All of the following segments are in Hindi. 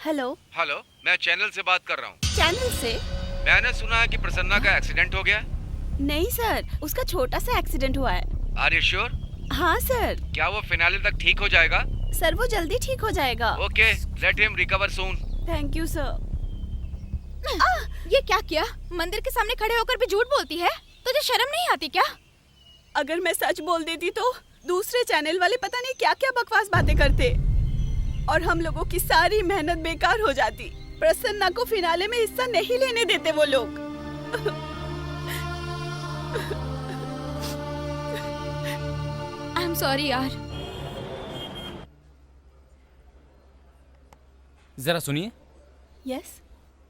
हेलो। हेलो, मैं चैनल से बात कर रहा हूँ। चैनल से? मैंने सुना है कि प्रसन्ना का एक्सीडेंट हो गया। नहीं सर, उसका छोटा सा एक्सीडेंट हुआ है। Are you sure? हाँ सर। क्या वो फिनाले तक ठीक हो जाएगा? सर वो जल्दी ठीक हो जाएगा। Okay, let him recover soon. Thank you sir. ये क्या किया? मंदिर के सामने खड़े होकर भी झूठ बोलती है? तुझे शर्म नहीं आती क्या? अगर मैं सच बोल देती तो दूसरे चैनल वाले पता नहीं क्या क्या बकवास बातें करते और हम लोगों की सारी मेहनत बेकार हो जाती। प्रसन्ना को फिनाले में हिस्सा नहीं लेने देते वो लोग। आई एम सॉरी यार। जरा सुनिए। यस।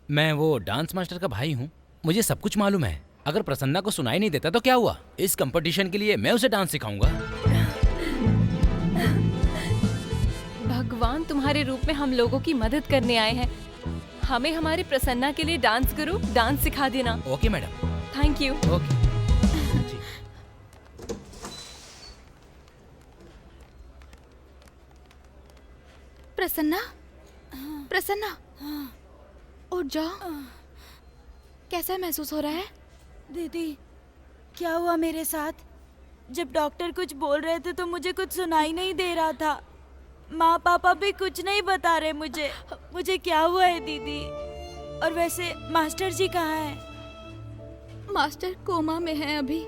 मैं वो डांस मास्टर का भाई हूँ, मुझे सब कुछ मालूम है। अगर प्रसन्ना को सुनाई नहीं देता तो क्या हुआ? इस कंपटीशन के लिए मैं उसे डांस सिखाऊंगा। भगवान तुम्हारे रूप में हम लोगों की मदद करने आए हैं। हमें हमारी प्रसन्ना के लिए डांस गुरु डांस सिखा देना। Okay madam. Thank you. Okay. Prasanna, Prasanna, उठ जाओ। कैसा महसूस हो रहा है? दीदी, क्या हुआ मेरे साथ? जब डॉक्टर कुछ बोल रहे थे तो मुझे कुछ सुनाई नहीं दे रहा था। माँ पापा भी कुछ नहीं बता रहे मुझे क्या हुआ है दीदी। और वैसे मास्टर जी कहाँ हैं? मास्टर कोमा में है अभी।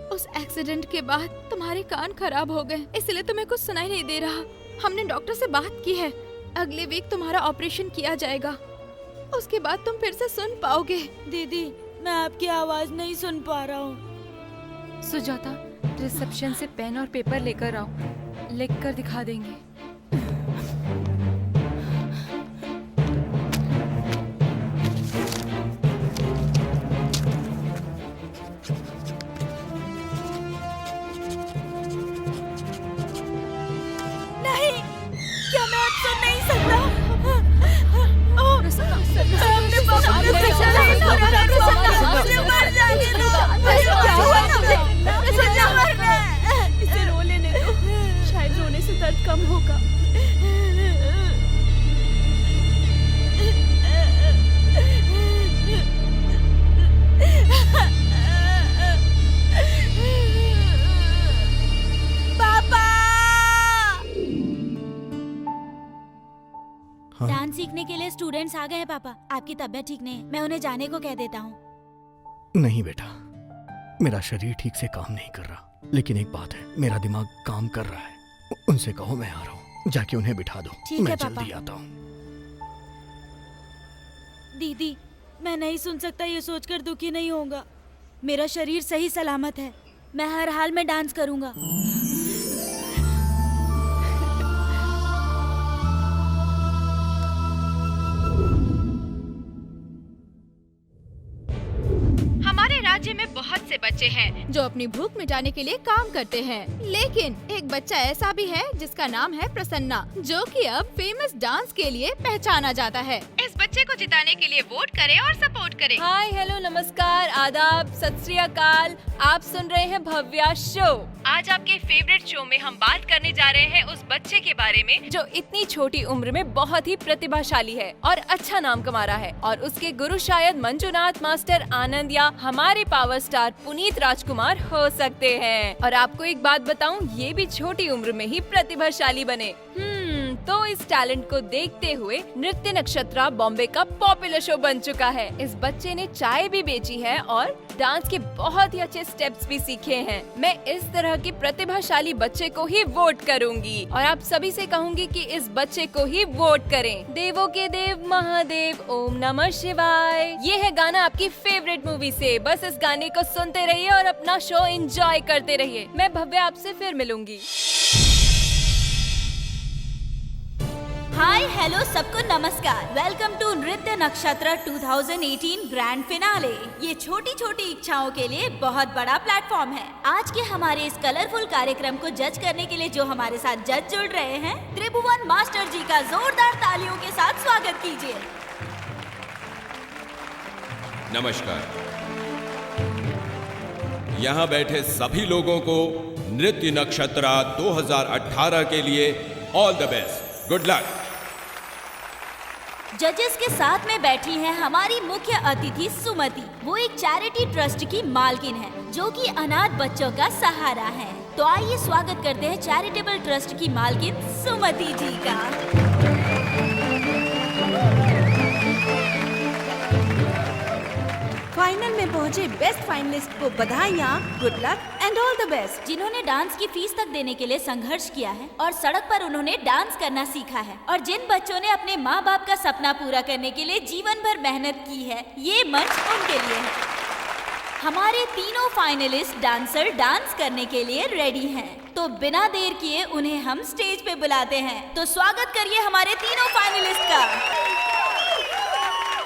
उस एक्सीडेंट के बाद तुम्हारे कान खराब हो गए, इसलिए तुम्हें कुछ सुनाई नहीं दे रहा। हमने डॉक्टर से बात की है, अगले वीक तुम्हारा ऑपरेशन किया जाएगा। उसके बाद तुम फिर से सुन पाओगे। दीदी, मैं आपकी आवाज नहीं सुन पा रहा हूँ। सुजाता, रिसेप्शन से पेन और पेपर लेकर आओ, लिख कर दिखा देंगे। नहीं, क्या मैं अब सुन नहीं सकता? अपने पापा को प्रेशर नहीं लगा, मुझे मर जाने दो। क्या हुआ तुझे? मुझे मरना है। इसे रो लेने दो, शायद रोने से दर्द कम होगा। डांस सीखने के लिए स्टूडेंट्स आ गए हैं पापा। आपकी तबीयत ठीक नहीं है, मैं उन्हें जाने को कह देता हूँ। नहीं बेटा, मेरा शरीर ठीक से काम नहीं कर रहा, लेकिन एक बात है, मेरा दिमाग काम कर रहा है। उनसे कहो मैं आ रहा हूँ, जाके उन्हें बिठा दो। ठीक मैं है पापा। जल्दी आता हूँ। दीदी, मैं नहीं सुन सकता ये सोचकर दुखी नहीं होगा। मेरा शरीर सही सलामत है, मैं हर हाल में डांस करूँगा। हमारे राज्य में बहुत से बच्चे हैं जो अपनी भूख मिटाने के लिए काम करते हैं, लेकिन एक बच्चा ऐसा भी है जिसका नाम है प्रसन्ना, जो कि अब फेमस डांस के लिए पहचाना जाता है। इस बच्चे को जिताने के लिए वोट करें और सपोर्ट करें। हाय, हेलो, नमस्कार, आदाब, सत श्री अकाल। आप सुन रहे हैं भव्या शो। आज आपके फेवरेट शो में हम बात करने जा रहे हैं उस बच्चे के बारे में जो इतनी छोटी उम्र में बहुत ही प्रतिभाशाली है और अच्छा नाम कमा रहा है, और उसके गुरु शायद मंजुनाथ मास्टर आनंद या हमारे पावर स्टार पुनीत राजकुमार हो सकते हैं। और आपको एक बात बताऊं, ये भी छोटी उम्र में ही प्रतिभाशाली बने। तो इस टैलेंट को देखते हुए नृत्य नक्षत्रा बॉम्बे का पॉपुलर शो बन चुका है। इस बच्चे ने चाय भी बेची है और डांस के बहुत ही अच्छे स्टेप्स भी सीखे हैं। मैं इस तरह के प्रतिभाशाली बच्चे को ही वोट करूंगी और आप सभी से कहूंगी कि इस बच्चे को ही वोट करें। देवों के देव महादेव, ओम नमः शिवाय। ये है गाना आपकी फेवरेट मूवी से। बस इस गाने को सुनते रहिए और अपना शो एंजॉय करते रहिए। मैं भव्या आपसे फिर मिलूंगी। हाय हेलो सबको नमस्कार। वेलकम टू नृत्य नक्षत्र 2018 ग्रैंड फिनाले। ये छोटी छोटी इच्छाओं के लिए बहुत बड़ा प्लेटफॉर्म है। आज के हमारे इस कलरफुल कार्यक्रम को जज करने के लिए जो हमारे साथ जज जुड़ रहे हैं, त्रिभुवन मास्टर जी का जोरदार तालियों के साथ स्वागत कीजिए। नमस्कार। यहाँ बैठे सभी लोगों को नृत्य नक्षत्र 2018 के लिए all the best, good luck. जजेस के साथ में बैठी हैं हमारी मुख्य अतिथि सुमति। वो एक चैरिटी ट्रस्ट की मालकिन है जो कि अनाथ बच्चों का सहारा है। तो आइए स्वागत करते हैं चैरिटेबल ट्रस्ट की मालकिन सुमति जी का। फाइनल में पहुंचे बेस्ट फाइनलिस्ट को बधाइयाँ, good luck and all the best. जिन्होंने डांस की फीस तक देने के लिए संघर्ष किया है और सड़क पर उन्होंने डांस करना सीखा है, और जिन बच्चों ने अपने माँ बाप का सपना पूरा करने के लिए जीवन भर मेहनत की है, ये मंच उनके लिए है। हमारे तीनों फाइनलिस्ट डांसर डांस करने के लिए रेडी हैं, तो बिना देर किए उन्हें हम स्टेज पे बुलाते हैं। तो स्वागत करिए हमारे तीनों फाइनलिस्ट का।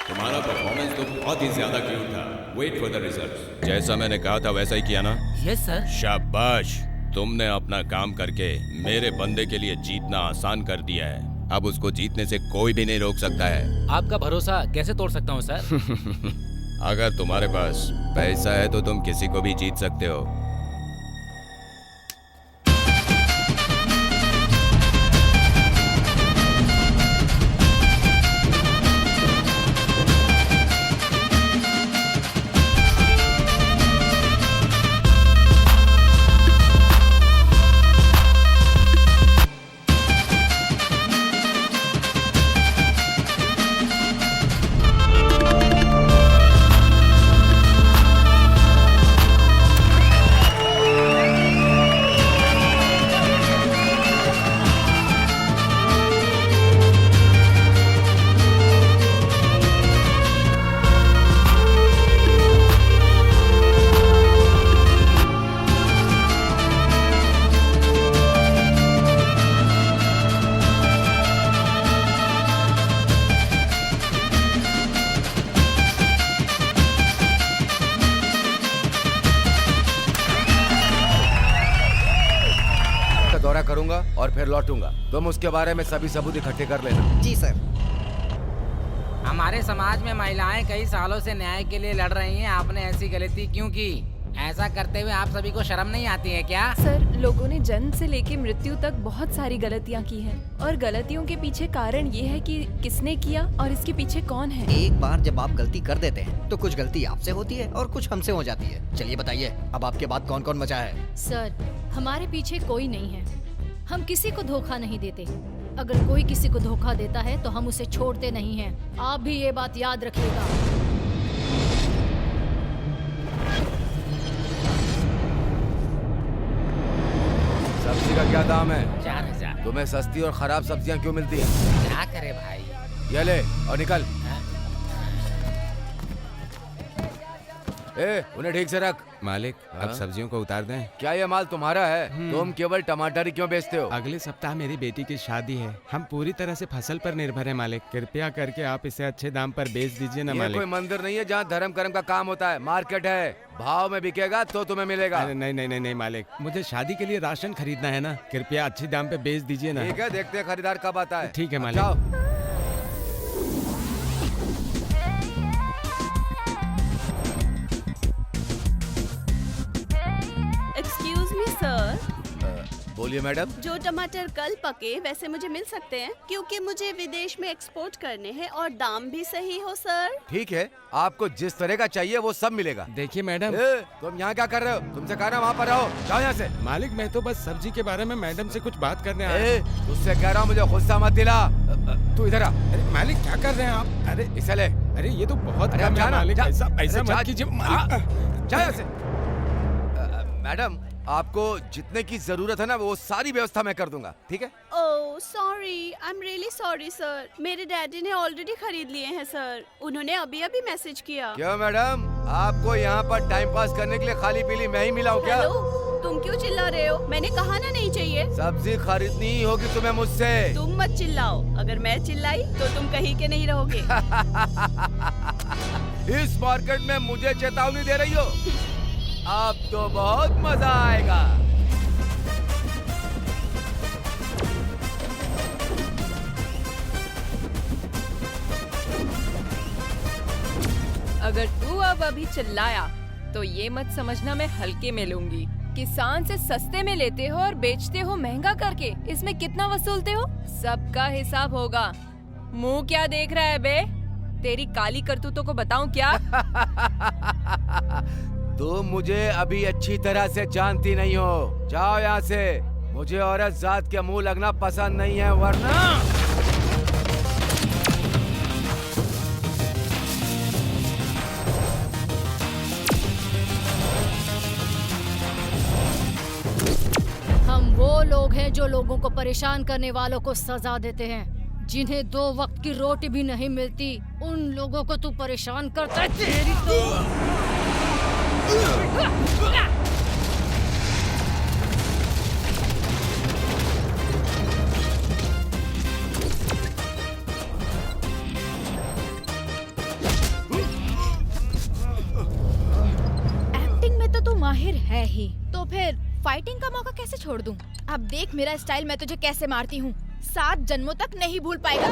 तुम्हारा परफॉर्मेंस तो बहुत ही ज्यादा क्यूट था। Wait for the result. जैसा मैंने कहा था वैसा ही किया ना? Yes sir. शाबाश, तुमने अपना काम करके मेरे बंदे के लिए जीतना आसान कर दिया है। अब उसको जीतने से कोई भी नहीं रोक सकता है। आपका भरोसा कैसे तोड़ सकता हूँ सर? अगर तुम्हारे पास पैसा है तो तुम किसी को भी जीत सकते हो। दौरा करूंगा और फिर लौटूंगा। तुम उसके बारे में सभी सबूत इकट्ठे कर लेना। जी सर। हमारे समाज में महिलाएं कई सालों से न्याय के लिए लड़ रही हैं। आपने ऐसी गलती क्यों की? ऐसा करते हुए आप सभी को शर्म नहीं आती है क्या? सर, लोगों ने जन्म से लेके मृत्यु तक बहुत सारी गलतियां की हैं, और गलतियों के पीछे कारण ये है कि किसने किया और इसके पीछे कौन है। एक बार जब आप गलती कर देते हैं तो कुछ गलती आपसे होती है और कुछ हमसे हो जाती है। चलिए बताइए, अब आपके बाद कौन कौन बचा है? सर, हमारे पीछे कोई नहीं है। हम किसी को धोखा नहीं देते। अगर कोई किसी को धोखा देता है तो हम उसे छोड़ते नहीं हैं। आप भी ये बात याद रखिएगा। सब्जी का क्या दाम है? 4000। तुम्हें सस्ती और खराब सब्जियां क्यों मिलती हैं? क्या करे भाई? ये ले और निकल। ए, उन्हें ठीक से रख। मालिक, अब सब्जियों को उतार दें। क्या ये माल तुम्हारा है? तुम केवल टमाटर ही क्यों बेचते हो? अगले सप्ताह मेरी बेटी की शादी है। हम पूरी तरह से फसल पर निर्भर हैं मालिक। कृपया करके आप इसे अच्छे दाम पर बेच दीजिए ना मालिक। ये कोई मंदिर नहीं है जहाँ धर्म कर्म का काम होता है। मार्केट है, भाव में बिकेगा तो तुम्हें मिलेगा। अरे नहीं नहीं नहीं नहीं मालिक, मुझे शादी के लिए राशन खरीदना है ना। कृपया अच्छे दाम पे बेच दीजिए ना। ठीक है, देखते हैं खरीदार कब आता है। ठीक है मालिक। जाओ। एक्सक्यूज मी सर, बोलिए मैडम। जो टमाटर कल पके वैसे मुझे मिल सकते हैं, क्योंकि मुझे विदेश में एक्सपोर्ट करने हैं और दाम भी सही हो सर। ठीक है, आपको जिस तरह का चाहिए वो सब मिलेगा। देखिए मैडम। तुम यहाँ क्या कर रहे हो? तुमसे कहा ना वहाँ पर रहो। जाओ यहाँ से। मालिक, मैं तो बस सब्जी के बारे में मैडम से कुछ बात करने आया। तुझसे कह रहा हूँ, मुझे गुस्सा मत दिला। तू इधर आ। अरे मालिक, क्या कर रहे हैं आप? अरे इसे ले। अरे ये तो बहुत अरे कम है मालिक। ऐसा मत कीजिए। जा यहाँ से। मैडम, आपको जितने की जरूरत है ना वो सारी व्यवस्था मैं कर दूंगा, ठीक है? Oh sorry, I am really sorry sir. मेरे डैडी ने ऑलरेडी खरीद लिए हैं सर। उन्होंने अभी अभी मैसेज किया। क्यों मैडम, आपको यहाँ पर टाइम पास करने के लिए खाली पीली मैं ही मिला हूँ क्या? हेलो, तुम क्यों चिल्ला रहे हो? मैंने कहा ना नहीं चाहिए। सब्जी खरीदनी ही होगी तुम्हें मुझसे। तुम मत चिल्लाओ, अगर मैं चिल्लाई तो तुम कहीं के नहीं रहोगे। इस मार्केट में मुझे चेतावनी दे रही हो? अब तो बहुत मजा आएगा। अगर तू अब अभी चिल्लाया तो ये मत समझना मैं हल्के में लूंगी। किसान से सस्ते में लेते हो और बेचते हो महंगा करके। इसमें कितना वसूलते हो? सबका हिसाब होगा। मुंह क्या देख रहा है बे? तेरी काली करतूतों को बताऊं क्या? तुम मुझे अभी अच्छी तरह से जानती नहीं हो। जाओ यहाँ से। मुझे औरत जात के मुंह लगना पसंद नहीं है, वरना हम वो लोग हैं जो लोगों को परेशान करने वालों को सजा देते हैं। जिन्हें 2 वक्त की रोटी भी नहीं मिलती, उन लोगों को तू परेशान करता है। तेरी तो एक्टिंग में तो तू माहिर है ही, तो फिर फाइटिंग का मौका कैसे छोड़ दूं? अब देख मेरा स्टाइल, मैं तुझे कैसे मारती हूँ। 7 जन्मों तक नहीं भूल पाएगा।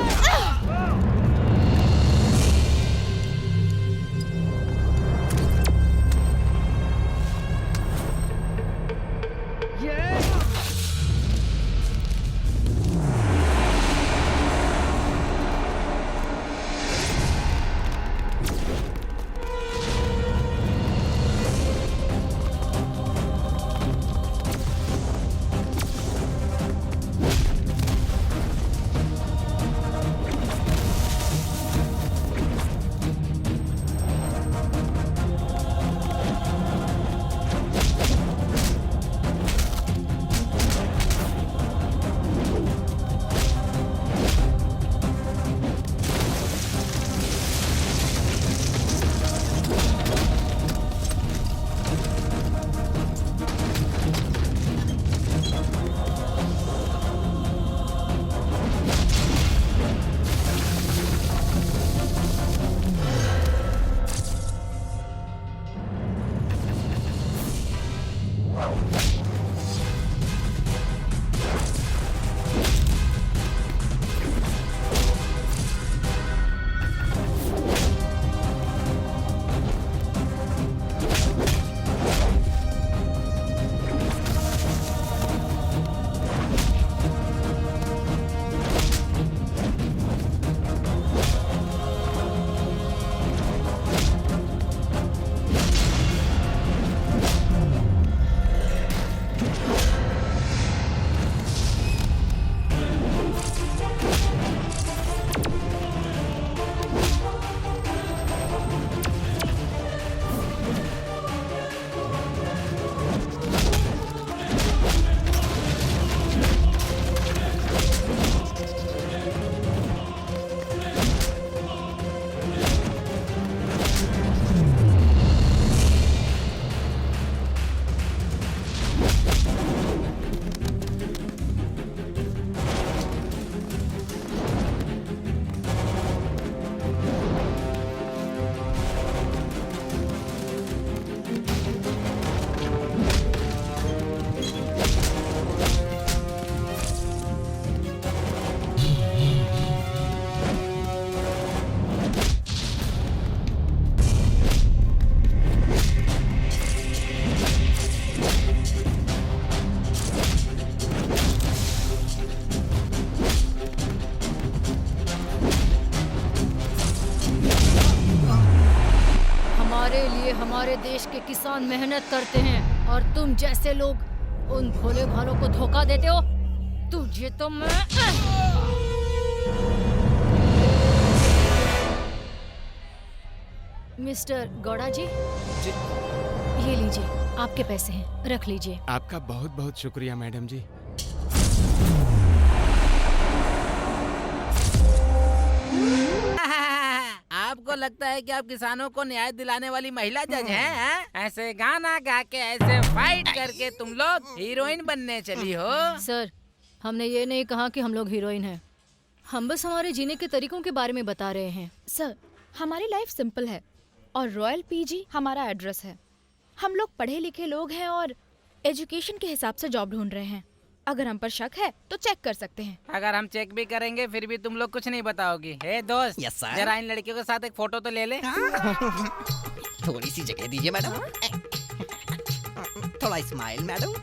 हमारे देश के किसान मेहनत करते हैं और तुम जैसे लोग उन भोले भालों को धोखा देते हो। तुझे तो मैं मिस्टर गौड़ा जी, ये लीजिए आपके पैसे हैं, रख लीजिए। आपका बहुत बहुत शुक्रिया मैडम जी। आपको लगता है कि आप किसानों को न्याय दिलाने वाली महिला जज हैं? ऐसे गाना गा के, ऐसे फाइट करके तुम लोग हीरोइन बनने चली हो? सर, हमने ये नहीं कहा कि हम लोग हीरोइन हैं। हम बस हमारे जीने के तरीकों के बारे में बता रहे हैं। सर, हमारी लाइफ सिंपल है और रॉयल पीजी हमारा एड्रेस है। हम लोग पढ़े लिखे लोग हैं और एजुकेशन के हिसाब से जॉब ढूंढ रहे हैं। अगर हम पर शक है तो चेक कर सकते हैं। अगर हम चेक भी करेंगे फिर भी तुम लोग कुछ नहीं बताओगी। हे दोस्त, जरा इन लड़कियों के साथ एक फोटो तो ले ले। थोड़ी सी जगह दीजिए मैडम। थोड़ा स्माइल मैडम।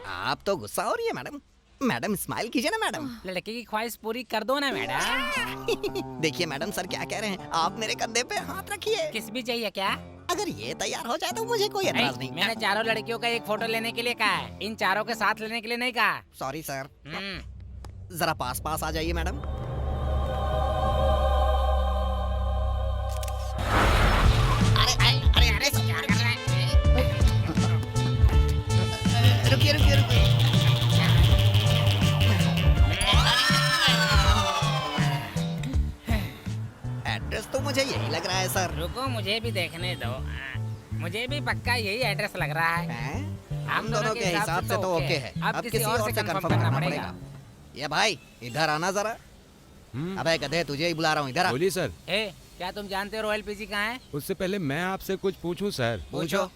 आप तो गुस्सा हो रही है मैडम। मैडम स्माइल कीजिए ना मैडम। लड़के की ख्वाहिश पूरी कर दो ना मैडम। देखिए मैडम, सर क्या कह रहे हैं, आप मेरे कंधे पे हाथ रखिए। किस भी चाहिए क्या? अगर ये तैयार हो जाए तो मुझे कोई एतराज नहीं। मैंने चारों लड़कियों का एक फोटो लेने के लिए कहा है, इन चारों के साथ लेने के लिए नहीं कहा। Sorry sir. जरा पास पास आ जाइए मैडम। अरे क्या कर रहा है? रुकिए रुकिए रुकिए। एड्रेस तो मुझे यही लग रहा है सर। रुको मुझे भी देखने दो। मुझे भी पक्का यही एड्रेस लग रहा है। हम दोनों के हिसाब से तो ओके है। अब किसी और से कंफर्म करना पड़ेगा। ये भाई इधर आना जरा। अबे गधे, तुझे ही बुला रहा हूँ, इधर आ। बोलिए सर। क्या तुम जानते हो रॉयल पीजी कहाँ है? उससे पहले मैं आपसे कुछ पूछूं सर। पूछो।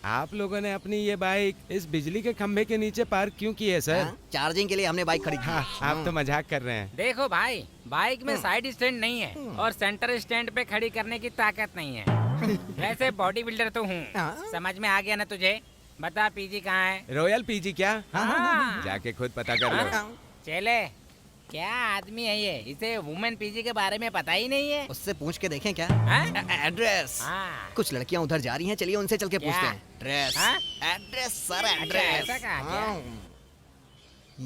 आप लोगों ने अपनी ये बाइक इस बिजली के खंभे के नीचे पार्क क्यों की है सर? चार्जिंग के लिए हमने बाइक खड़ी की। आप तो मजाक कर रहे हैं। देखो भाई, बाइक में साइड स्टैंड नहीं है और सेंटर स्टैंड पे खड़ी करने की ताकत नहीं है। वैसे बॉडी बिल्डर तो हूँ, समझ में आ गया ना तुझे? बता पीजी कहाँ है? रॉयल पीजी क्या? हाँ। जाके खुद पता कर लो। चले, क्या आदमी है ये, इसे वुमेन पीजी के बारे में पता ही नहीं है। उससे पूछ के देखें क्या? एड्रेस। कुछ लड़कियां उधर जा रही हैं, चलिए उनसे चल के पूछते हैं। एड्रेस। Address sir, address.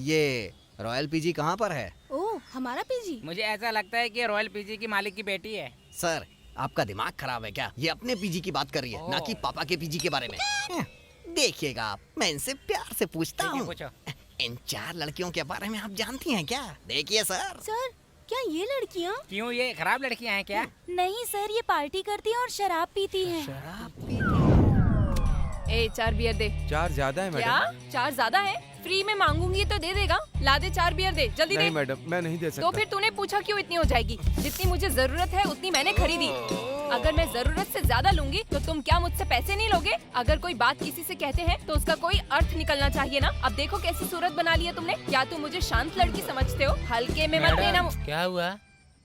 ये रॉयल पीजी कहाँ पर है? ओह, हमारा पीजी। मुझे ऐसा लगता है कि रॉयल पीजी की मालिक की बेटी है। सर, आपका दिमाग खराब है क्या? ये अपने पीजी की बात कर रही है, ना कि पापा के पीजी के बारे में। देखिएगा आप, मैं इनसे प्यार से पूछता हूँ। इन 4 लड़कियों के बारे में आप जानती हैं क्या? देखिए सर। सर, क्या ये लड़कियाँ? क्यों, ये खराब लड़कियाँ हैं क्या? नहीं सर, ये पार्टी करती हैं और शराब पीती हैं। ए 4 बियर दे। 4 ज्यादा है मैडम। क्या 4 ज्यादा है? फ्री में मांगूंगी तो दे देगा। ला दे 4 बियर दे, जल्दी दे। नहीं मैडम, मैं नहीं दे सकता। तो फिर तूने पूछा क्यों इतनी हो जाएगी? जितनी मुझे जरूरत है उतनी मैंने खरीदी। अगर मैं जरूरत से ज्यादा लूंगी तो तुम क्या मुझसे पैसे नहीं लोगे? अगर कोई बात किसी से कहते हैं तो उसका कोई अर्थ निकलना चाहिए ना। अब देखो कैसी सूरत बना ली है तुमने। क्या तुम मुझे शांत लड़की समझते हो? हल्के में मत लेना। क्या हुआ?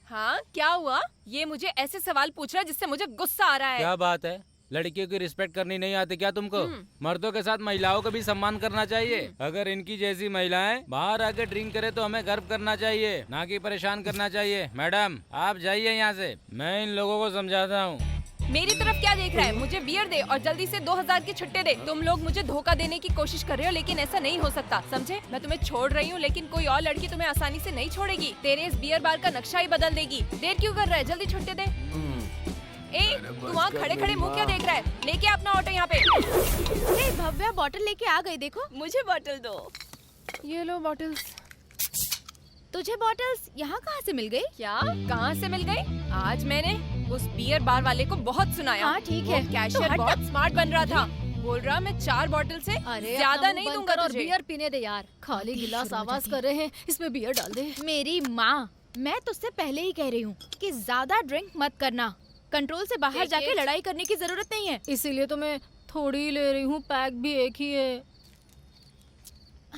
हाँ क्या हुआ? ये मुझे ऐसे सवाल पूछ रहा है जिससे मुझे गुस्सा आ रहा है। क्या बात है? लड़कियों की रिस्पेक्ट करनी नहीं आती क्या तुमको? मर्दों के साथ महिलाओं का भी सम्मान करना चाहिए। अगर इनकी जैसी महिलाएं बाहर आके ड्रिंक करे तो हमें गर्व करना चाहिए, ना कि परेशान करना चाहिए। मैडम आप जाइए यहाँ से, मैं इन लोगों को समझाता हूँ। मेरी तरफ क्या देख रहा है? मुझे बियर दे और जल्दी से 2000 के छुट्टे दे। तुम लोग मुझे धोखा देने की कोशिश कर रहे हो, लेकिन ऐसा नहीं हो सकता, समझे? मैं तुम्हें छोड़ रही हूँ, लेकिन कोई और लड़की तुम्हें आसानी से नहीं छोड़ेगी। तेरे इस बियर बार का नक्शा ही बदल देगी। देर क्यों कर रहा है? जल्दी छुट्टे दे। तू वहाँ खड़े खड़े मुँह क्या देख रहा है? लेके अपना ऑटो यहाँ पे। भव्या बॉटल लेके आ गई, देखो। मुझे बॉटल दो। ये लो बॉटल्स। तुझे बॉटल्स यहाँ कहाँ से मिल गई? क्या कहाँ से मिल गई? आज मैंने उस बियर बार वाले को बहुत सुनाया। हाँ ठीक है, कैशियर बहुत स्मार्ट बन रहा था। बोल रहा मैं 4 बॉटल से ज्यादा नहीं दूंगा और तुझे। बियर पीने दे यार। खाली गिलास आवाज कर रहे हैं, इसमें बियर डाल दे। मेरी माँ, मैं तुझसे पहले ही कह रही हूँ कि ज्यादा ड्रिंक मत करना। कंट्रोल से बाहर जाके लड़ाई करने की जरूरत नहीं है। इसीलिए तो मैं थोड़ी ले रही हूँ, पैक भी एक ही है।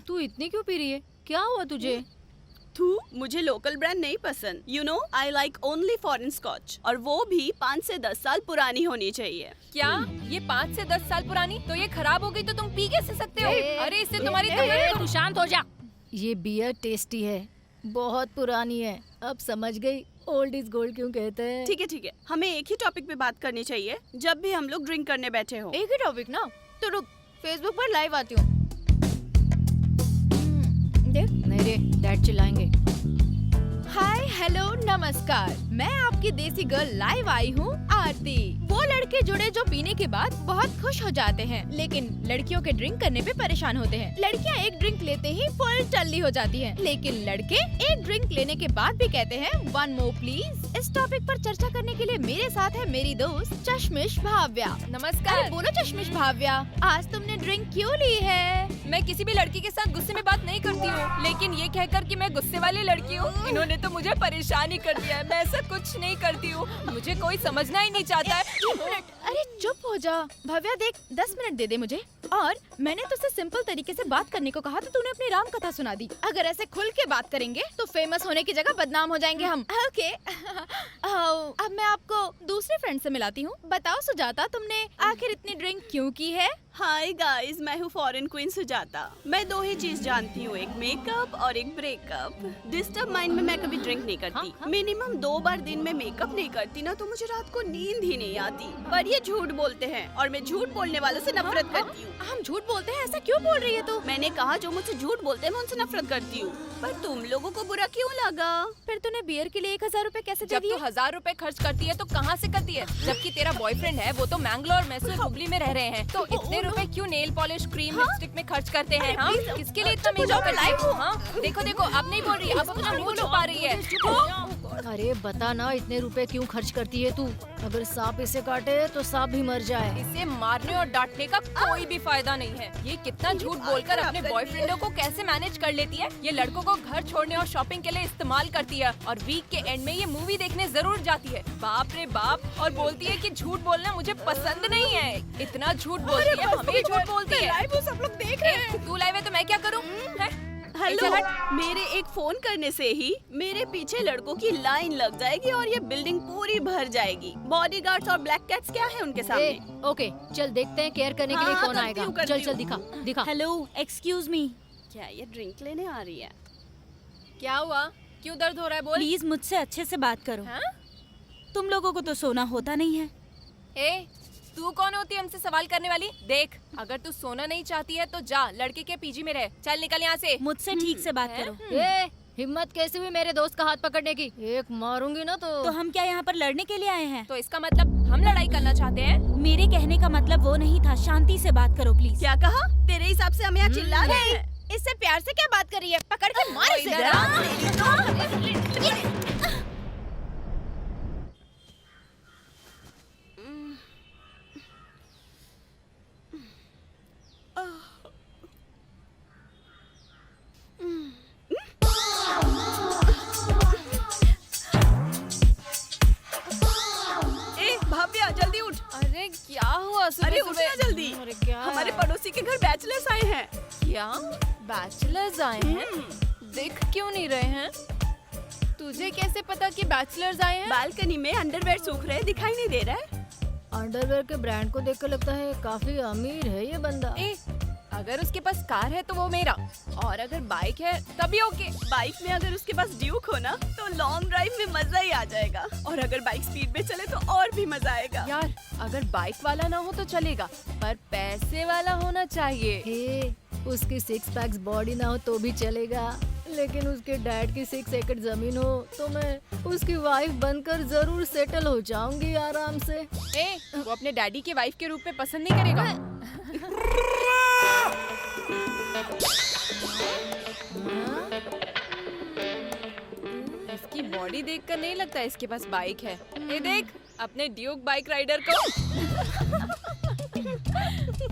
तू इतनी क्यों पी रही है? क्या हुआ तुझे? मुझे लोकल ब्रांड नहीं पसंद। You know, I like only foreign scotch, और वो भी 5 से 10 साल पुरानी होनी चाहिए। क्या ये 5 से 10 साल पुरानी? तो ये खराब हो गई तो तुम पी कैसे सकते हो? अरे इससे तुम्हारी तू शांत हो जा। ये बियर टेस्टी है, बहुत पुरानी है। अब समझ गई ओल्ड इज गोल्ड क्यों कहते हैं। ठीक है, हमें एक ही टॉपिक पे बात करनी चाहिए जब भी हम लोग ड्रिंक करने बैठे हो। एक ही टॉपिक ना? तो रुक, फेसबुक पर लाइव आती हूँ। देख नहीं रे, डैड चिल्लाएंगे। हाय हेलो नमस्कार, मैं आपकी देसी गर्ल लाइव आई हूँ, आरती। वो लड़के जुड़े जो पीने के बाद बहुत खुश हो जाते हैं, लेकिन लड़कियों के ड्रिंक करने पे परेशान होते हैं। लड़कियाँ एक ड्रिंक लेते ही फुल टल्ली हो जाती हैं, लेकिन लड़के एक ड्रिंक लेने के बाद भी कहते हैं 1 more प्लीज। इस टॉपिक पर चर्चा करने के लिए मेरे साथ है मेरी दोस्त चश्मिश भाव्या। नमस्कार। अरे बोलो चश्मिश भाव्या, आज तुमने ड्रिंक क्यों ली है? मैं किसी भी लड़की के साथ गुस्से में बात नहीं करती हूँ, लेकिन ये कहकर कि मैं गुस्से वाली लड़की हूँ, इन्होंने तो मुझे परेशान ही कर दिया है। मैं ऐसा कुछ नहीं करती हूँ, मुझे कोई समझना ही नहीं चाहता है। अरे चुप हो जा भव्या, देख 10 मिनट दे दे मुझे। और मैंने तुझसे सिंपल तरीके से बात करने को कहा तो तूने अपनी राम कथा सुना दी। अगर ऐसे खुल के बात करेंगे तो फेमस होने की जगह बदनाम हो जाएंगे हम। ओके अब मैं आपको दूसरे फ्रेंड से मिलाती हूँ। बताओ सुजाता, तुमने आखिर इतनी ड्रिंक क्यों की है? हाय गाइस, मैं हूँ फॉरेन क्वीन सुजाता। मैं 2 ही चीज जानती हूँ, एक मेकअप और एक ब्रेकअप। डिस्टर्ब माइंड में मैं कभी ड्रिंक नहीं करती। मिनिमम 2 बार दिन में मेकअप नहीं करती ना तो मुझे रात को नींद ही नहीं आती। पर ये झूठ बोलते हैं और मैं झूठ बोलने वालों से नफरत करती हूँ। हम झूठ बोलते हैं, ऐसा क्यों बोल रही है तू? मैंने कहा जो मुझसे झूठ बोलते हैं मैं उनसे नफरत करती हूँ। पर तुम लोगों को बुरा क्यों लगा? फिर तूने बियर के लिए 1000 रुपए कैसे दे जब दिए? तू 1000 रुपए खर्च करती है तो कहाँ से करती है? जबकि तेरा बॉयफ्रेंड है वो तो मैंगलोर मैसूर हुबली में रह रहे हैं, तो इतने रुपए क्यों नेल पॉलिश क्रीम लिपस्टिक में खर्च करते हैं? हाँ, किसके लिए इतना मेकअप करती है? हाँ, देखो देखो अब नहीं बोल रही, अब अपना मुंह छुपा रही है। अरे बता ना, इतने रुपए क्यों खर्च करती है तू? अगर सांप इसे काटे तो सांप भी मर जाए। इसे मारने और डांटने का कोई भी फायदा नहीं है। ये कितना झूठ बोलकर अपने बॉयफ्रेंडों को कैसे मैनेज कर लेती है। ये लड़कों को घर छोड़ने और शॉपिंग के लिए इस्तेमाल करती है और वीक के एंड में ये मूवी देखने जरूर जाती है। बाप रे बाप, और बोलती है कि झूठ बोलना मुझे पसंद नहीं है। इतना झूठ बोलती है, हमें झूठ बोलती है। सब लोग देख रहे हैं। तू लाइव है तो मैं क्या करूँ? हेलो, मेरे एक फोन करने से ही मेरे पीछे लड़कों की लाइन लग जाएगी और ये बिल्डिंग पूरी भर जाएगी। बॉडीगार्ड्स और ब्लैक कैट्स क्या है उनके सामने? ओके चल देखते हैं केयर करने के लिए कौन आएगा। चल चल दिखा दिखा। Hello, excuse me. क्या ये ड्रिंक लेने आ रही है? क्या हुआ? क्यों दर्द हो रहा है? बोल। प्लीज मुझसे अच्छे से बात करो। तुम लोगों को तो सोना होता नहीं है। ए, तू कौन होती है हमसे सवाल करने वाली? देख, अगर तू सोना नहीं चाहती है तो जा लड़के के पीजी में रह। चल निकल यहाँ से। मुझसे ठीक से बात करो। ए, हिम्मत कैसी हुई मेरे दोस्त का हाथ पकड़ने की? एक मारूंगी ना तो हम क्या यहाँ पर लड़ने के लिए आए हैं? तो इसका मतलब हम लड़ाई करना चाहते हैं? मेरे कहने का मतलब वो नहीं था। शांति से बात करो प्लीज। क्या कहा? तेरे हिसाब से हम यहाँ चिल्ला रहे हैं? इससे प्यार से क्या बात कर रही है? पकड़ के मार इसे। भव्या जल्दी उठ। अरे क्या हुआ? अरे उठ ना जल्दी। क्या? हमारे पड़ोसी के घर बैचलर्स आए हैं। क्या बैचलर्स आए हैं? दिख क्यों नहीं रहे हैं? तुझे कैसे पता कि बैचलर्स आए हैं? बालकनी में अंडरवेयर सूख रहे, दिखाई नहीं दे रहा है? अंडरवेयर के ब्रांड को देखकर लगता है काफी अमीर है ये बंदा। अगर उसके पास कार है तो वो मेरा, और अगर बाइक है तभी ओके। बाइक में अगर उसके पास ड्यूक हो ना तो लॉन्ग ड्राइव में मजा ही आ जाएगा, और अगर बाइक स्पीड में चले तो और भी मजा आएगा। यार अगर बाइक वाला ना हो तो चलेगा, पर पैसे वाला होना चाहिए। हे, उसकी 6 पैक्स बॉडी ना हो तो भी चलेगा, लेकिन उसके डैड की 6 एकड़ जमीन हो तो मैं उसकी वाइफ बनकर जरूर सेटल हो जाऊंगी आराम से। वो अपने डैडी के वाइफ के रूप में पसंद नहीं करेगा। इसकी बॉडी देखकर नहीं लगता इसके पास बाइक है। ये देख अपने ड्यूक बाइक राइडर को।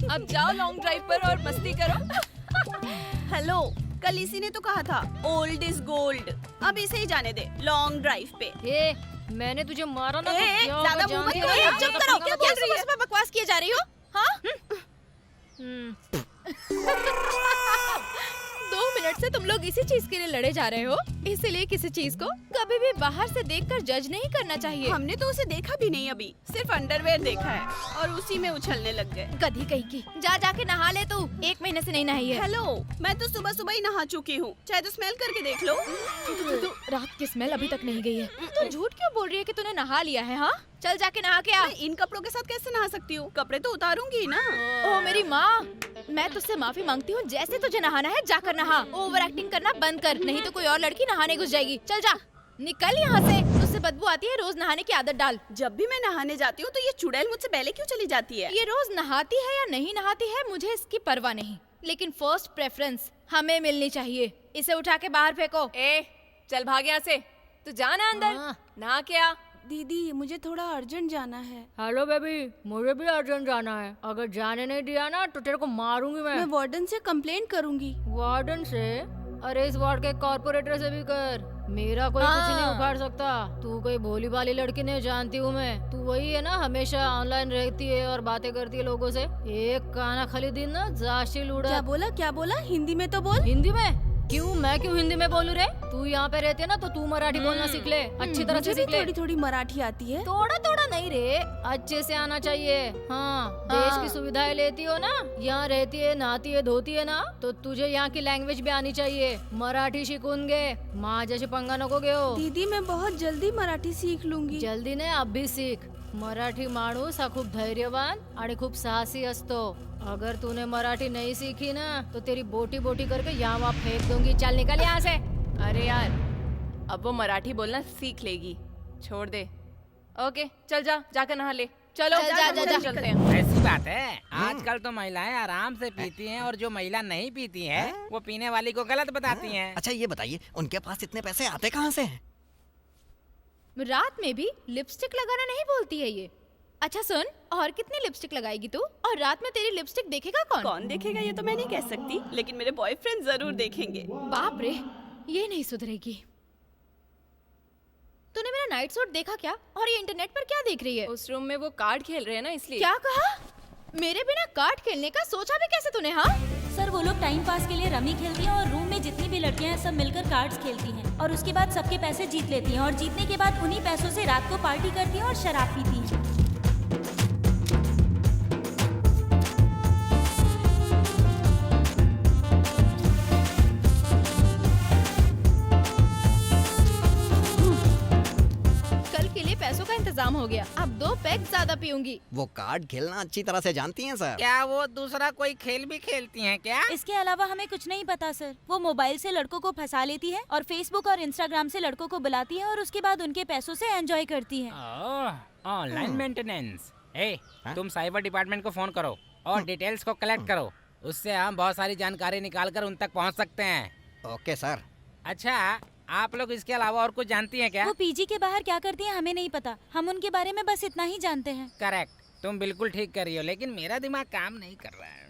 अब जाओ लॉन्ग ड्राइव पर और मस्ती करो। हेलो, कल इसी ने तो कहा था ओल्ड इज गोल्ड। अब इसे ही जाने दे लॉन्ग ड्राइव पे। मैंने तुझे मारा ना तो क्या ज्यादा होगा मुंह मत जानती करो, है? चुप करो। क्या बोल रही है? बकवास किए जा रही हो? हाँ? 2 मिनट से तुम लोग इसी चीज के लिए लड़े जा रहे हो, इसीलिए किसी चीज को कभी भी बाहर से देखकर जज नहीं करना चाहिए। हमने तो उसे देखा भी नहीं, अभी सिर्फ अंडरवेयर देखा है और उसी में उछलने लग गए। गधी कहीं की। जा जाके नहा ले तू, 1 महीने से नहीं नहाई है। हेलो, मैं तो सुबह सुबह ही नहा चुकी हूँ, चाहे तो स्मेल करके देख लो। रात की स्मेल अभी तक नहीं गई है। तू झूठ क्यों बोल रही है कि तूने नहा लिया है? हाँ, चल जाके नहा के आ। इन कपड़ों के साथ कैसे नहा सकती हूँ? कपड़े तो उतारूंगी ना। ओ मेरी माँ, मैं तुझसे माफी मांगती हूँ। जैसे तुझे नहाना है जाकर नहा, ओवर एक्टिंग करना बंद कर, नहीं तो कोई और लड़की नहाने घुस जाएगी। चल जा, निकल यहाँ से। तुझसे बदबू आती है, रोज नहाने की आदत डाल। जब भी मैं नहाने जाती हूँ तो ये चुड़ैल मुझसे पहले क्यों चली जाती है? ये रोज नहाती है या नहीं नहाती है मुझे इसकी परवाह नहीं, लेकिन फर्स्ट प्रेफरेंस हमें मिलनी चाहिए। इसे उठा के बाहर फेंको। चल भाग यहाँ से। तू जाना अंदर, नहा के आ। दीदी मुझे थोड़ा अर्जेंट जाना है। हेलो बेबी, मुझे भी अर्जेंट जाना है। अगर जाने नहीं दिया ना तो तेरे को मारूंगी मैं। वार्डन से कंप्लेंट करूंगी। वार्डन से? अरे इस वार्ड के कॉर्पोरेटर से भी कर, मेरा कोई कुछ नहीं उखाड़ सकता। तू कोई भोली भाली लड़की नहीं, जानती हूँ मैं। तू वही है ना, हमेशा ऑनलाइन रहती है और बातें करती है लोगों से। एक काना खाली दिन ना जाशिल उड़ा। क्या बोला? हिंदी में तो बोल। हिंदी में? मैं क्यों हिंदी में बोलूं रे? तू यहाँ पे रहती है ना, तो तू मराठी बोलना सीख ले, अच्छी तरह से सीख ले। थोड़ी थोड़ी मराठी आती है। थोड़ा थोड़ा नहीं रे, अच्छे से आना चाहिए। हाँ, देश की सुविधाएं लेती हो ना, यहाँ रहती है, नहाती है, धोती है ना, तो तुझे यहाँ की लैंग्वेज भी आनी चाहिए। मराठी शिकून गे, माँ जैसे पंगा नको घेऊ। दीदी मैं बहुत जल्दी मराठी सीख लूंगी। जल्दी नाही, अब भी सीख। मराठी माणूस हा खूप धैर्यवान आणि खूप साहसी असतो। अगर तूने मराठी नहीं सीखी ना, तो तेरी बोटी बोटी करके यहाँ वहाँ फेंक दूंगी। चल निकल यहाँ से। अरे यार, अब वो मराठी बोलना सीख लेगी, छोड़ दे। ओके चल जाकर नहा ले। चलो जा चलते हैं। ऐसी बात है, आजकल तो महिलाएं आराम से पीती हैं और जो महिला नहीं पीती है वो पीने वाली को गलत बताती हैं। अच्छा ये बताइए, उनके पास इतने पैसे आते कहाँ से हैं? रात में भी लिपस्टिक लगाना नहीं बोलती है ये। अच्छा सुन, और कितनी लिपस्टिक लगाएगी तू? और रात में तेरी लिपस्टिक देखेगा कौन? कौन देखेगा ये तो मैं नहीं कह सकती, लेकिन मेरे बॉयफ्रेंड जरूर देखेंगे। बाप रे, ये नहीं सुधरेगी। तूने मेरा नाइट सूट देखा क्या? और ये इंटरनेट पर क्या देख रही है? उस रूम में वो कार्ड खेल रहे हैं ना, इसलिए। क्या कहा? मेरे बिना कार्ड खेलने का सोचा भी कैसे तूने? हाँ सर, वो लोग टाइम पास के लिए रमी खेलती हैं और रूम में जितनी भी लड़कियां हैं सब मिलकर कार्ड्स खेलती हैं और उसके बाद सबके पैसे जीत लेती हैं और जीतने के बाद उन्हीं पैसों से रात को पार्टी करती हैं और शराब पीती हैं। कल के लिए पैसों का इंतजाम हो गया, अब 2 पैक ज्यादा पीऊंगी। वो कार्ड खेलना अच्छी तरह से जानती हैं सर? क्या वो दूसरा कोई खेल भी खेलती हैं क्या? इसके अलावा हमें कुछ नहीं पता सर। वो मोबाइल से लड़कों को फंसा लेती है और फेसबुक और इंस्टाग्राम से लड़कों को बुलाती है और उसके बाद उनके पैसों से एंजॉय करती है। Online maintenance. तुम साइबर डिपार्टमेंट को फोन करो और डिटेल्स को कलेक्ट करो, उससे हम बहुत सारी जानकारी निकाल कर उन तक पहुंच सकते हैं। Okay sir. अच्छा, आप लोग इसके अलावा और कुछ जानती हैं क्या? वो पीजी के बाहर क्या करती हैं हमें नहीं पता, हम उनके बारे में बस इतना ही जानते हैं। करेक्ट, तुम बिल्कुल ठीक कर रही हो, लेकिन मेरा दिमाग काम नहीं कर रहा है।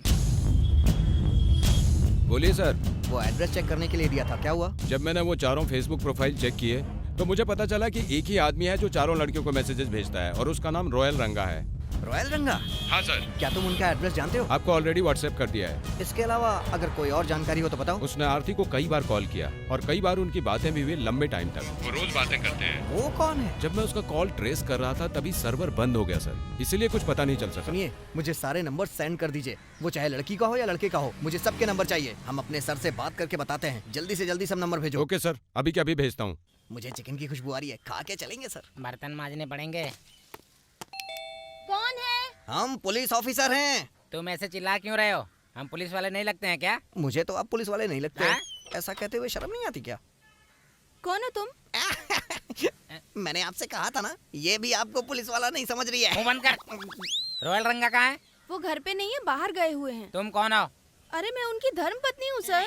बोलिए सर। वो एड्रेस चेक करने के लिए दिया था, क्या हुआ? जब मैंने वो चारों फेसबुक प्रोफाइल चेक किए तो मुझे पता चला कि एक ही आदमी है जो चारों लड़कियों को मैसेजेस भेजता है और उसका नाम रॉयल रंगा है। रॉयल रंगा? हाँ सर। क्या तुम उनका एड्रेस जानते हो? आपको ऑलरेडी व्हाट्सएप कर दिया है। इसके अलावा अगर कोई और जानकारी हो तो बताओ। उसने आरती को कई बार कॉल किया और कई बार उनकी बातें भी हुई लंबे टाइम तक। वो रोज बातें करते हैं। वो कौन है? जब मैं उसका कॉल ट्रेस कर रहा था तभी सर्वर बंद हो गया सर, इसीलिए कुछ पता नहीं चल सका। सुनिए, मुझे सारे नंबर सेंड कर दीजिए, वो चाहे लड़की का हो या लड़के का हो, मुझे सबके नंबर चाहिए। हम अपने सर से बात करके बताते हैं, जल्दी से जल्दी सब नंबर भेजो। ओके सर, अभी के अभी भेजता हूँ। मुझे चिकन की खुशबू आ रही है, खा के चलेंगे सर। बर्तन मांजने पड़ेंगे। कौन है? हम पुलिस ऑफिसर हैं। तुम ऐसे चिल्ला क्यों रहे हो? हम पुलिस वाले नहीं लगते हैं क्या? मुझे तो आप पुलिस वाले नहीं लगते। ऐसा कहते हुए शर्म नहीं आती क्या? कौन हो तुम? मैंने आपसे कहा था ना, ये भी आपको पुलिस वाला नहीं समझ रही है। मुंह बंद कर। रॉयल रंगा कहाँ है? वो घर पे नहीं है, बाहर गए हुए हैं। तुम कौन हो? अरे मैं उनकी धर्मपत्नी हूँ सर।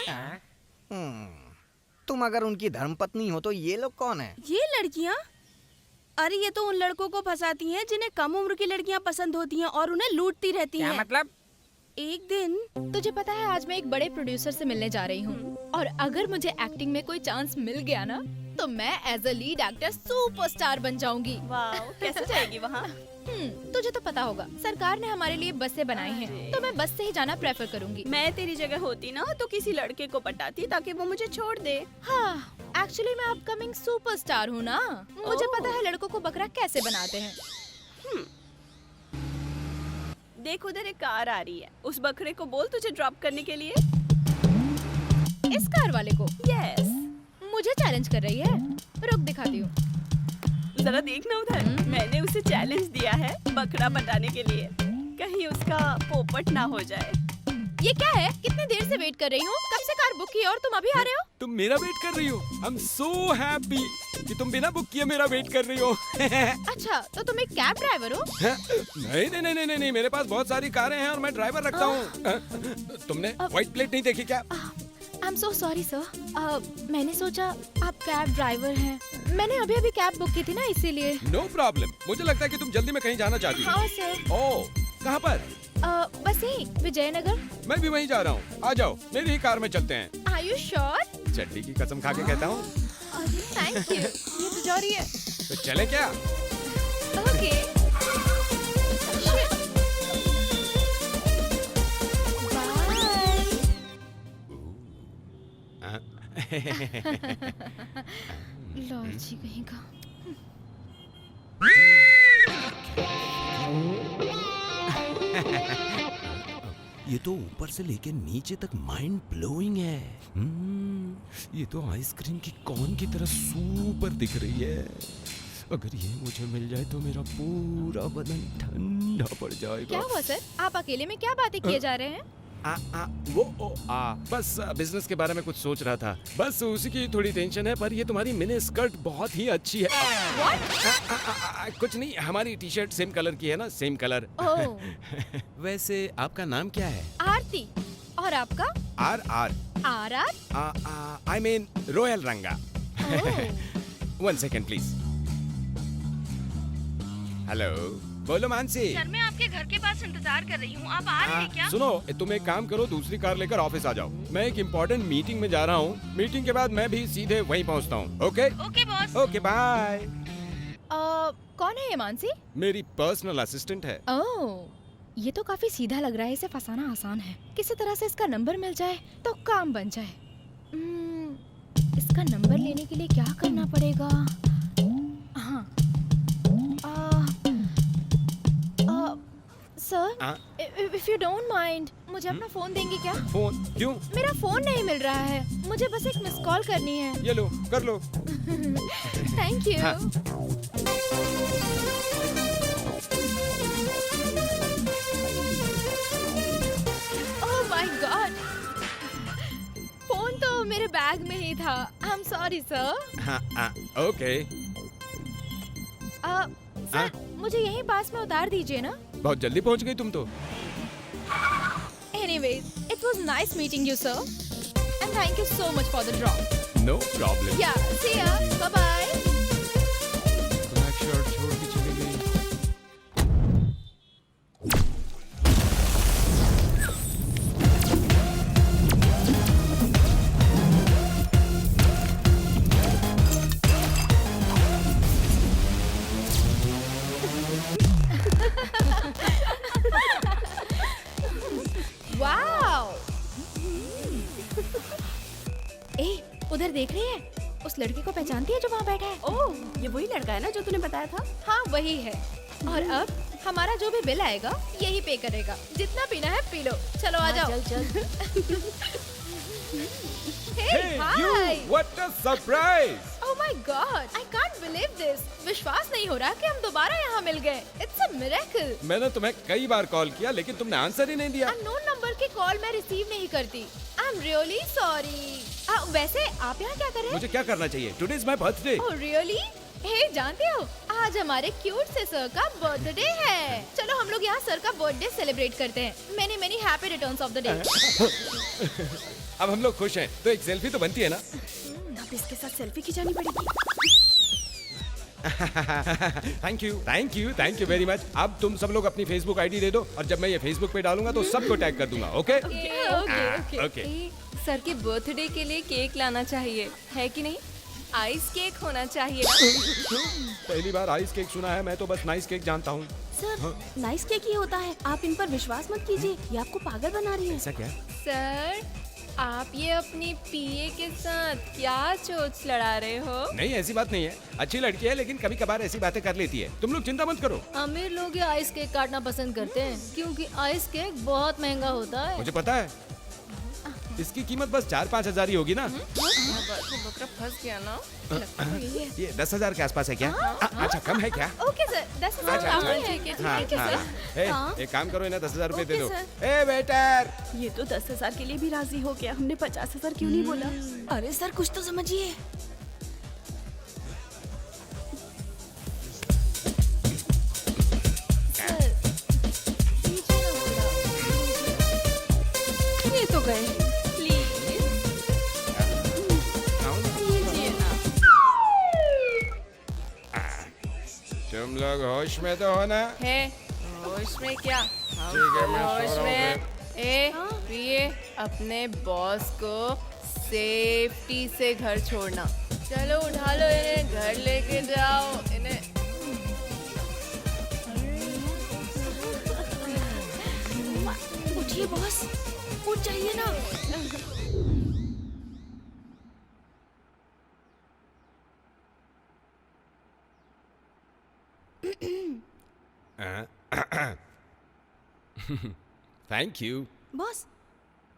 तुम अगर उनकी धर्मपत्नी हो तो ये लोग कौन है? ये लड़कियाँ? अरे ये तो उन लड़कों को फंसाती हैं जिन्हें कम उम्र की लड़कियाँ पसंद होती हैं और उन्हें लूटती रहती हैं। क्या मतलब? एक दिन तुझे पता है, आज मैं एक बड़े प्रोड्यूसर से मिलने जा रही हूँ और अगर मुझे एक्टिंग में कोई चांस मिल गया ना, तो मैं as a lead actor superstar बन जाऊंगी। वाह, कैसे जाएगी वहाँ? तुझे तो पता होगा, सरकार ने हमारे लिए बसें बनाई हैं, तो मैं बस से ही जाना प्रेफर करूंगी। मैं तेरी जगह होती ना तो किसी लड़के को पटाती ताकि वो मुझे छोड़ दे। हाँ, एक्चुअली मैं अपकमिंग सुपरस्टार हूँ ना, मुझे पता है लड़कों को बकरा कैसे बनाते हैं। देख उधर एक कार आ रही है, उस बकरे को बोल तुझे ड्रॉप करने के लिए। इस कार वाले को? यस। मुझे चैलेंज कर रही है, रुक दिखाती हूँ। जरा देखना उधर, मैंने उसे चैलेंज दिया है बकरा पटाने के लिए, कहीं उसका पोपट ना हो जाए। ये क्या है? कितनी देर से वेट कर रही हूँ, कब से कार बुक की और तुम अभी आ रहे हो? तुम मेरा वेट कर रही हो? आई एम सो हैप्पी कि तुम बिना बुक किए मेरा वेट कर रही हो। अच्छा, तो तुम एक कैब ड्राइवर हो? नहीं, मेरे पास बहुत सारी कारें हैं और मैं ड्राइवर रखता हूँ। तुमने व्हाइट प्लेट नहीं देखी क्या? I am so sorry sir, मैंने सोचा आप कैब ड्राइवर हैं। मैंने अभी अभी कैब बुक की थी ना, इसीलिए। नो प्रॉब्लम, मुझे लगता है कि तुम जल्दी में कहीं जाना चाहती हो। हाँ सर। ओह, कहाँ पर? बस यही, विजयनगर। मैं भी वहीं जा रहा हूँ, आ जाओ, मेरी ही कार में चलते हैं। Are you sure? चड्डी की कसम खा के कहता हूँ। Thank you. ये तो जा रही है। तो चले क्या? ओके। लालची कहीं का। ये तो ऊपर से लेके नीचे तक माइंड ब्लोइंग है। ये तो आइसक्रीम की कॉर्न की तरह सुपर दिख रही है। अगर ये मुझे मिल जाए तो मेरा पूरा बदन ठंडा पड़ जाएगा। क्या हुआ सर? आप अकेले में क्या बातें किए जा रहे हैं? बस बिजनेस के बारे में कुछ सोच रहा था। बस उसी की थोड़ी टेंशन है। पर ये तुम्हारी मिनी स्कर्ट बहुत ही अच्छी है। कुछ नहीं, हमारी टी शर्ट सेम कलर की है ना, सेम कलर। वैसे आपका नाम क्या है? आरती। और आपका? R R R R? I mean royal Ranga. 1 second please. Hello, बोलो मानसी। सर मैं आपके घर के पास इंतजार कर रही हूँ, आप आ रहे हैं क्या? सुनो, तुम एक काम करो, दूसरी कार लेकर ऑफिस आ जाओ। मैं एक इम्पोर्टेंट मीटिंग में जा रहा हूँ। मीटिंग के बाद मैं भी सीधे वहीं पहुँचता हूँ। Okay okay boss. Okay bye. कौन है ये मानसी? मेरी पर्सनल असिस्टेंट है। ओह, ये तो काफी सीधा लग रहा है। इसे फंसाना आसान है। किसी तरह से इसका नंबर मिल जाए तो काम बन जाए। इसका नंबर लेने के लिए क्या करना पड़ेगा? हाँ। Sir, if you don't mind, मुझे अपना फोन देंगे क्या? फोन? क्यों? मेरा फोन नहीं मिल रहा है। मुझे बस एक मिस कॉल करनी है। ये लो, कर लो। Thank you. Oh my God, phone तो मेरे बैग में ही था। I am sorry sir. Okay. Sir, मुझे यहीं पास में उतार दीजिए ना। बहुत जल्दी पहुंच गई तुम तो। Anyways, it was nice meeting you, sir. And thank you so much for the drop. No problem. Yeah, see ya. Bye-bye. Black shirt छोड़ के चली गई। उधर देख रही है? उस लड़के को पहचानती है जो वहाँ बैठा है? ओह, ये वही लड़का है ना जो तूने बताया था? हाँ वही है। और अब हमारा जो भी बिल आएगा यही पे करेगा। जितना पीना है पी लो। चलो आ जाओ। चल चल। Hey, hi! What a surprise! Oh my God! I can't believe this. विश्वास नहीं हो रहा कि हम दोबारा यहाँ मिल गए। It's a miracle. मैंने तुम्हें कई बार कॉल किया लेकिन तुमने आंसर ही नहीं दिया। Unknown नंबर की कॉल मैं रिसीव नहीं करती। I'm really sorry. वैसे आप यहाँ क्या कर रहे हैं? मुझे क्या करना चाहिए? Today is my birthday. Oh really? हे जानते हो, आज हमारे क्यूट से सर का बर्थडे है। चलो हम लोग यहाँ सर का बर्थडे सेलिब्रेट करते हैं। Many many happy returns of the day. अब हम लोग खुश हैं, तो एक सेल्फी तो बनती है ना? अब इसके साथ सेल्फी खिंचानी पड़ेगी। Thank you very much. अब तुम सब लोग अपनी फेसबुक आईडी दे दो और जब मैं ये फेसबुक पे डालूंगा तो सबको टैग कर दूंगा। ओके? ओके। सर के बर्थडे के लिए केक लाना चाहिए, है कि नहीं? आइस केक होना चाहिए। पहली बार आइस केक सुना है। मैं तो बस नाइस केक जानता हूँ। सर, नाइस केक ही होता है। आप इन पर विश्वास मत कीजिए, ये आपको पागल बना रही है। ऐसा क्या? सर, आप ये अपनी पीए के साथ क्या चोच लड़ा रहे हो? नहीं, ऐसी बात नहीं है। अच्छी लड़की है लेकिन कभी कभार ऐसी बातें कर लेती है। तुम लोग चिंता मत करो। अमीर लोग ये आइस केक काटना पसंद करते हैं क्योंकि आइस केक बहुत महंगा होता है। मुझे पता है। इसकी कीमत बस 4-5 हजार ही होगी ना? बकरा फंस गया ना? ये 10,000 के आसपास है क्या? अच्छा, कम है क्या? ओके सर, 10,000 अच्छा, कम अच्छा। है। Thank you sir. एक काम करो, इन्हें 10,000 रुपए दे दो। ओके, ए वेटर! ये तो 10,000 के लिए भी राजी हो गया। हमने 50,000 क्यों नहीं बोला? अरे सर, कुछ तो समझिए। ये तो गए। तुम लोग होश में तो हो ना? है होश में क्या? ठीक है, मैं सो होश रहा हूँ में। ए प्रिय, अपने बॉस को सेफ्टी से घर छोड़ना। चलो उठा लो इन्हें, घर लेके जाओ इन्हें। उठिए बॉस, उठ जाइए ना। Thank you. बॉस,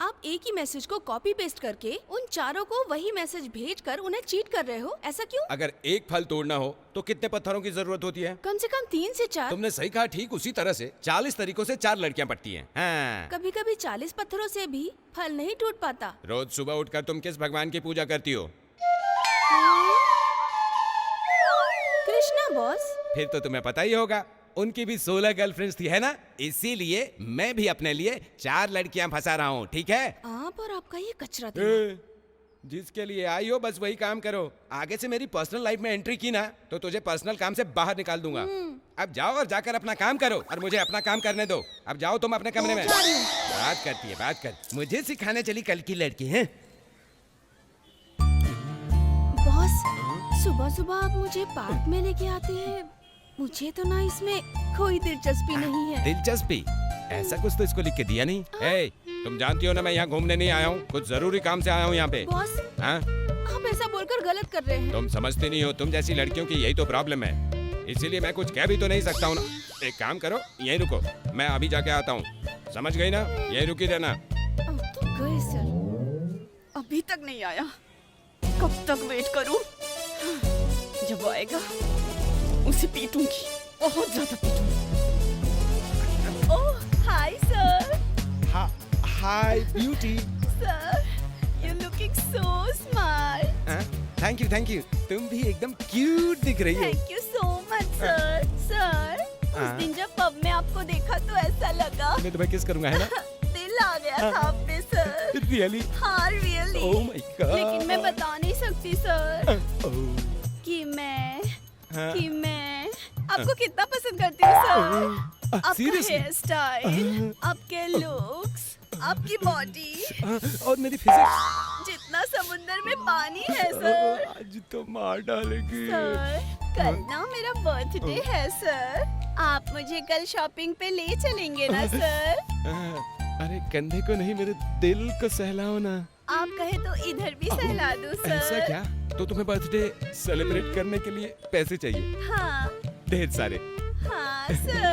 आप एक ही मैसेज को कॉपी पेस्ट करके उन चारों को वही मैसेज भेजकर उन्हें चीट कर रहे हो, ऐसा क्यों? अगर एक फल तोड़ना हो तो कितने पत्थरों की जरूरत होती है? कम से कम 3 से 4। तुमने सही कहा, ठीक उसी तरह से 40 तरीकों से 4 लड़कियां पटती हैं। हाँ। कभी कभी 40 पत्थरों से भी फल नहीं टूट पाता। रोज सुबह उठकर तुम किस भगवान की पूजा करती हो? कृष्णा बॉस। फिर तो तुम्हें पता ही होगा, उनकी भी 16 गर्लफ्रेंड्स थी, है ना? इसीलिए मैं भी अपने लिए 4 लड़कियां फंसा रहा हूँ, ठीक है? आप और आपका ये कचरा जिसके लिए आई हो बस वही काम करो। आगे से मेरी पर्सनल लाइफ में एंट्री की ना तो तुझे पर्सनल काम से बाहर निकाल दूंगा। अब जाओ और जाकर अपना काम करो और मुझे अपना काम करने दो। अब जाओ तुम अपने कमरे में। बात करती है, बात कर। मुझे सिखाने चली कल की लड़की है। बॉस, सुबह सुबह आप मुझे पार्क में लेके आते हैं। मुझे तो ना इसमें कोई दिलचस्पी नहीं है। दिलचस्पी? ऐसा कुछ तो इसको लिख के दिया नहीं। तुम जानती हो ना मैं यहाँ घूमने नहीं आया हूँ, कुछ जरूरी काम से आया हूँ यहाँ पे। बॉस, आप ऐसा बोलकर गलत कर रहे हैं। तुम समझती नहीं हो, तुम जैसी लड़कियों की यही तो प्रॉब्लम है। इसीलिए मैं कुछ कह भी तो नहीं सकता हूँ ना। एक काम करो, यहीं रुको, मैं अभी जाके आता हूँ। समझ गई ना? यहीं रुकी रहना। तो गए सर, अभी तक नहीं आया। कब तक वेट करूं? जब आएगा उसे पीटूंगी, बहुत ज्यादा पीटूंगी। Oh hi sir. Hi beauty. Sir, you looking so smart. Thank you. तुम भी एकदम क्यूट दिख रही हो। Thank you so much sir. Sir, उस दिन जब पब में आपको देखा तो ऐसा लगा मैं तुम्हें किस करूंगा, है ना? दिल आ गया था आप पे सर। रियली? हाँ रियली। Oh my God. लेकिन मैं बता नहीं सकती सर कि मैं आपको कितना पसंद करती हूँ सर। आपका हेयर स्टाइल, आपके लुक्स, आपकी बॉडी और मेरी फिजिक्स। जितना समुंदर में पानी है सर। आज तो मार डालेगी। सर, कल ना मेरा बर्थडे है सर। आप मुझे कल शॉपिंग पे ले चलेंगे ना सर? अरे कंधे को नहीं, मेरे दिल को सहलाओ ना। आप कहे तो इधर भी सहला दूं सर। ऐसा क्या? तो तुम्हें बर्थडे सेलिब्रेट करने के लिए पैसे चाहिए? हाँ। ढेर सारे? हाँ सर।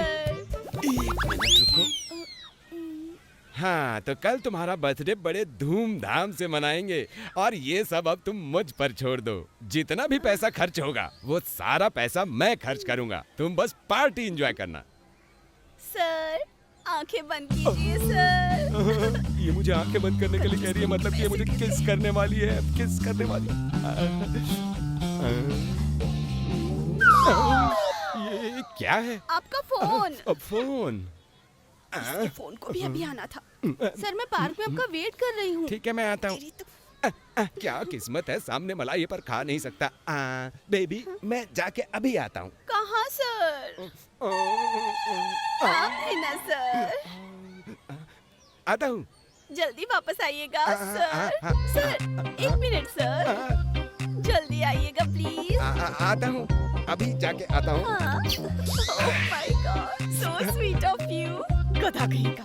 एक मिनट रुको। हाँ, तो कल तुम्हारा बर्थडे बड़े धूमधाम से मनाएंगे और ये सब अब तुम मुझ पर छोड़ दो। जितना भी पैसा खर्च होगा वो सारा पैसा मैं खर्च करूंगा। तुम बस पार्टी एंजॉय करना। सर, आंखें बंद कीजिए सर। ये मुझे आंखें बंद करने के लिए कह रही है, मतलब कि ये मुझे किस करने वाली है? किस करने वाली ये क्या है? आपका फोन। फोन? इसके फोन को भी अभी आना था। सर, मैं पार्क में आपका वेट कर रही हूँ। ठीक है, मैं आता हूँ। क्या किस्मत है, सामने मलाई पर खा नहीं सकता। बेबी, मैं जाके अभी आता हूँ। कहाँ सर? आप ही ना सर। आता हूँ। जल्दी वापस आइएगा सर। Sir, 1 minute sir. जल्दी आइएगा प्लीज। आता हूँ, अभी जाके आता हूँ। ओह my God, so sweet of you. गधा कहीं का।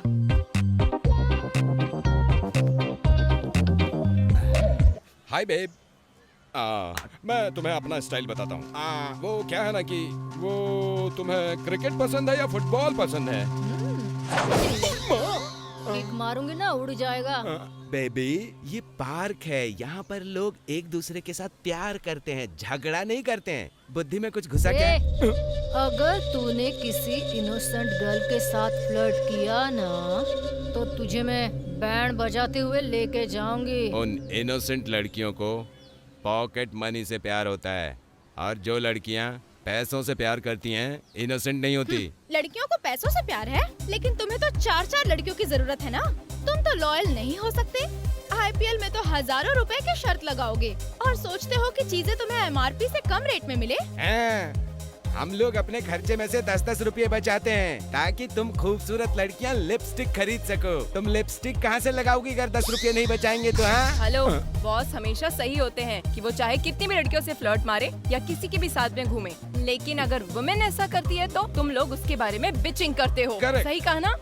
हाय बेब। मैं तुम्हें अपना स्टाइल बताता हूँ। वो क्या है ना कि वो तुम्हें क्रिकेट पसंद है या फुटबॉल पसंद है? एक मारूंगी ना उड़ जाएगा। बेबी, ये पार्क है, यहाँ पर लोग एक दूसरे के साथ प्यार करते हैं, झगड़ा नहीं करते हैं। बुद्धि में कुछ घुसा क्या? अगर तूने किसी इनोसेंट गर्ल के साथ फ्लर्ट किया ना तो तुझे मैं बैंड बजाते हुए लेके जाऊंगी। उन इनोसेंट लड़कियों को पॉकेट मनी से प्यार होता है और जो लड़कियाँ पैसों से प्यार करती हैं इनोसेंट नहीं होती। लड़कियों को पैसों से प्यार है, लेकिन तुम्हें तो 4-4 लड़कियों की जरूरत है ना। तुम तो लॉयल नहीं हो सकते। IPL में तो हजारों रुपए की शर्त लगाओगे और सोचते हो कि चीजें तुम्हें MRP से कम रेट में मिले। हम लोग अपने खर्चे में से 10-10 रुपए बचाते हैं ताकि तुम खूबसूरत लड़कियां लिपस्टिक खरीद सको। तुम लिपस्टिक कहाँ से लगाओगी अगर 10 रुपए नहीं बचाएंगे तो? हाँ हेलो, बॉस हमेशा सही होते हैं कि वो चाहे कितनी भी लड़कियों से फ्लर्ट मारे या किसी के भी साथ में घूमे, लेकिन अगर वुमेन ऐसा करती है तो तुम लोग उसके बारे में बिचिंग करते हो। सही कहा ना?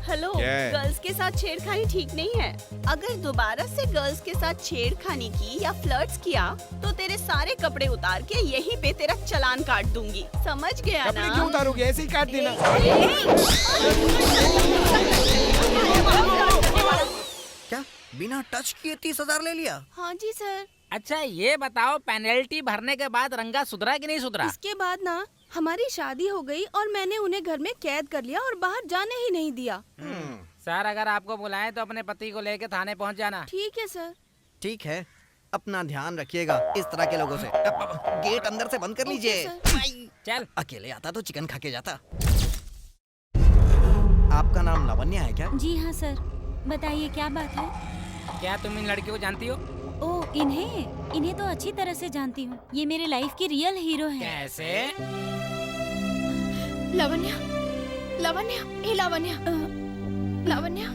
हेलो, गर्ल्स के साथ छेड़खानी ठीक नहीं है। अगर दोबारा से गर्ल्स के साथ छेड़खानी की या फ्लर्ट्स किया तो तेरे सारे कपड़े उतार के यहीं पे तेरा चालान काट दूंगी, समझ गया ना? कपड़े क्यों उतारोगे? ऐसे ही काट देना। क्या बिना टच किए 30,000 ले लिया? हाँ जी सर। अच्छा ये बताओ, पेनल्टी भरने के बाद रंगा सुधरा कि नहीं सुधरा? इसके बाद ना हमारी शादी हो गई और मैंने उन्हें घर में कैद कर लिया और बाहर जाने ही नहीं दिया। सर अगर आपको बुलाएं तो अपने पति को लेके थाने पहुंच जाना। ठीक है सर। ठीक है, अपना ध्यान रखिएगा इस तरह के लोगों से। गेट अंदर से बंद कर लीजिए। चल। अकेले आता तो चिकन खा के जाता। आपका नाम लावण्य है क्या? जी हाँ सर, बताइए क्या बात है? क्या तुम इन लड़कियों को जानती हो? ओ, इन्हें तो अच्छी तरह से जानती हूँ। ये मेरे लाइफ की रियल हीरो हैं। कैसे? लावण्य, लावण्य, ए लावण्य, लावण्य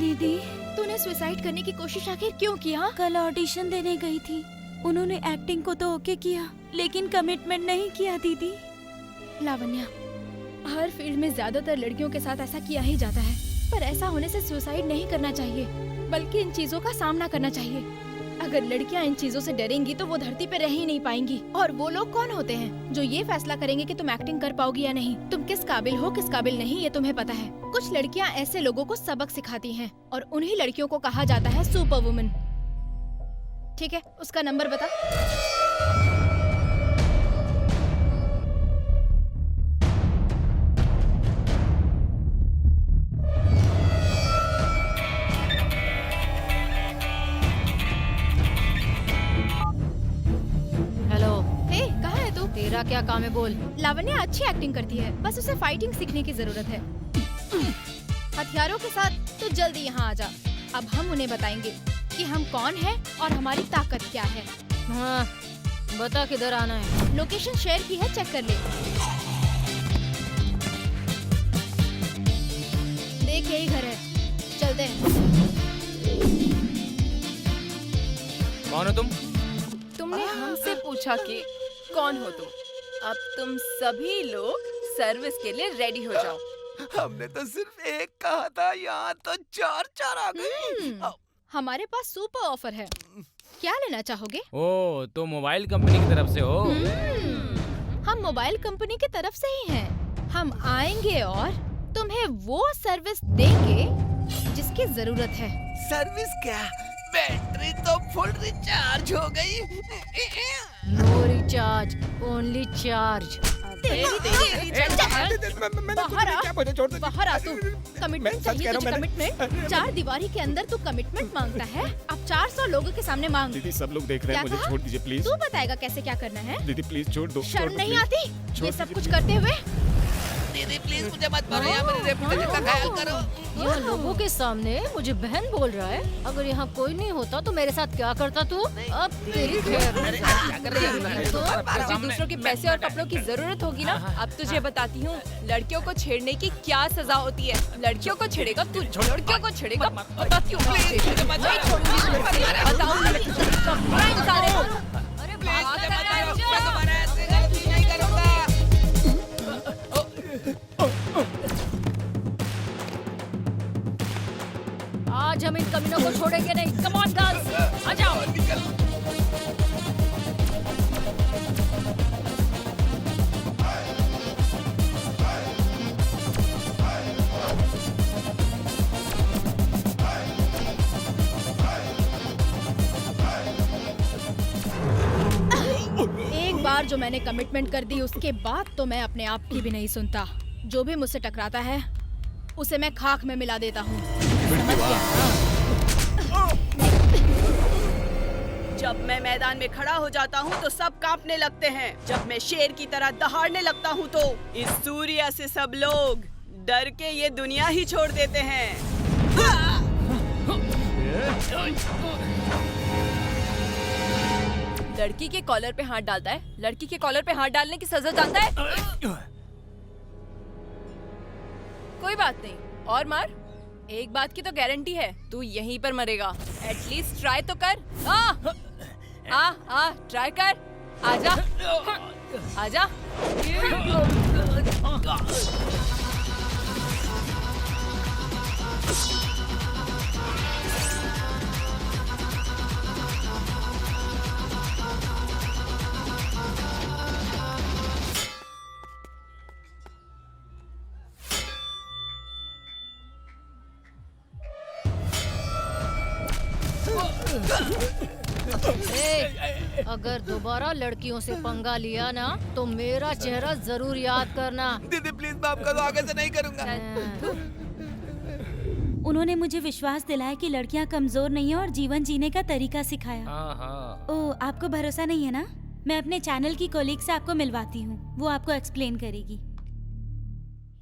दीदी, तूने सुसाइड करने की कोशिश आखिर क्यों किया? कल ऑडिशन देने गई थी, उन्होंने एक्टिंग को तो ओके किया लेकिन कमिटमेंट नहीं किया दीदी। लावण्य, हर फील्ड में ज्यादातर लड़कियों के साथ ऐसा किया ही जाता है, पर ऐसा होने से सुसाइड नहीं करना चाहिए बल्कि इन चीजों का सामना करना चाहिए। अगर लड़कियां इन चीजों से डरेंगी तो वो धरती पे रह ही नहीं पाएंगी। और वो लोग कौन होते हैं जो ये फैसला करेंगे कि तुम एक्टिंग कर पाओगी या नहीं? तुम किस काबिल हो, किस काबिल नहीं, ये तुम्हें पता है। कुछ लड़कियां ऐसे लोगों को सबक सिखाती हैं और उन्हीं लड़कियों को कहा जाता है सुपर वुमन। ठीक है, उसका नंबर बता। तेरा क्या काम है बोल? लावण्य अच्छी एक्टिंग करती है, बस उसे फाइटिंग सीखने की जरूरत है। हथियारों के साथ तो जल्दी यहाँ आ जा। अब हम उन्हें बताएंगे कि हम कौन हैं और हमारी ताकत क्या है। हाँ, बता किधर आना है। लोकेशन शेयर की है, चेक कर ले। देख यही घर है, चलते हैं। कौन हो तुम? तुमने हमसे पूछा कि कौन हो तुम? अब तुम सभी लोग सर्विस के लिए रेडी हो जाओ। हमने तो सिर्फ एक कहा था, यहाँ तो 4 आ गई। हमारे पास सुपर ऑफर है, क्या लेना चाहोगे? ओ, तो मोबाइल कंपनी की तरफ से हो? हम मोबाइल कंपनी की तरफ से ही हैं। हम आएंगे और तुम्हें वो सर्विस देंगे जिसकी जरूरत है। सर्विस क्या? बैटरी तो फुल रिचार्ज हो गई। No recharge, only charge. बाहर आ तू। कमिटमेंट चाहिए तुझे, कमिटमेंट। 4 दीवारी के अंदर तू कमिटमेंट मांगता है, अब 400 लोगों के सामने मांग। दीदी सब लोग देख रहे हैं, मुझे छोड़ दीजिए प्लीज। तू बताएगा कैसे क्या करना है? दीदी प्लीज छोड़ दो। शर्म नहीं आती ये सब कुछ करते हुए? दीदी प्लीज मुझे मत मारो, यहाँ मेरी रेपुटेशन का ख्याल करो। यहाँ लोगों के सामने मुझे बहन बोल रहा है। अगर यहाँ कोई नहीं होता तो मेरे साथ क्या करता तू? अब तेरी खैर। तुझे दूसरों के पैसे और कपड़ों की जरूरत होगी ना? अब तुझे बताती हूँ लड़कियों को छेड़ने की क्या सजा होती है। लड़कियों को छेड़ेगा तू, लड़कियों को छेड़ेगा बताती हूँ। आज हम इन कमीनों को छोड़ेंगे नहीं। कम ऑन गर्ल्स, आ जाओ। एक बार जो मैंने कमिटमेंट कर दी उसके बाद तो मैं अपने आप की भी नहीं सुनता। जो भी मुझसे टकराता है उसे मैं खाक में मिला देता हूँ। जब मैं मैदान में खड़ा हो जाता हूँ तो सब कांपने लगते हैं। जब मैं शेर की तरह दहाड़ने लगता हूँ तो इस सूर्य से सब लोग डर के ये दुनिया ही छोड़ देते हैं। लड़की के कॉलर पे हाथ डालता है, लड़की के कॉलर पे हाथ डालने की सजा जानता है? कोई बात नहीं, और मार। एक बात की तो गारंटी है, तू यहीं पर मरेगा। एटलीस्ट ट्राई तो कर। ट्राई कर। आजा, आजा। अगर दोबारा लड़कियों से पंगा लिया ना तो मेरा चेहरा जरूर याद करना। दीदी प्लीज माफ कर दो, आगे से नहीं करूंगा। उन्होंने मुझे विश्वास दिलाया कि लड़कियां कमजोर नहीं है और जीवन जीने का तरीका सिखाया। ओह, आपको भरोसा नहीं है ना? मैं अपने चैनल की कोलीग से आपको मिलवाती हूँ, वो आपको एक्सप्लेन करेगी।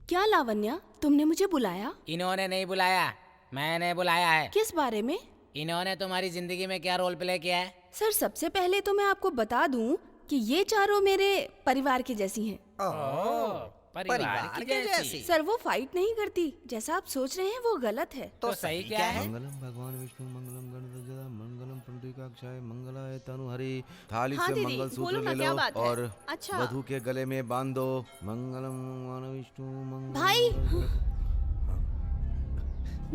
क्या लावण्या, तुमने मुझे बुलाया? इन्होंने नहीं बुलाया, मैंने बुलाया है। किस बारे में? इन्होंने तुम्हारी जिंदगी में क्या रोल प्ले किया है? सर, सबसे पहले तो मैं आपको बता दूं कि ये चारों मेरे परिवार की जैसी हैं। परिवार की जैसी? सर, वो फाइट नहीं करती, जैसा आप सोच रहे हैं वो गलत है। तो सही क्या है? मंगलम भगवान विष्णु मंगलम गणपति मंगलम पुंडरीकाक्षाय मंगलाय तनुहरि। थाली हाँ से दीदी, मंगलसूत्र बोलो ना, ले क्या लो बात है? और अच्छा। वधु के गले में बांध दो। मंगलम भगवान विष्णु मंगलम। भाई,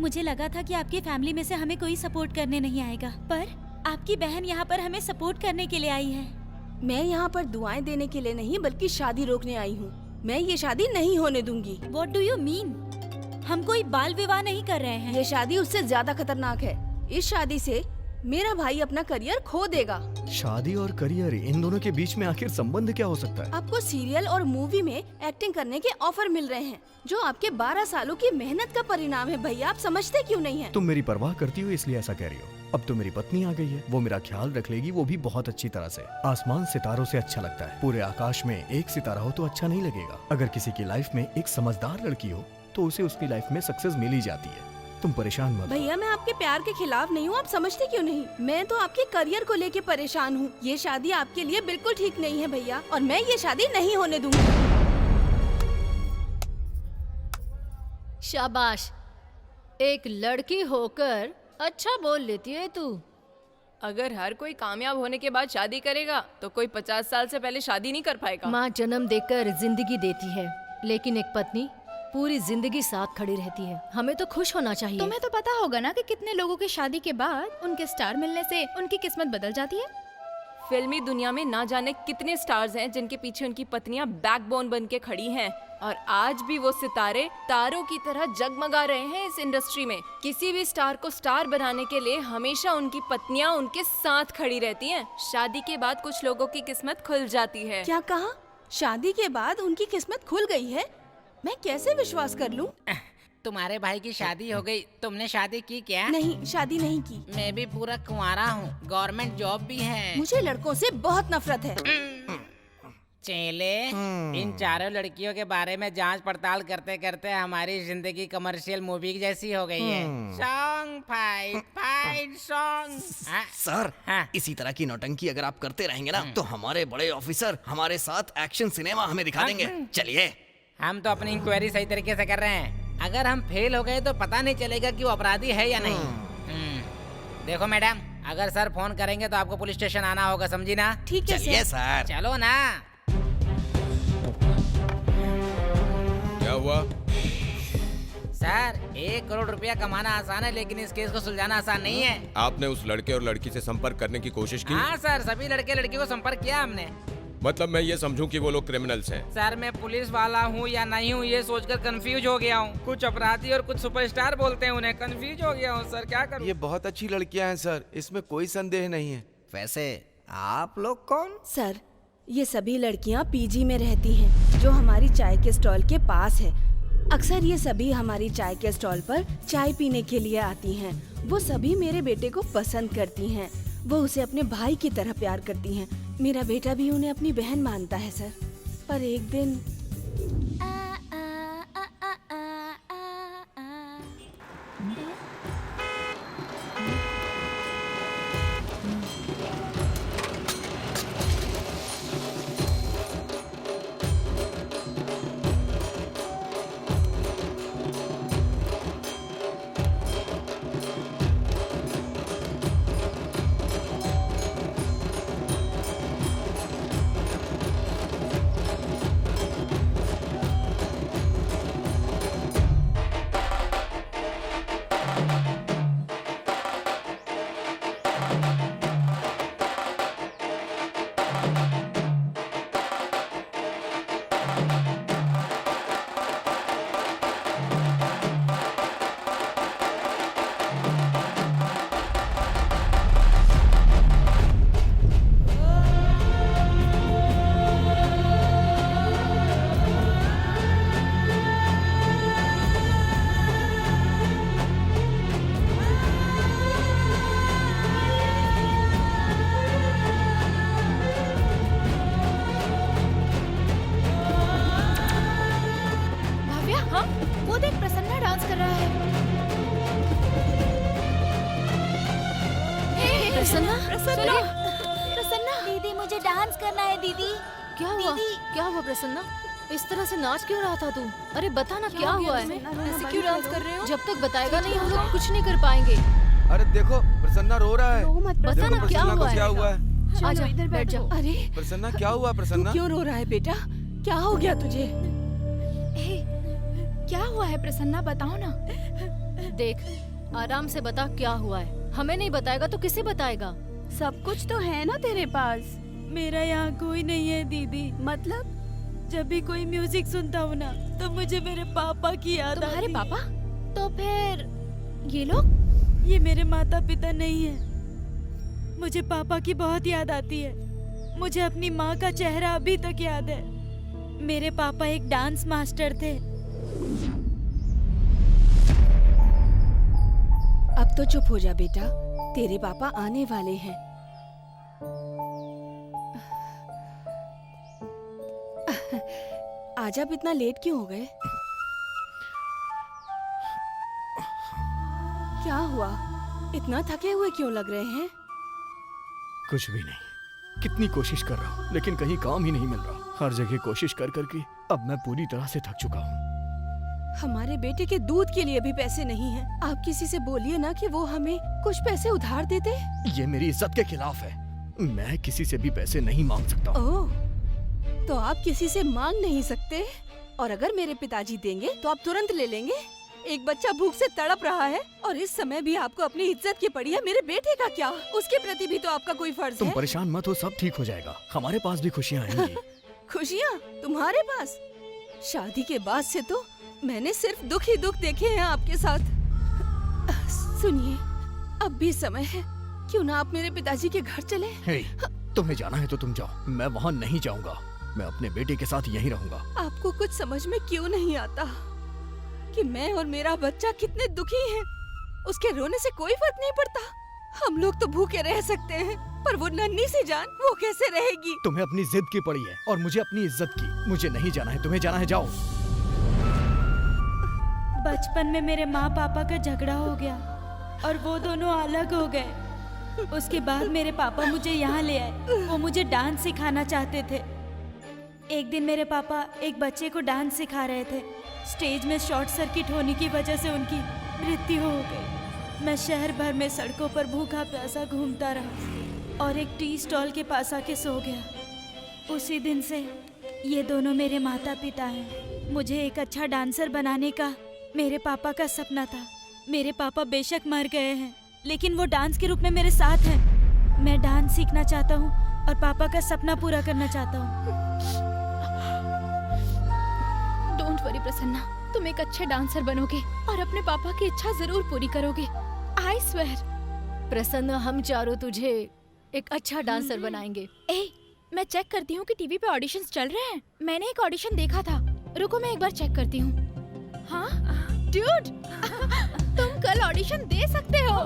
मुझे लगा था कि आपकी फैमिली में से हमें कोई सपोर्ट करने नहीं आएगा, पर आपकी बहन यहाँ पर हमें सपोर्ट करने के लिए आई है। मैं यहाँ पर दुआएं देने के लिए नहीं बल्कि शादी रोकने आई हूँ। मैं ये शादी नहीं होने दूंगी। What do you mean? हम कोई बाल विवाह नहीं कर रहे हैं। ये शादी उससे ज्यादा खतरनाक है। इस शादी से मेरा भाई अपना करियर खो देगा। शादी और करियर, इन दोनों के बीच में आखिर संबंध क्या हो सकता है? आपको सीरियल और मूवी में एक्टिंग करने के ऑफर मिल रहे हैं, जो आपके 12 सालों की मेहनत का परिणाम है। भैया, आप समझते क्यों नहीं हैं? तुम मेरी परवाह करती हो इसलिए ऐसा कह रही हो। अब तो मेरी पत्नी आ गई है, वो मेरा ख्याल रख लेगी, वो भी बहुत अच्छी तरह से। आसमान सितारों से अच्छा लगता है, पूरे आकाश में एक सितारा हो तो अच्छा नहीं लगेगा। अगर किसी की लाइफ में एक समझदार लड़की हो तो उसे उसकी लाइफ में सक्सेस मिल ही जाती है। तुम परेशान मत हो। भैया, मैं आपके प्यार के खिलाफ नहीं हूँ, आप समझते क्यों नहीं? मैं तो आपके करियर को लेके परेशान हूँ। ये शादी आपके लिए बिल्कुल ठीक नहीं है भैया, और मैं ये शादी नहीं होने दूंगी। शाबाश, एक लड़की होकर अच्छा बोल लेती है तू। अगर हर कोई कामयाब होने के बाद शादी करेगा तो कोई 50 साल से पहले शादी नहीं कर पाएगा। माँ जन्म देकर जिंदगी देती है, लेकिन एक पत्नी पूरी जिंदगी साथ खड़ी रहती है। हमें तो खुश होना चाहिए। तुम्हें तो पता होगा ना कि कितने लोगों की शादी के बाद उनके स्टार मिलने से उनकी किस्मत बदल जाती है। फिल्मी दुनिया में ना जाने कितने स्टार्स हैं जिनके पीछे उनकी पत्नियां बैकबोन बन के खड़ी हैं, और आज भी वो सितारे तारों की तरह जगमगा रहे हैं इस इंडस्ट्री में। किसी भी स्टार को स्टार बनाने के लिए हमेशा उनकी पत्नियां उनके साथ खड़ी रहती हैं। शादी के बाद कुछ लोगों की किस्मत खुल जाती है। क्या कहा? शादी के बाद उनकी किस्मत खुल गई है? मैं कैसे विश्वास कर लूं? तुम्हारे भाई की शादी हो गई, तुमने शादी की क्या? नहीं, शादी नहीं की। मैं भी पूरा कुंवारा हूँ, गवर्नमेंट जॉब भी है। मुझे लड़कों से बहुत नफरत है। चेले, इन चारों लड़कियों के बारे में जांच पड़ताल करते करते हमारी जिंदगी कमर्शियल मूवी जैसी हो गई है। Song fight fight song. Sir, इसी तरह की नौटंकी अगर आप करते रहेंगे ना तो हमारे बड़े ऑफिसर हमारे साथ एक्शन सिनेमा हमें दिखा देंगे। चलिए। हम तो अपनी इंक्वायरी सही तरीके से कर रहे हैं। अगर हम फेल हो गए तो पता नहीं चलेगा कि वो अपराधी है या नहीं। देखो मैडम, अगर सर फोन करेंगे तो आपको पुलिस स्टेशन आना होगा, समझी ना? ठीक है चलिए सर। चलो ना। क्या हुआ? सर, 1 करोड़ रुपया कमाना आसान है, लेकिन इस केस को सुलझाना आसान नहीं है। आपने उस लड़के और लड़की से संपर्क करने की कोशिश की? हाँ सर, सभी लड़के लड़की को संपर्क किया हमने। मतलब मैं ये समझूं कि वो लोग क्रिमिनल्स हैं? सर, मैं पुलिस वाला हूँ या नहीं हूँ ये सोचकर कंफ्यूज हो गया हूँ। कुछ अपराधी और कुछ सुपरस्टार बोलते हैं उन्हें, कंफ्यूज हो गया हूँ सर, क्या करूँ? ये बहुत अच्छी लड़कियां हैं सर, इसमें कोई संदेह नहीं है। वैसे आप लोग कौन? सर, ये सभी लड़कियां पीजी में रहती हैं, जो हमारी चाय के स्टॉल के पास है। अक्सर ये सभी हमारी चाय के स्टॉल पर चाय पीने के लिए आती हैं। वो सभी मेरे बेटे को पसंद करती हैं। वो उसे अपने भाई की तरह प्यार करती हैं। मेरा बेटा भी उन्हें अपनी बहन मानता है सर। पर एक दिन दीदी क्या हुआ? क्या हुआ प्रसन्ना? इस तरह से नाच क्यों रहा था तू? अरे बता ना क्या हुआ है? ऐसे क्यों डांस कर रहे हो? जब तक बताएगा नहीं हम लोग कुछ नहीं कर पाएंगे। अरे देखो प्रसन्ना रो रहा है। बता ना क्या प्रसन्ना को हुआ क्या है? हुआ है? आजा इधर बैठ जा। अरे प्रसन्ना क्या हुआ? तू प्रसन्ना क्यों रो रहा है बेटा? क्या हो गया तुझे? क्या हुआ है प्रसन्ना, बताओ ना। देख आराम से बता क्या हुआ है। हमें नहीं बताएगा तो किसे बताएगा? सब कुछ तो है ना तेरे पास। मेरा यहाँ कोई नहीं है दीदी। मतलब जब भी कोई म्यूजिक सुनता हूँ ना तो मुझे मेरे पापा की याद आती है। तुम्हारे पापा? तो फिर ये लोग? ये मेरे माता पिता नहीं है। मुझे पापा की बहुत याद आती है। मुझे अपनी माँ का चेहरा अभी तक याद है। मेरे पापा एक डांस मास्टर थे। अब तो चुप हो जा बेटा, तेरे पापा आने वाले हैं। आज आप इतना लेट क्यों हो गए? क्या हुआ? इतना थके हुए क्यों लग रहे हैं? कुछ भी नहीं। कितनी कोशिश कर रहा हूँ लेकिन कहीं काम ही नहीं मिल रहा। हर जगह कोशिश कर करके अब मैं पूरी तरह से थक चुका हूँ। हमारे बेटे के दूध के लिए भी पैसे नहीं हैं। आप किसी से बोलिए ना कि वो हमें कुछ पैसे उधार दे दे। ये मेरी इज्जत के खिलाफ है। मैं किसी से भी पैसे नहीं मांग सकता। ओह, तो आप किसी से मांग नहीं सकते? और अगर मेरे पिताजी देंगे तो आप तुरंत ले लेंगे? एक बच्चा भूख से तड़प रहा है और इस समय भी आपको अपनी इज्जत की पड़ी है। मेरे बेटे का क्या? उसके प्रति भी तो आपका कोई फर्ज तुम है। परेशान मत हो, सब ठीक हो जाएगा। हमारे पास भी खुशियाँ आएंगी। खुशियाँ तुम्हारे पास? शादी के बाद से तो मैंने सिर्फ दुख ही दुख देखे हैं आपके साथ। सुनिए, अब भी समय है, क्यों ना आप मेरे पिताजी के घर चले? हे, तुम्हें जाना है तो तुम जाओ, मैं वहाँ नहीं जाऊँगा। मैं अपने बेटे के साथ यहीं रहूँगा। आपको कुछ समझ में क्यों नहीं आता कि मैं और मेरा बच्चा कितने दुखी हैं? उसके रोने से कोई फर्क नहीं पड़ता। हम लोग तो भूखे रह सकते हैं, पर वो नन्ही सी जान, वो कैसे रहेगी? तुम्हें अपनी जिद की पड़ी है और मुझे अपनी इज्जत की। मुझे नहीं जाना है, तुम्हें जाना है, जाओ। बचपन में मेरे माँ पापा का झगड़ा हो गया और वो दोनों अलग हो गए। उसके बाद मेरे पापा मुझे यहाँ ले आए। वो मुझे डांस सिखाना चाहते थे। एक दिन मेरे पापा एक बच्चे को डांस सिखा रहे थे। स्टेज में शॉर्ट सर्किट होने की वजह से उनकी मृत्यु हो गई। मैं शहर भर में सड़कों पर भूखा प्यासा घूमता रहा और एक टी स्टॉल के पास आके सो गया। उसी दिन से ये दोनों मेरे माता पिता हैं। मुझे एक अच्छा डांसर बनाने का मेरे पापा का सपना था। मेरे पापा बेशक मर गए हैं, लेकिन वो डांस के रूप में मेरे साथ हैं। मैं डांस सीखना चाहता हूँ और पापा का सपना पूरा करना चाहता हूँ। डोंट वरी प्रसन्ना, तुम एक अच्छे डांसर बनोगे और अपने पापा की इच्छा जरूर पूरी करोगे। I swear. प्रसन्ना, हम चारों तुझे एक अच्छा डांसर बनाएंगे। मैं चेक करती हूँ कि टीवी पे ऑडिशंस चल रहे हैं। मैंने एक ऑडिशन देखा था, रुको मैं एक बार चेक करती हूँ। हाँ ड्यूड, तुम कल ऑडिशन दे सकते हो।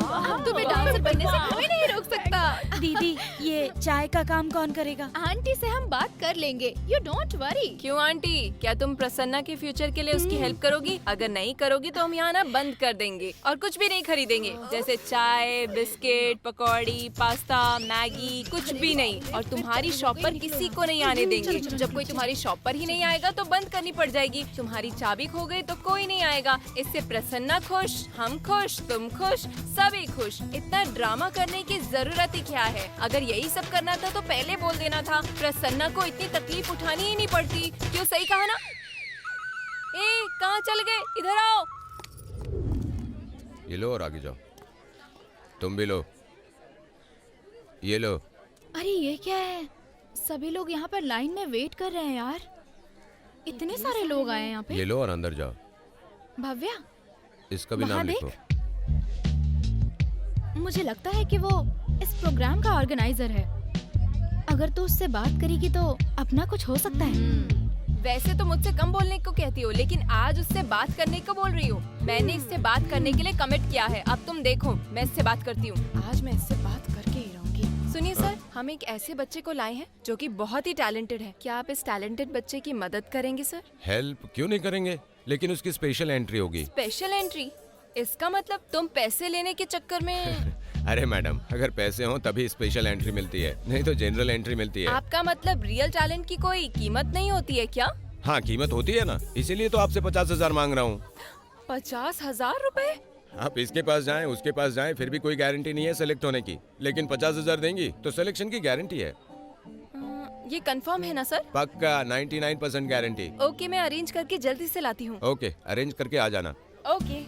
तुम्हें डांसर बनने से कोई नहीं रोक सकता। दीदी, ये चाय का काम कौन करेगा? आंटी से हम बात कर लेंगे, यू डोंट वरी। क्यों आंटी, क्या तुम प्रसन्ना के फ्यूचर के लिए उसकी हेल्प करोगी? अगर नहीं करोगी तो हम यहाँ ना बंद कर देंगे और कुछ भी नहीं खरीदेंगे, जैसे चाय, बिस्किट, पकौड़ी, पास्ता, मैगी, कुछ भी नहीं। और तुम्हारी शॉप पर किसी को नहीं आने देंगे। जब कोई तुम्हारी शॉप पर ही नहीं आएगा तो बंद करनी पड़ जाएगी। तुम्हारी चाबी खो गई तो कोई नहीं आएगा। इससे प्रसन्ना खुश, हम खुश, तुम खुश, सभी खुश। इतना ड्रामा करने की जरूरत ही क्या है? अगर यही सब करना था तो पहले बोल देना था। प्रसन्ना को इतनी तकलीफ उठानी ही नहीं पड़ती। क्यों, सही कहा ना? कहाँ चल गए? इधर आओ। ये लो और आगे जाओ। तुम भी लो, ये लो। अरे ये क्या है? सभी लोग यहाँ पर लाइन में वेट कर रहे हैं यार। इतने सारे लोग आए हैं यहाँ पे। ये लो और अंदर जाओ। भव्या, इसका भी नाम वहाँ लिखो। मुझे लगता है कि वो इस प्रोग्राम का ऑर्गेनाइजर है। अगर तू उससे बात करेगी तो अपना कुछ हो सकता है। वैसे तो मुझसे कम बोलने को कहती हो, लेकिन आज उससे बात करने को बोल रही हो। मैंने इससे बात करने के लिए कमिट किया है। अब तुम देखो, मैं इससे बात करती हूँ। आज मैं इससे बात करके ही रहूंगी। सुनिए सर, हम एक ऐसे बच्चे को लाए हैं जो कि बहुत ही टैलेंटेड है। क्या आप इस टैलेंटेड बच्चे की मदद करेंगे सर? हेल्प क्यों नहीं करेंगे, लेकिन उसकी स्पेशल एंट्री होगी। Special entry? इसका मतलब तुम पैसे लेने के चक्कर में? अरे मैडम, अगर पैसे हों तभी स्पेशल एंट्री मिलती है, नहीं तो जनरल एंट्री मिलती है। आपका मतलब रियल टैलेंट की कोई कीमत नहीं होती है क्या? हाँ, कीमत होती है ना, इसीलिए तो आपसे 50,000 मांग रहा हूँ। 50,000 रुपए? आप इसके पास जाएं, उसके पास जाएं, फिर भी कोई गारंटी नहीं है सेलेक्ट होने की, लेकिन 50,000 देंगी तो सिलेक्शन की गारंटी है। ये कंफर्म है ना सर? पक्का 99% गारंटी। ओके, मैं अरेंज करके जल्दी से लाती हूँ। ओके, अरेंज करके आ जाना। ओके।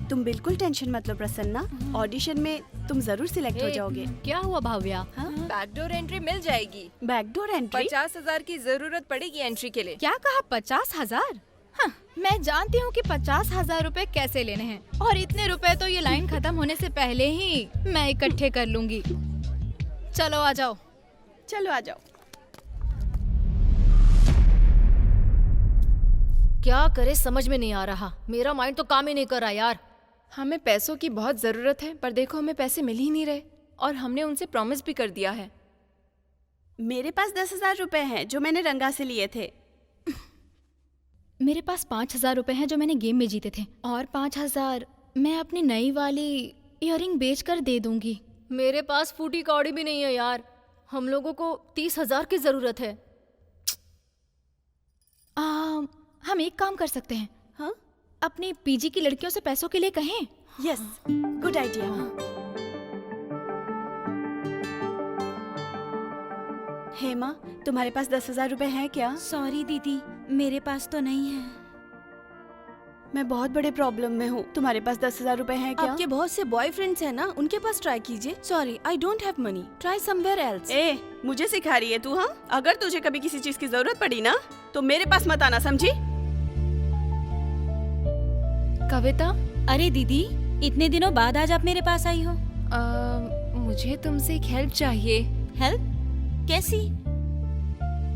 तुम बिल्कुल टेंशन मत लो प्रसन्ना, ऑडिशन में तुम जरूर सिलेक्ट हो जाओगे। क्या हुआ भव्या? बैकडोर एंट्री मिल जाएगी। Backdoor entry? 50,000 की जरूरत पड़ेगी एंट्री के लिए। क्या कहा? 50,000? हाँ, मैं जानती हूँ कि 50,000 रुपए कैसे लेने हैं, और इतने रुपए तो ये लाइन खत्म होने से पहले ही मैं इकट्ठे कर लूंगी। चलो आ जाओ। चलो आ जाओ। क्या करे समझ में नहीं आ रहा, मेरा माइंड तो काम ही नहीं कर रहा यार। हमें पैसों की बहुत जरूरत है, पर देखो हमें पैसे मिल ही नहीं रहे, और हमने उनसे प्रॉमिस भी कर दिया है। मेरे पास 10,000 रुपए हैं जो मैंने रंगा से लिए थे। मेरे पास 5,000 रुपए हैं जो मैंने गेम में जीते थे, और 5,000 मैं अपनी नई वाली इयररिंग बेचकर दे दूंगी। मेरे पास फूटी कौड़ी भी नहीं है यार, हम लोगों को 30,000 की जरूरत है। हम एक काम कर सकते हैं। हाँ? अपनी पीजी की लड़कियों से पैसों के लिए कहें। Yes, good idea. हेमा, तुम्हारे पास 10,000 रुपए हैं क्या? सॉरी दीदी, मेरे पास तो नहीं है। मैं बहुत बड़े प्रॉब्लम में हूँ। तुम्हारे पास 10,000 रुपए हैं क्या? आपके बहुत से बॉयफ्रेंड्स हैं ना, उनके पास ट्राई कीजिए। Sorry, I don't have money, try somewhere else. ए, मुझे सिखा रही है तू? हाँ, अगर तुझे कभी किसी चीज की जरूरत पड़ी ना तो मेरे पास मत आना, समझी? कविता? अरे दीदी, इतने दिनों बाद आज आप मेरे पास आई हो। मुझे तुमसे एक हेल्प चाहिए। हेल्प? कैसी?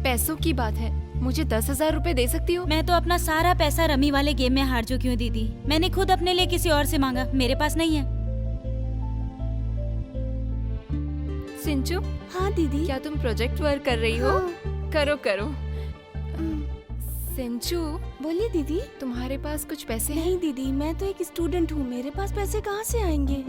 पैसों की बात है, मुझे 10,000 रुपए दे सकती हो? मैं तो अपना सारा पैसा रमी वाले गेम में हार चुकी हूँ दीदी। मैंने खुद अपने लिए किसी और से मांगा, मेरे पास नहीं है। सिंचू? हाँ दीदी। क्या तुम प्रोजेक्ट वर्क कर रही हो? हाँ। करो करो। सिंचू? बोलिए दीदी। तुम्हारे पास कुछ पैसे हैं? नहीं दीदी, मैं तो एक स्टूडेंट हूँ, मेरे पास पैसे कहाँ से आएंगे?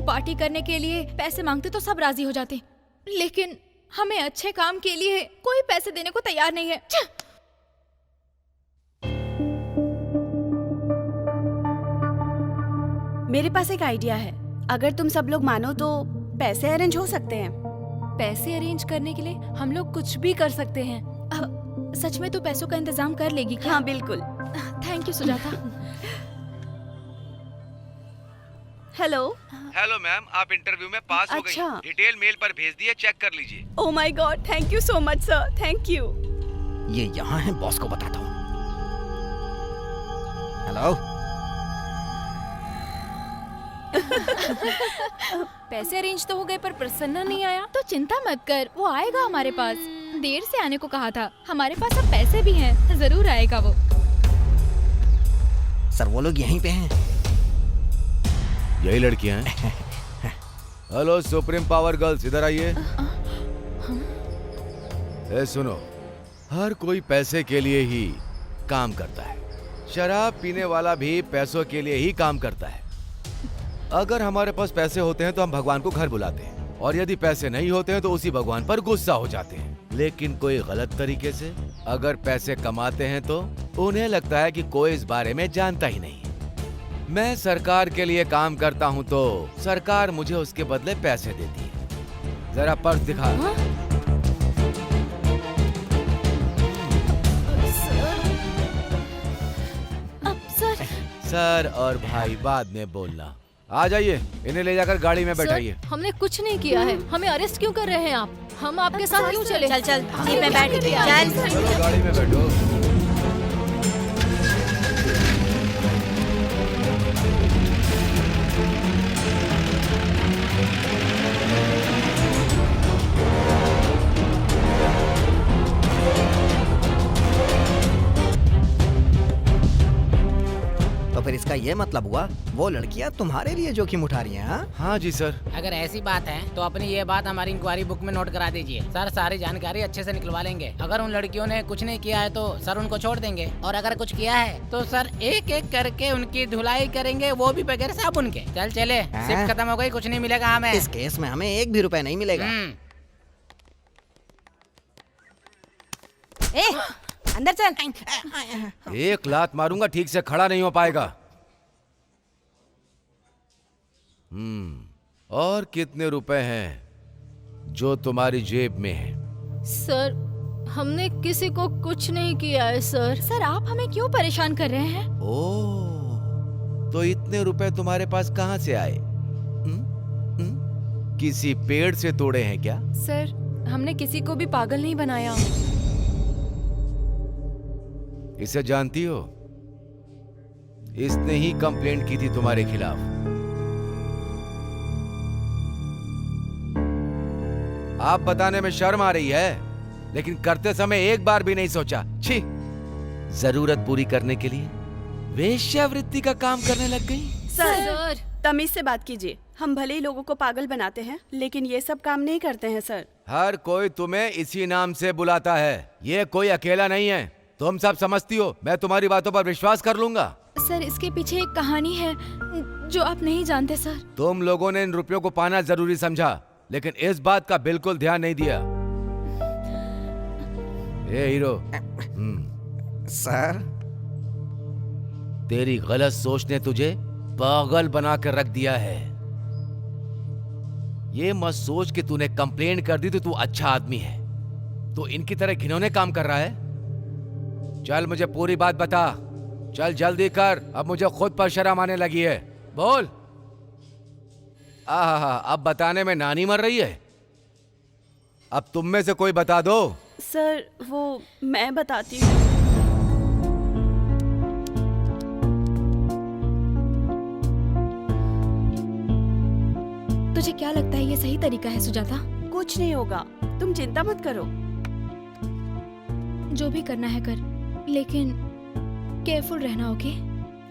पार्टी करने के लिए पैसे मांगते तो सब राजी हो जाते, लेकिन हमें अच्छे काम के लिए कोई पैसे देने को तैयार नहीं है। मेरे पास एक आइडिया है, अगर तुम सब लोग मानो तो पैसे अरेंज हो सकते हैं। पैसे अरेंज करने के लिए हम लोग कुछ भी कर सकते हैं। अब सच में तू पैसों का इंतजाम कर लेगी क्या? हाँ बिल्कुल। Thank you Sujata. Hello. Hello ma'am, आप इंटरव्यू में पास हो गई। अच्छा। डिटेल मेल पर भेज दिए, चेक कर लीजिए। ओह my God, thank you so much sir, thank you. ये यहाँ है, बॉस को बताता हूँ। हेलो। पैसे अरेंज तो हो गए, पर प्रसन्ना नहीं आया। तो चिंता मत कर, वो आएगा हमारे पास। देर से आने को कहा था, हमारे पास अब पैसे भी हैं, जरूर आएगा वो। सर वो लोग यहीं पे हैं। यही लड़कियां हैं। हेलो सुप्रीम पावर गर्ल्स, इधर आइए। ए सुनो, हर कोई पैसे के लिए ही काम करता है। शराब पीने वाला भी पैसों के लिए ही काम करता है। अगर हमारे पास पैसे होते हैं तो हम भगवान को घर बुलाते हैं, और यदि पैसे नहीं होते हैं तो उसी भगवान पर गुस्सा हो जाते हैं। लेकिन कोई गलत तरीके से अगर पैसे कमाते हैं तो उन्हें लगता है कि कोई इस बारे में जानता ही नहीं। मैं सरकार के लिए काम करता हूँ तो सरकार मुझे उसके बदले पैसे देती है। जरा पर्स दिखा। सर और भाई बाद में बोलना। आ जाइए, इन्हें ले जाकर गाड़ी में बैठाइए। हमने कुछ नहीं किया है, हमें अरेस्ट क्यों कर रहे हैं आप? हम आपके साथ क्यों चले? चल चल, जीप में बैठ, चल। चलो गाड़ी में बैठो। इसका ये मतलब हुआ वो लड़कियाँ तुम्हारे लिए जोखिम उठा रही हैं? हाँ हाँ जी सर। अगर ऐसी बात है तो अपनी ये बात हमारी इंक्वायरी बुक में नोट करा दीजिए सर। सारी जानकारी अच्छे से निकलवा लेंगे। अगर उन लड़कियों ने कुछ नहीं किया है तो सर उनको छोड़ देंगे, और अगर कुछ किया है तो सर एक एक करके उनकी धुलाई करेंगे, वो भी बगैर साबुन के। चल चले, शिफ्ट खत्म हो गई, कुछ नहीं मिलेगा हमें। इस केस में हमें 1 भी रुपए नहीं मिलेगा। अंदर चल। 1 लात मारूंगा, ठीक से खड़ा नहीं हो पाएगा। और कितने रुपए हैं जो तुम्हारी जेब में है? सर हमने किसी को कुछ नहीं किया है सर। सर आप हमें क्यों परेशान कर रहे हैं? ओह, तो इतने रुपए तुम्हारे पास कहाँ से आए? किसी पेड़ से तोड़े हैं क्या? सर हमने किसी को भी पागल नहीं बनाया। इसे जानती हो? इसने ही कंप्लेंट की थी तुम्हारे खिलाफ। आप बताने में शर्म आ रही है, लेकिन करते समय एक बार भी नहीं सोचा। छी, जरूरत पूरी करने के लिए वेश्यावृत्ति का काम करने लग गई। सर तमीज से बात कीजिए। हम भले ही लोगों को पागल बनाते हैं, लेकिन ये सब काम नहीं करते हैं सर। हर कोई तुम्हें इसी नाम से बुलाता है, ये कोई अकेला नहीं है। तुम सब समझती हो, मैं तुम्हारी बातों पर विश्वास कर लूंगा। सर इसके पीछे एक कहानी है जो आप नहीं जानते सर। तुम लोगों ने इन रुपयों को पाना जरूरी समझा, लेकिन इस बात का बिल्कुल ध्यान नहीं दिया। ए हीरो, सर तेरी गलत सोच ने तुझे पागल बना कर रख दिया है। ये मत सोच कि तूने कंप्लेंट कर दी तो तू अच्छा आदमी है। तो इनकी तरह घिनौने काम कर रहा है। चल मुझे पूरी बात बता, चल जल्दी कर, अब मुझे खुद पर शर्म आने लगी है। बोल। आहा, अब बताने में नानी मर रही है। अब तुम में से कोई बता दो। सर वो मैं बताती हूँ। तुझे क्या लगता है ये सही तरीका है सुजाता? कुछ नहीं होगा, तुम चिंता मत करो। जो भी करना है कर, लेकिन केयरफुल रहना, ओके?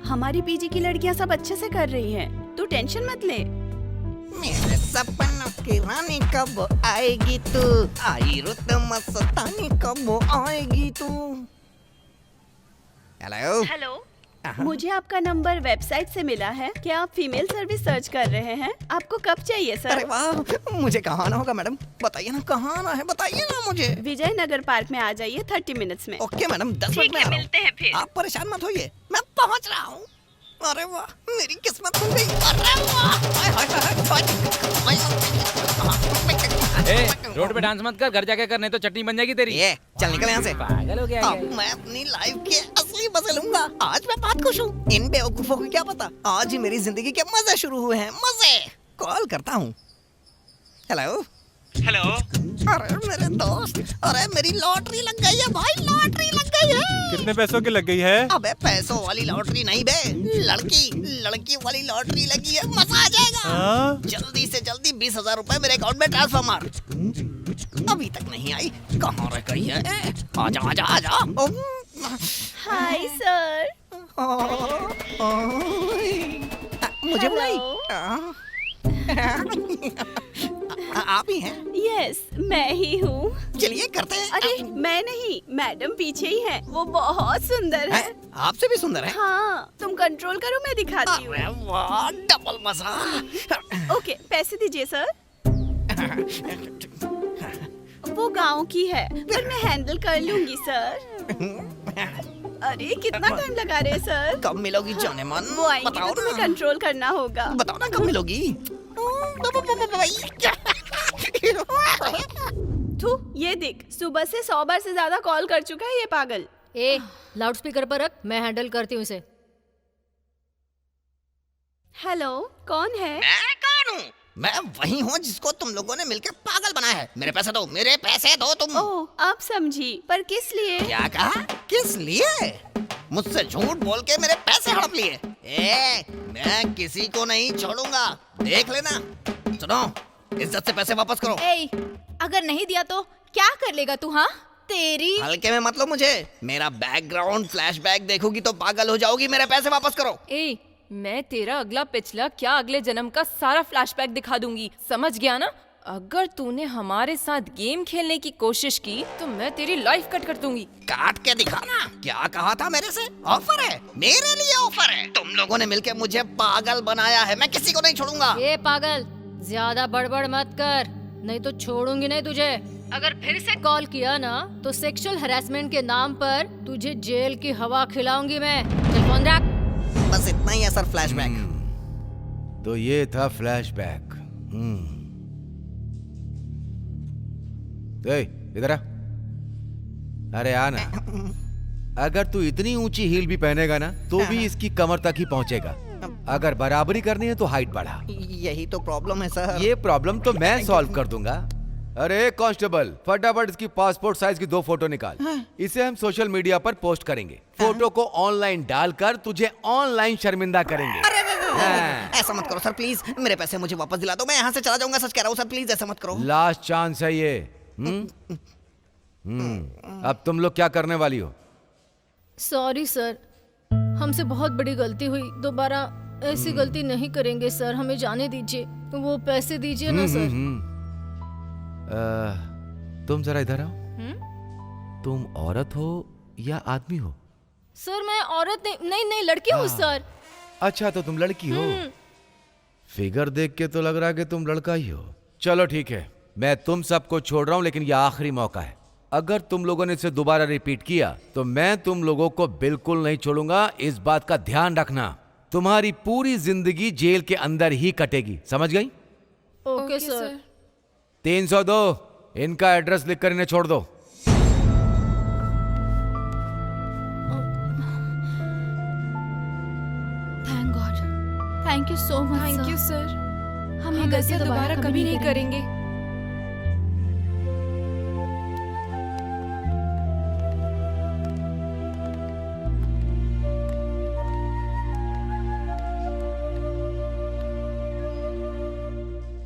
हमारी पीजी की लड़कियां सब अच्छे से कर रही हैं, तू टेंशन मत ले। मेरे सपनों की रानी कब आएगी तू, आई रुत मस्तानी कब आएगी तू। हेलो हेलो, मुझे आपका नंबर वेबसाइट से मिला है। क्या आप फीमेल सर्विस सर्च कर रहे हैं? आपको कब चाहिए सर? अरे वाह, मुझे कहाँ आना होगा मैडम? बताइए ना कहाँ आना है, बताइए ना मुझे। विजय नगर पार्क में आ जाइए 30 मिनट्स में। ओके मैडम, 10 मिनट में मिलते हैं फिर। आप परेशान मत होइए, मैं पहुँच रहा हूँ। अरे वाह, मेरी किस्मत खुल गई। अरे रोड पे डांस मत कर, घर जाके कर, नहीं तो चटनी बन जाएगी तेरी। ये चल निकल यहाँ से। पागल हो गया अब मैं अपनी लाइफ के असली मजे लूंगा। आज मैं बहुत खुश हूँ। इन बेवकूफों को क्या पता, आज ही मेरी जिंदगी के मजे शुरू हुए हैं। मजे। कॉल करता हूँ। Hello hello. अरे मेरे दोस्त, अरे मेरी लॉटरी लग गई है भाई, लॉटरी लग गई है। कितने पैसों की लग गई है? अबे पैसों वाली लॉटरी नहीं बे, लड़की वाली लॉटरी लगी है। मजा आ जाएगा। जल्दी से जल्दी 20,000 रुपए मेरे अकाउंट में ट्रांसफर मार। अभी तक नहीं आई, कहाँ रह गई है? आजा आजा आजा। Hi sir. मुझे बुलाई? आप ही हैं? यस, मैं ही हूँ। चलिए करते हैं। अरे मैं नहीं, मैडम पीछे ही है, वो बहुत सुंदर है। आपसे भी सुंदर है? हाँ, तुम कंट्रोल करो, मैं दिखाती हूँ। वाह, डबल मजा। ओके, पैसे दीजिए सर। वो गांव की है, पर मैं हैंडल कर लूंगी सर। अरे कितना टाइम लगा रहे हैं सर? कब मिलोगी जाने मन? वो आएंगे बताओ तो तुम्हें कंट्रोल करना होगा। बताओ ना कब मिलोगी? थू, ये देख, सुबह से 100 बार से ज्यादा कॉल कर चुका है ये पागल। ए, लाउडस्पीकर पर रख, मैं हैंडल करती हूँ इसे। हेलो, कौन है? मैं कौन हूँ? मैं वही हूँ जिसको तुम लोगों ने मिलकर पागल बनाया है। मेरे पैसे दो, मेरे पैसे दो तुम। ओह, अब समझी, पर किस लिए? क्या कहा? किस लिए? मुझसे झूठ बोल के मेरे पैसे हड़प लिए। मैं किसी को नहीं छोड़ूंगा, देख लेना। सुनो, इज्जत से पैसे वापस करो। ए, अगर नहीं दिया तो क्या कर लेगा तू? हाँ, तेरी हल्के में मत लो मुझे। मेरा बैकग्राउंड फ्लैशबैक देखोगी तो पागल हो जाओगी। मेरे पैसे वापस करो। ए, मैं तेरा अगला पिछला क्या अगले जन्म का सारा फ्लैशबैक दिखा दूंगी, समझ गया ना? अगर तूने हमारे साथ गेम खेलने की कोशिश की तो मैं तेरी लाइफ कट कर दूंगी। काट के दिखाना। क्या कहा था मेरे से? ऑफर है, मेरे लिए ऑफर है। तुम लोगों ने मिलकर मुझे पागल बनाया है, मैं किसी को नहीं छोड़ूंगा। ये पागल, ज्यादा बड़बड़ मत कर, नहीं तो छोड़ूंगी नहीं तुझे। अगर फिर से कॉल किया ना तो सेक्सुअल हैरेसमेंट के नाम पर तुझे जेल की हवा खिलाऊंगी मैं। चल फोन रख। बस इतना ही है सर, फ्लैशबैक। तो ये था फ्लैशबैक। इधर आ। अरे आ ना। अगर तू इतनी ऊंची हील भी पहनेगा ना तो भी इसकी कमर तक ही पहुंचेगा। अगर बराबरी करनी है तो हाइट बढ़ा। यही तो प्रॉब्लम है सर। ये प्रॉब्लम तो मैं सॉल्व कर दूंगा। अरे कांस्टेबल, फटाफट इसकी पासपोर्ट साइज की 2 फोटो निकाल। इसे हम सोशल मीडिया पर पोस्ट करेंगे। फोटो को ऑनलाइन डालकर तुझे ऑनलाइन शर्मिंदा करेंगे। ऐसा मत करो सर प्लीज, मेरे पैसे मुझे वापस दिला दो, मैं यहाँ से चला जाऊंगा। सच कह रहा हूँ सर, प्लीज ऐसा मत करो। लास्ट चांस है ये। अब तुम लोग क्या करने वाली हो? सॉरी सर, हमसे बहुत बड़ी गलती हुई, दोबारा ऐसी गलती नहीं करेंगे सर, हमें जाने दीजिए। वो पैसे दीजिए ना सर। तुम जरा इधर आओ। तुम औरत हो या आदमी हो? सर मैं औरत नहीं लड़की हूँ सर। अच्छा तो तुम लड़की हो। फिगर देख के तो लग रहा है कि तुम लड़का ही हो। चलो ठीक है, मैं तुम सबको छोड़ रहा हूं, लेकिन यह आखिरी मौका है। अगर तुम लोगों ने इसे दोबारा रिपीट किया तो मैं तुम लोगों को बिल्कुल नहीं छोड़ूंगा। इस बात का ध्यान रखना। तुम्हारी पूरी जिंदगी जेल के अंदर ही कटेगी, समझ गई? Okay sir. 302, इनका एड्रेस लिखकर इन्हें छोड़ दो। Thank God, thank you so much. Thank you sir, हम ये गलती दोबारा कभी नहीं करेंगे।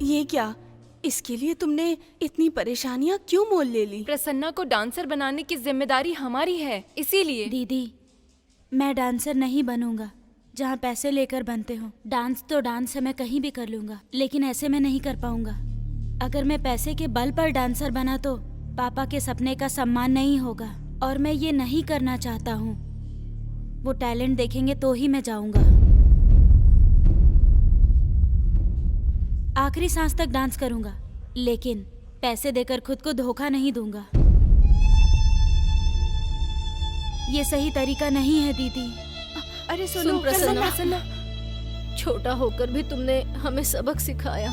ये क्या? इसके लिए तुमने इतनी परेशानियां क्यों मोल ले ली? प्रसन्ना को डांसर बनाने की जिम्मेदारी हमारी है, इसीलिए। दीदी, मैं डांसर नहीं बनूंगा जहाँ पैसे लेकर बनते हो। डांस तो डांस है, मैं कहीं भी कर लूंगा, लेकिन ऐसे मैं नहीं कर पाऊंगा। अगर मैं पैसे के बल पर डांसर बना तो पापा के सपने का सम्मान नहीं होगा, और मैं ये नहीं करना चाहता हूँ। वो टैलेंट देखेंगे तो ही मैं जाऊंगा। आखिरी सांस तक डांस करूंगा, लेकिन पैसे देकर खुद को धोखा नहीं दूंगा। ये सही तरीका नहीं है दीदी। अरे सुनो प्रसन्ना, छोटा होकर भी तुमने हमें सबक सिखाया।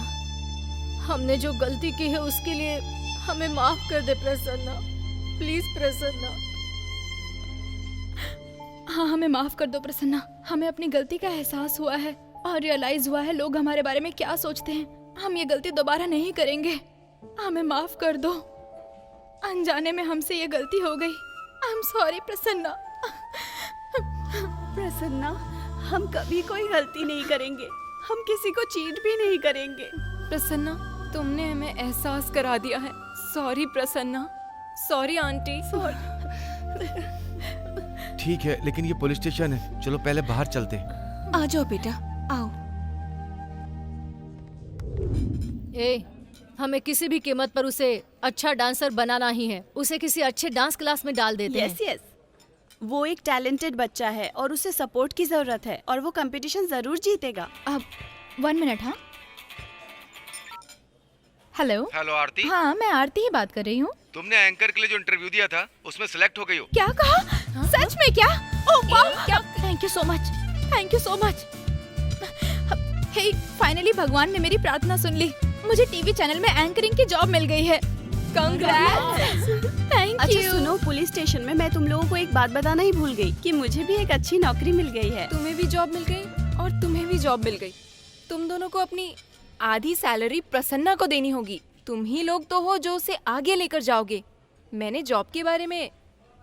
हमने जो गलती की है उसके लिए हमें माफ कर दे प्रसन्ना, प्लीज प्रसन्ना। हाँ, हमें माफ कर दो प्रसन्ना। हमें अपनी गलती का एहसास हुआ है और रियलाइज हुआ है लोग हमारे बारे में क्या सोचते हैं। हम ये गलती दोबारा नहीं करेंगे, हमें माफ कर दो। अनजाने में हमसे ये गलती हो गई। आई एम सॉरी प्रसन्ना। प्रसन्ना, हम कभी कोई गलती नहीं करेंगे, हम किसी को चीट भी नहीं करेंगे। प्रसन्ना, तुमने हमें एहसास करा दिया है। Sorry Prasanna, sorry aunty. ठीक है, लेकिन ये पुलिस स्टेशन है, चलो पहले बाहर चलते हैं। आ जाओ बेटा, आओ। हमें किसी भी कीमत पर उसे अच्छा डांसर बनाना ही है। उसे किसी अच्छे डांस क्लास में डाल देते हैं। यस, वो एक टैलेंटेड बच्चा है और उसे सपोर्ट की जरूरत है, और वो कंपटीशन जरूर जीतेगा। अब 1 मिनट। हाँ, हेलो। हेलो आरती। हाँ, मैं आरती ही बात कर रही हूँ। तुमने एंकर के लिए जो इंटरव्यू दिया था उसमें सिलेक्ट हो गई हो। क्या कहा? सच में क्या? ओह वाह, thank you so much, thank you so much. Hey, finally भगवान ने मेरी प्रार्थना सुन ली। मुझे टीवी चैनल में एंकरिंग की जॉब मिल गई है। कांग्रेट्स, थैंक अच्छा यू। सुनो, पुलिस स्टेशन में मैं तुम लोगों को एक बात बताना ही भूल गई कि मुझे भी एक अच्छी नौकरी मिल गई है। तुम्हें भी जॉब मिल गई और तुम्हें भी जॉब मिल गई। तुम दोनों को अपनी आधी सैलरी प्रसन्ना को देनी होगी। तुम ही लोग तो हो जो उसे आगे लेकर जाओगे। मैंने जॉब के बारे में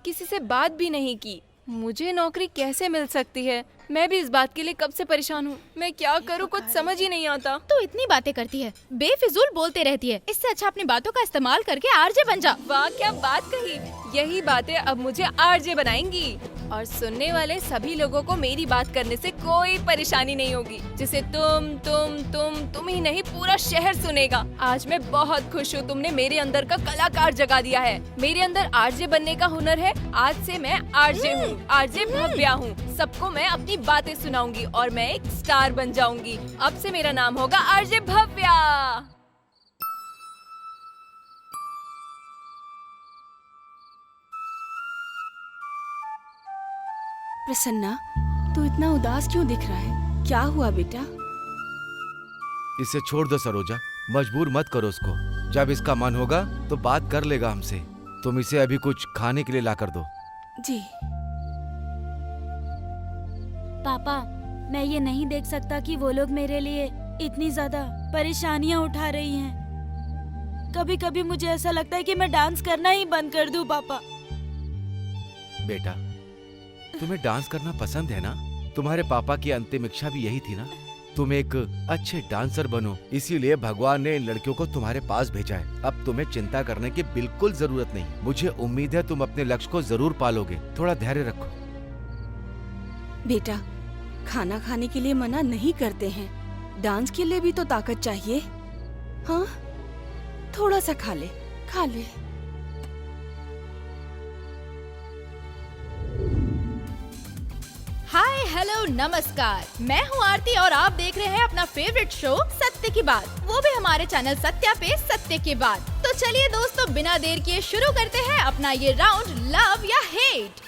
किसी से बात भी नहीं की। मुझे नौकरी कैसे मिल सकती है? मैं भी इस बात के लिए कब से परेशान हूँ। मैं क्या करूँ, कुछ समझ ही नहीं आता। तू इतनी बातें करती है, बेफिजूल बोलते रहती है। इससे अच्छा अपनी बातों का इस्तेमाल करके आरजे बन जा। वाह क्या बात कही। यही बातें अब मुझे आरजे बनाएंगी और सुनने वाले सभी लोगों को मेरी बात करने से कोई परेशानी नहीं होगी, जिसे तुम ही नहीं पूरा शहर सुनेगा। आज मैं बहुत खुश हूँ, तुमने मेरे अंदर का कलाकार जगा दिया है। मेरे अंदर आरजे बनने का हुनर है। आज से मैं आरजे हूँ, आरजे भव्या हूँ। सबको मैं अपनी बातें सुनाऊंगी और मैं एक स्टार बन जाऊंगी। अब से मेरा नाम होगा आरजे भव्या। प्रसन्ना, तू इतना उदास क्यों दिख रहा है? क्या हुआ बेटा? इसे छोड़ दो सरोजा, मजबूर मत करो उसको। जब इसका मन होगा तो बात कर लेगा हमसे। तुम इसे अभी कुछ खाने के लिए ला कर दो। जी। पापा, मैं ये नहीं देख सकता कि वो लोग मेरे लिए इतनी ज्यादा परेशानियां उठा रही हैं। कभी कभी मुझे ऐसा लगता है कि मैं डांस करना ही बंद कर दूं। पापा, बेटा, तुम्हें डांस करना पसंद है ना? तुम्हारे पापा की अंतिम इच्छा भी यही थी ना? तुम एक अच्छे डांसर बनो, इसीलिए भगवान ने इन लड़कियों को तुम्हारे पास भेजा है। अब तुम्हें चिंता करने की बिल्कुल जरूरत नहीं। मुझे उम्मीद है तुम अपने लक्ष्य को जरूर पालोगे। थोड़ा धैर्य रखो। बेटा, खाना खाने के लिए मना नहीं करते हैं, डांस के लिए भी तो ताकत चाहिए। हाँ, थोड़ा सा खा ले, खा ले। हाय हेलो नमस्कार, मैं हूँ आरती और आप देख रहे हैं अपना फेवरेट शो सत्य की बात, वो भी हमारे चैनल सत्या पे सत्य की बात। तो चलिए दोस्तों, बिना देर किए शुरू करते हैं अपना ये राउंड लव या hate.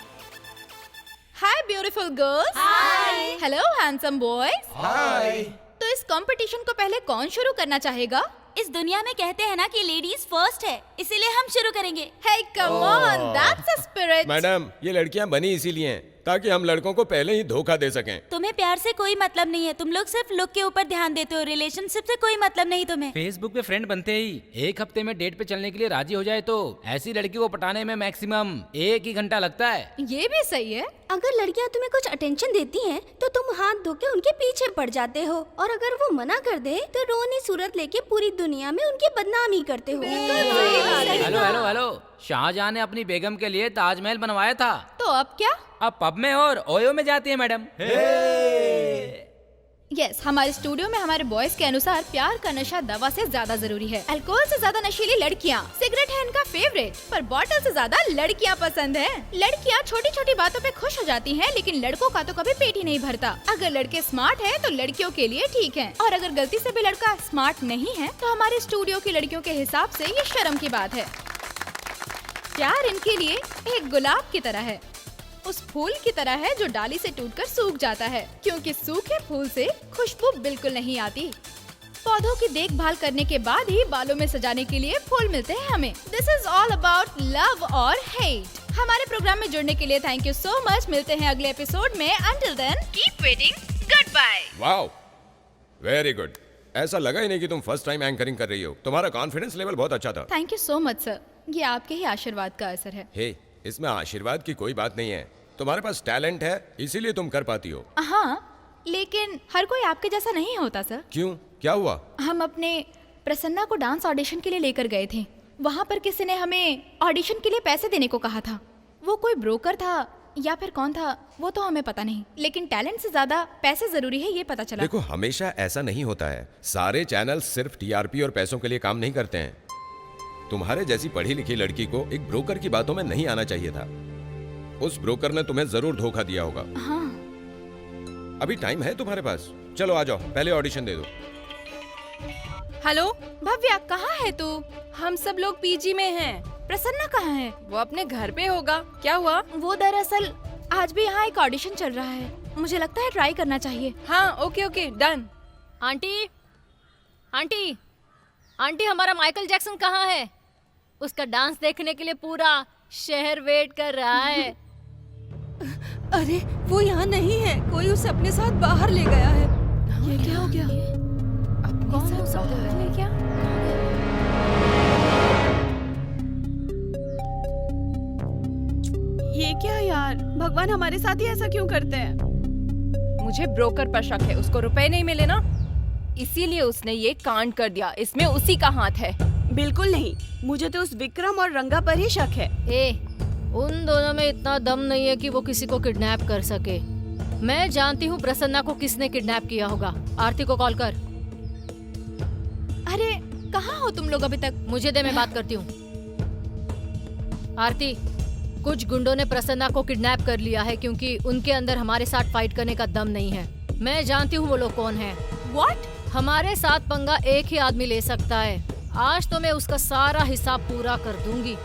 Hi beautiful girls. Hi. Hello handsome boys. Hi. तो इस कंपटीशन को पहले कौन शुरू करना चाहेगा? इस दुनिया में कहते हैं ना कि लेडीज फर्स्ट है, इसीलिए हम शुरू करेंगे। Hey, come on, that's a spirit. Madam, ये लड़कियां बनी इसीलिए हैं ताकि हम लड़कों को पहले ही धोखा दे सकें। तुम्हें प्यार से कोई मतलब नहीं है, तुम लोग सिर्फ लुक के ऊपर ध्यान देते हो। रिलेशनशिप से कोई मतलब नहीं तुम्हें। फेसबुक पे फ्रेंड बनते ही एक हफ्ते में डेट पे चलने के लिए राजी हो जाए तो ऐसी लड़की को पटाने में मैक्सिमम 1 ही घंटा लगता है। ये भी सही है। अगर लड़कियां तुम्हें कुछ अटेंशन देती हैं, तो तुम हाथ धो के उनके पीछे पड़ जाते हो, और अगर वो मना कर दे तो रोनी सूरत लेके पूरी दुनिया में उनकी बदनामी करते हो। हेलो हेलो हेलो, शाहजहां ने अपनी बेगम के लिए ताजमहल बनवाया था, तो अब क्या? अब पब में और ओयो में जाती है मैडम। यस, हमारे स्टूडियो में हमारे बॉयज के अनुसार प्यार का नशा दवा से ज्यादा जरूरी है। अल्कोहल से ज्यादा नशीली लड़कियाँ, सिगरेट है इनका फेवरेट, पर बॉटल से ज्यादा लड़कियाँ पसंद है। लड़कियाँ छोटी छोटी बातों पे खुश हो जाती हैं, लेकिन लड़कों का तो कभी पेट ही नहीं भरता। अगर लड़के स्मार्ट हैं तो लड़कियों के लिए ठीक है, और अगर गलती से भी लड़का स्मार्ट नहीं है तो हमारे स्टूडियो की लड़कियों के हिसाब से ये शर्म की बात है। प्यार इनके लिए एक गुलाब की तरह है, उस फूल की तरह है जो डाली से टूटकर सूख जाता है, क्योंकि सूखे फूल से खुशबू बिल्कुल नहीं आती। पौधों की देखभाल करने के बाद ही बालों में सजाने के लिए फूल मिलते हैं हमें। This is all about love और हेट। हमारे प्रोग्राम में जुड़ने के लिए थैंक यू सो मच। मिलते हैं अगले एपिसोड में। Until then keep waiting, good bye. Wow, very good. ऐसा लगा ही नहीं कि तुम फर्स्ट टाइम एंकरिंग कर रही हो। तुम्हारा कॉन्फिडेंस लेवल बहुत अच्छा था। Thank you so much sir, ये आपके ही आशीर्वाद का असर है। हे, इसमें आशीर्वाद की कोई बात नहीं है। तुम्हारे पास टैलेंट है, इसीलिए तुम कर पाती हो। हाँ, लेकिन हर कोई आपके जैसा नहीं होता सर। क्यों, क्या हुआ? हम अपने प्रसन्ना को डांस ऑडिशन के लिए लेकर गए थे। वहाँ पर किसी ने हमें ऑडिशन के लिए पैसे देने को कहा था। वो कोई ब्रोकर था या फिर कौन था वो तो हमें पता नहीं, लेकिन टैलेंट से ज्यादा पैसे जरूरी है ये पता चला। देखो, हमेशा ऐसा नहीं होता है। सारे चैनल सिर्फ टीआरपी और पैसों के लिए काम नहीं करते हैं। तुम्हारे जैसी पढ़ी लिखी लड़की को एक ब्रोकर की बातों में नहीं आना चाहिए था। उस ब्रोकर ने तुम्हें जरूर धोखा दिया होगा। हाँ। अभी टाइम है तुम्हारे पास, चलो आ जाओ, पहले ऑडिशन दे दो। हेलो भव्या, कहाँ है तू? हम सब लोग पीजी में हैं। प्रसन्ना कहाँ है? वो अपने घर पे होगा। क्या हुआ? वो दरअसल आज भी यहाँ एक ऑडिशन चल रहा है, मुझे लगता है ट्राई करना चाहिए। हाँ, okay okay, done. Aunty, aunty, aunty, हमारा माइकल जैक्सन कहाँ है? उसका डांस देखने के लिए पूरा शहर वेट कर रहा है। अरे वो यहाँ नहीं है, कोई उसे अपने साथ बाहर ले गया है। ये क्या हो गया? कौन हो सकता है? क्या? ये क्या यार, भगवान हमारे साथ ही ऐसा क्यों करते हैं? मुझे ब्रोकर पर शक है, उसको रुपए नहीं मिले ना, इसीलिए उसने ये कांड कर दिया। इसमें उसी का हाथ है। बिल्कुल नहीं, मुझे तो उस विक्रम और रंगा पर ही शक है। उन दोनों में इतना दम नहीं है कि वो किसी को किडनैप कर सके। मैं जानती हूँ प्रसन्ना को किसने किडनैप किया होगा। आरती को कॉल कर। अरे कहाँ हो तुम लोग अभी तक? मुझे दे, मैं बात करती हूँ। आरती, कुछ गुंडों ने प्रसन्ना को किडनैप कर लिया है क्योंकि उनके अंदर हमारे साथ फाइट करने का दम नहीं है। मैं जानती हूँ वो लोग कौन है। What? हमारे साथ पंगा एक ही आदमी ले सकता है। आज तो मैं उसका सारा हिसाब पूरा कर दूंगी।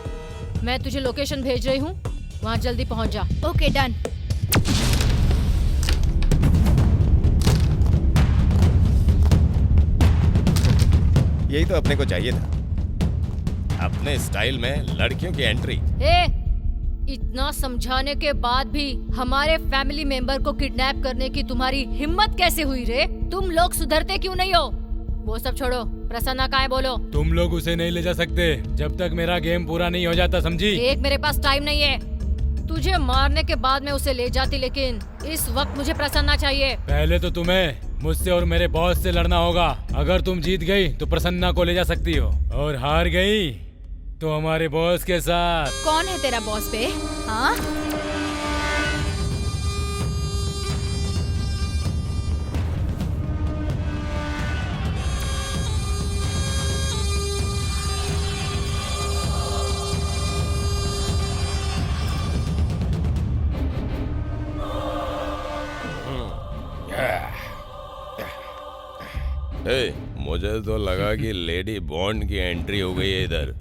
मैं तुझे लोकेशन भेज रही हूँ, वहाँ जल्दी पहुँच जा। Okay done. यही तो अपने को चाहिए था, अपने स्टाइल में लड़कियों की एंट्री। इतना समझाने के बाद भी हमारे फैमिली मेंबर को किडनैप करने की तुम्हारी हिम्मत कैसे हुई रे? तुम लोग सुधरते क्यों नहीं हो? वो सब छोड़ो, प्रसन्ना कहाँ है बोलो? तुम लोग उसे नहीं ले जा सकते जब तक मेरा गेम पूरा नहीं हो जाता, समझी? मेरे पास टाइम नहीं है। तुझे मारने के बाद मैं उसे ले जाती, लेकिन इस वक्त मुझे प्रसन्ना चाहिए। पहले तो तुम्हें मुझसे और मेरे बॉस से लड़ना होगा। अगर तुम जीत गई तो प्रसन्ना को ले जा सकती हो, और हार गई तो हमारे बॉस के साथ। कौन है तेरा बॉस पे? हाँ? मुझे तो लगा कि लेडी बॉन्ड की एंट्री हो गई है इधर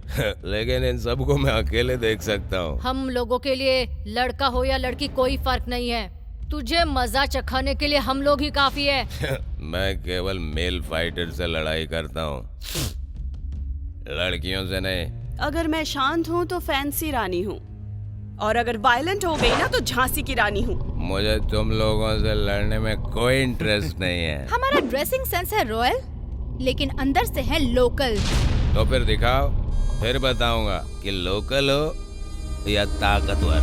लेकिन इन सबको मैं अकेले देख सकता हूँ। हम लोगों के लिए लड़का हो या लड़की कोई फर्क नहीं है। तुझे मजा चखाने के लिए हम लोग ही काफी है। मैं केवल मेल फाइटर से लड़ाई करता हूँ, लड़कियों से नहीं। अगर मैं शांत हूँ तो फैंसी रानी हूँ, और अगर वायलेंट हो गई ना तो झांसी की रानी हूँ। मुझे तुम लोगों से लड़ने में कोई इंटरेस्ट नहीं है। हमारा ड्रेसिंग सेंस है रॉयल, लेकिन अंदर से है लोकल। तो फिर दिखाओ, फिर बताऊंगा कि लोकल हो या ताकतवर।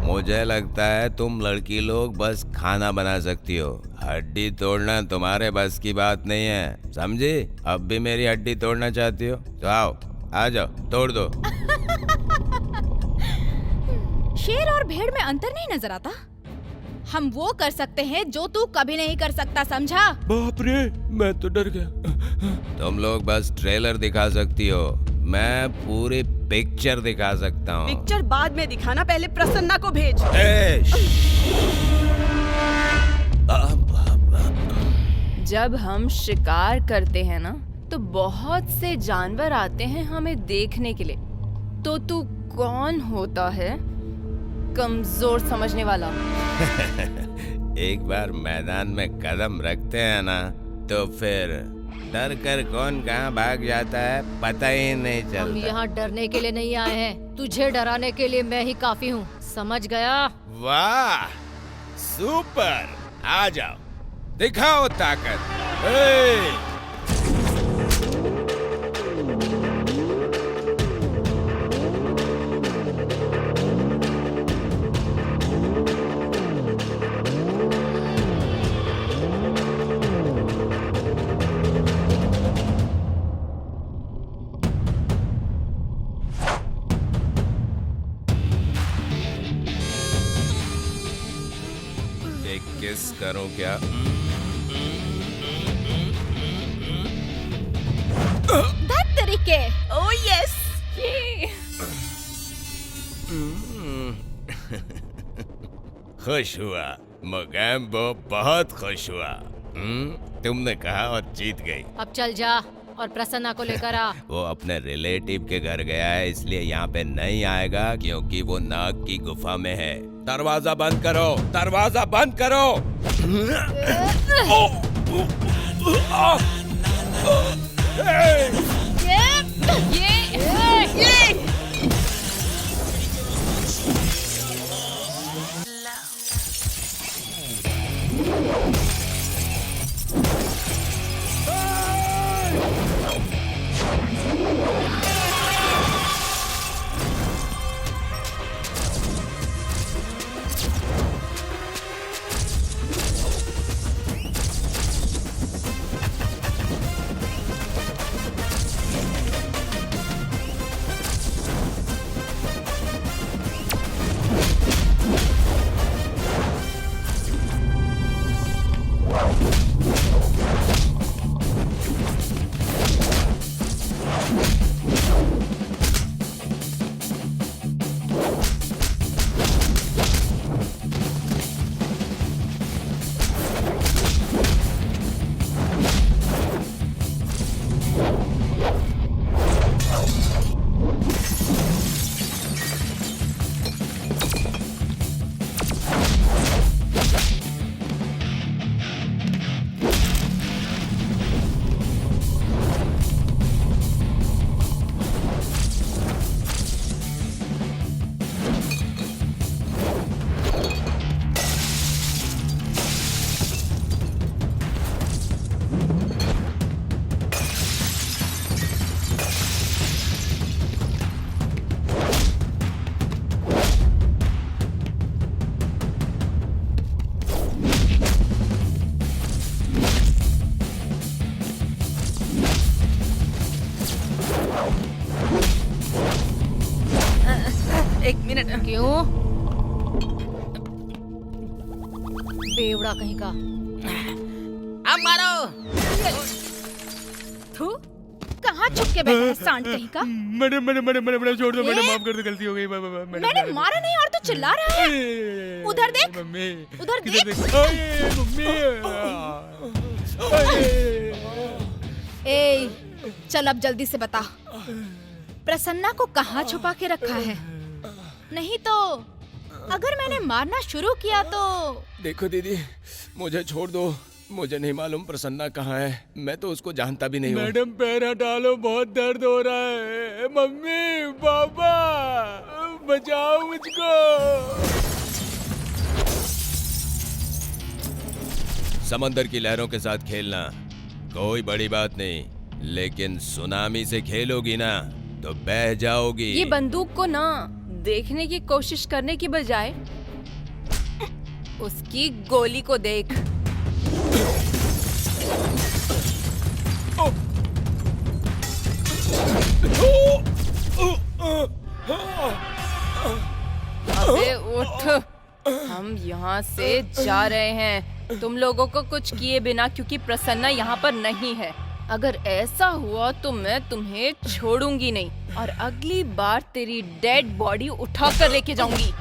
मुझे लगता है तुम लड़की लोग बस खाना बना सकती हो, हड्डी तोड़ना तुम्हारे बस की बात नहीं है, समझी? अब भी मेरी हड्डी तोड़ना चाहती हो तो आओ, आ जाओ, तोड़ दो। शेर और भेड़ में अंतर नहीं नजर आता? हम वो कर सकते हैं जो तू कभी नहीं कर सकता, समझा? बाप रे, मैं तो डर गया। तुम लोग बस ट्रेलर दिखा सकती हो, मैं पूरी पिक्चर दिखा सकता हूँ। पिक्चर बाद में दिखाना, पहले प्रसन्ना को भेज। जब हम शिकार करते हैं ना तो बहुत से जानवर आते हैं हमें देखने के लिए। तो तू कौन होता है? कमजोर समझने वाला। एक बार मैदान में कदम रखते हैं ना तो फिर डर कर कौन कहाँ भाग जाता है पता ही नहीं चलता। हम यहाँ डरने के लिए नहीं आए हैं, तुझे डराने के लिए मैं ही काफी हूँ, समझ गया? वाह, सुपर, आ जाओ, दिखाओ ताकत। एक किस करूं क्या? तरीके। Oh yes. खुश हुआ मोगैम्बो, बहुत खुश हुआ। तुमने कहा और जीत गई। अब चल जा और प्रसन्ना को लेकर आ। वो अपने रिलेटिव के घर गया है, इसलिए यहाँ पे नहीं आएगा क्योंकि वो नाग की गुफा में है। दरवाजा बंद करो, दरवाजा बंद करो। एक मिनट। क्यों? बेवड़ा कहीं का। अब मारो। थू, कहाँ छुप के बैठा है सांड कहीं का? मैडम छोड़ दो मैडम, माफ कर दो, गलती हो गई मैडम। मैंने मारा नहीं और तू चिल्ला रहा है। उधर देख, उधर देख। ए, चल अब जल्दी से बता, प्रसन्ना को कहाँ छुपा के रखा है? नहीं तो अगर मैंने मारना शुरू किया तो। देखो दीदी, मुझे छोड़ दो, मुझे नहीं मालूम प्रसन्ना कहाँ है, मैं तो उसको जानता भी नहीं हूँ। मैडम पैर हटा लो, बहुत दर्द हो रहा है। मम्मी पापा बचाओ मुझको। समंदर की लहरों के साथ खेलना कोई बड़ी बात नहीं, लेकिन सुनामी से खेलोगी ना तो बह जाओगी। ये बंदूक को ना देखने की कोशिश करने की बजाय उसकी गोली को देख। अबे उठ, हम यहाँ से जा रहे हैं तुम लोगों को कुछ किए बिना, क्योंकि प्रसन्ना यहाँ पर नहीं है। अगर ऐसा हुआ तो मैं तुम्हें छोड़ूंगी नहीं और अगली बार तेरी डेड बॉडी उठा कर लेके जाऊंगी।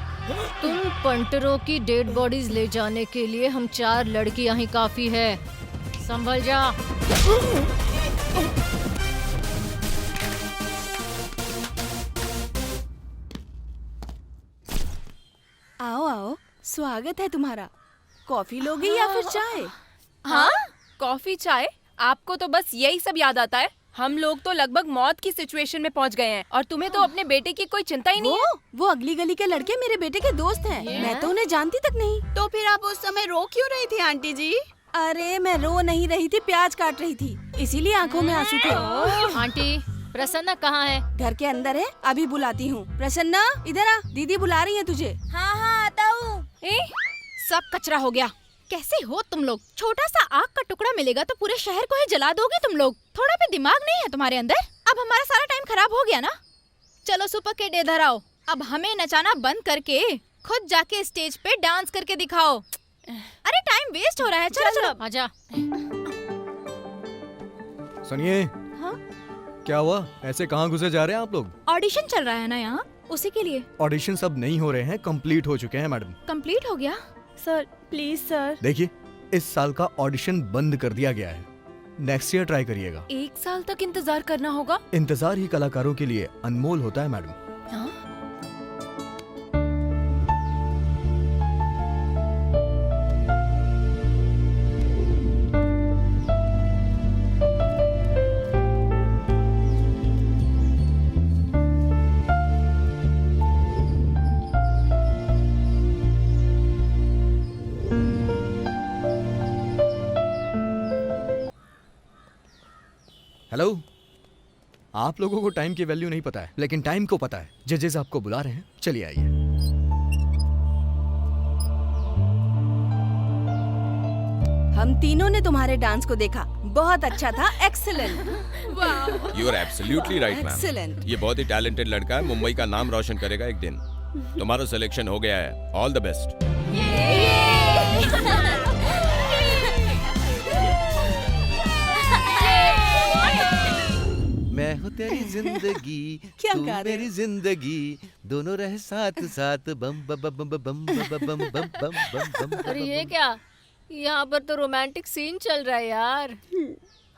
तुम पंटरों की डेड बॉडीज ले जाने के लिए हम 4 लड़कियां ही काफी है। संभल जा। आओ आओ, स्वागत है तुम्हारा। कॉफी लोगे या फिर चाय? हाँ, कॉफी चाय? आपको तो बस यही सब याद आता है। हम लोग तो लगभग मौत की सिचुएशन में पहुंच गए हैं और तुम्हें तो अपने बेटे की कोई चिंता ही नहीं है। वो अगली गली के लड़के मेरे बेटे के दोस्त हैं। मैं तो उन्हें जानती तक नहीं। तो फिर आप उस समय रो क्यों रही थी आंटी जी? अरे मैं रो नहीं रही थी, प्याज काट रही थी, इसीलिए आंखों में आंसू थे। आंटी, प्रसन्ना कहाँ है? घर के अंदर है, अभी बुलाती हूँ। प्रसन्ना इधर आ, दीदी बुला रही है तुझे। हाँ हाँ आता हूँ। सब कचरा हो गया। कैसे हो तुम लोग? छोटा सा आग का टुकड़ा मिलेगा तो पूरे शहर को ही जला दोगे तुम लोग। थोड़ा भी दिमाग नहीं है तुम्हारे अंदर? अब हमारा सारा टाइम खराब हो गया ना। चलो सुपर किड इधर आओ, अब हमें नचाना बंद करके खुद जाके स्टेज पे डांस करके दिखाओ। अरे टाइम वेस्ट हो रहा है, चलो चलो आजा। सुनिए। हाँ? क्या हुआ, ऐसे कहाँ घुसे जा रहे हैं आप लोग? ऑडिशन चल रहा है ना यहाँ, उसी के लिए। ऑडिशन सब नहीं हो रहे हैं, कंप्लीट हो चुके हैं मैडम। कंप्लीट हो गया? Sir please sir. देखिए, इस साल का ऑडिशन बंद कर दिया गया है, नेक्स्ट ईयर ट्राई करिएगा। 1 साल तक इंतजार करना होगा? इंतजार ही कलाकारों के लिए अनमोल होता है मैडम। हाँ? हेलो, आप लोगों को टाइम की वैल्यू नहीं पता है, लेकिन टाइम को पता है। जजेस आपको बुला रहे हैं, चलिए आइए। हम तीनों ने तुम्हारे डांस को देखा, बहुत अच्छा था, excellent. You are absolutely right ma'am. Excellent. ये बहुत ही टैलेंटेड लड़का है, मुंबई का नाम रोशन करेगा एक दिन। तुम्हारा सिलेक्शन हो गया है, ऑल द बेस्ट। मैं हूँ तेरी जिंदगी, क्या तू गा रहे मेरी जिंदगी, दोनों रहे साथ साथ, बम बम बम बम बम बम बम बम बम। अरे ये क्या, यहाँ पर तो रोमांटिक सीन चल रहा है यार।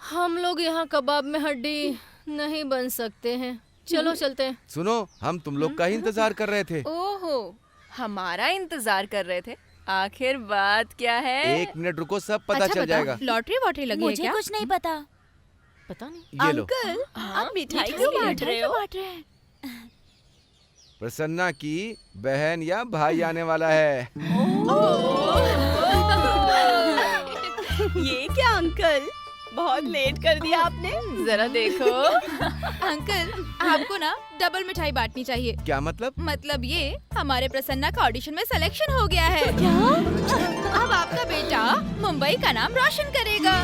हम लोग यहाँ कबाब में हड्डी नहीं बन सकते हैं, चलो चलते हैं। सुनो, हम तुम लोग का ही इंतजार कर रहे थे। ओहो, हमारा इंतजार कर रहे थे। आखिर बात क्या है? 1 मिनट रुको, सब पता चल जाएगा। लॉटरी वॉटरी लगी है मुझे क्या? कुछ नहीं पता। पता नहीं। ये लो, अंकल, आप मिठाई क्यों बांट रहे हो? प्रसन्ना की बहन या भाई आने वाला है। ये क्या अंकल, बहुत लेट कर दिया आपने। जरा देखो। अंकल, आपको ना डबल मिठाई बांटनी चाहिए। क्या मतलब? मतलब ये, हमारे प्रसन्ना का ऑडिशन में सिलेक्शन हो गया है। क्या? अब आपका बेटा मुंबई का नाम रोशन करेगा।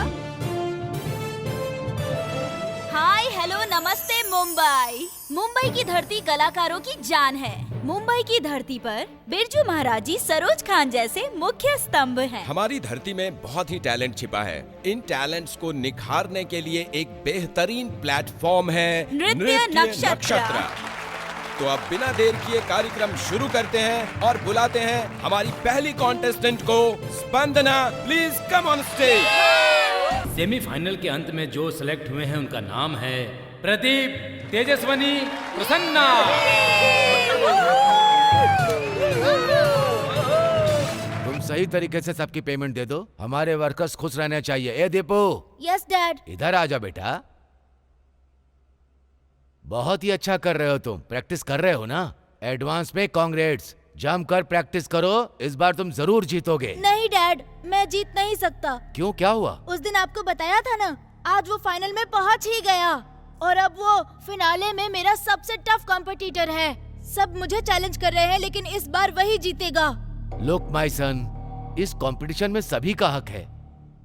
हाय हेलो नमस्ते मुंबई। मुंबई की धरती कलाकारों की जान है। मुंबई की धरती पर बिरजू महाराजी, सरोज खान जैसे मुख्य स्तंभ हैं। हमारी धरती में बहुत ही टैलेंट छिपा है। इन टैलेंट्स को निखारने के लिए एक बेहतरीन प्लेटफॉर्म है नृत्य नक्षत्र। तो अब बिना देर किए कार्यक्रम शुरू करते हैं और बुलाते हैं हमारी पहली कॉन्टेस्टेंट को, Spandana. Please come on stage. Semifinal के अंत में जो सिलेक्ट हुए हैं उनका नाम है प्रदीप, तेजस्वनी, प्रसन्ना। तुम सही तरीके से सबकी पेमेंट दे दो, हमारे वर्कर्स खुश रहने चाहिए। ए दीपू, यस डैड। इधर आ जा बेटा। बहुत ही अच्छा कर रहे हो तुम, प्रैक्टिस कर रहे हो ना? एडवांस में कांग्रेट्स, जमकर प्रैक्टिस करो, इस बार तुम जरूर जीतोगे। नहीं डैड, मैं जीत नहीं सकता। क्यों, क्या हुआ? उस दिन आपको बताया था ना, आज वो फाइनल में पहुंच ही गया और अब वो फिनाले में मेरा सबसे टफ कॉम्पिटिटर है। सब मुझे चैलेंज कर रहे हैं लेकिन इस बार वही जीतेगा। लुक माय सन, इस कंपटीशन में सभी का हक है।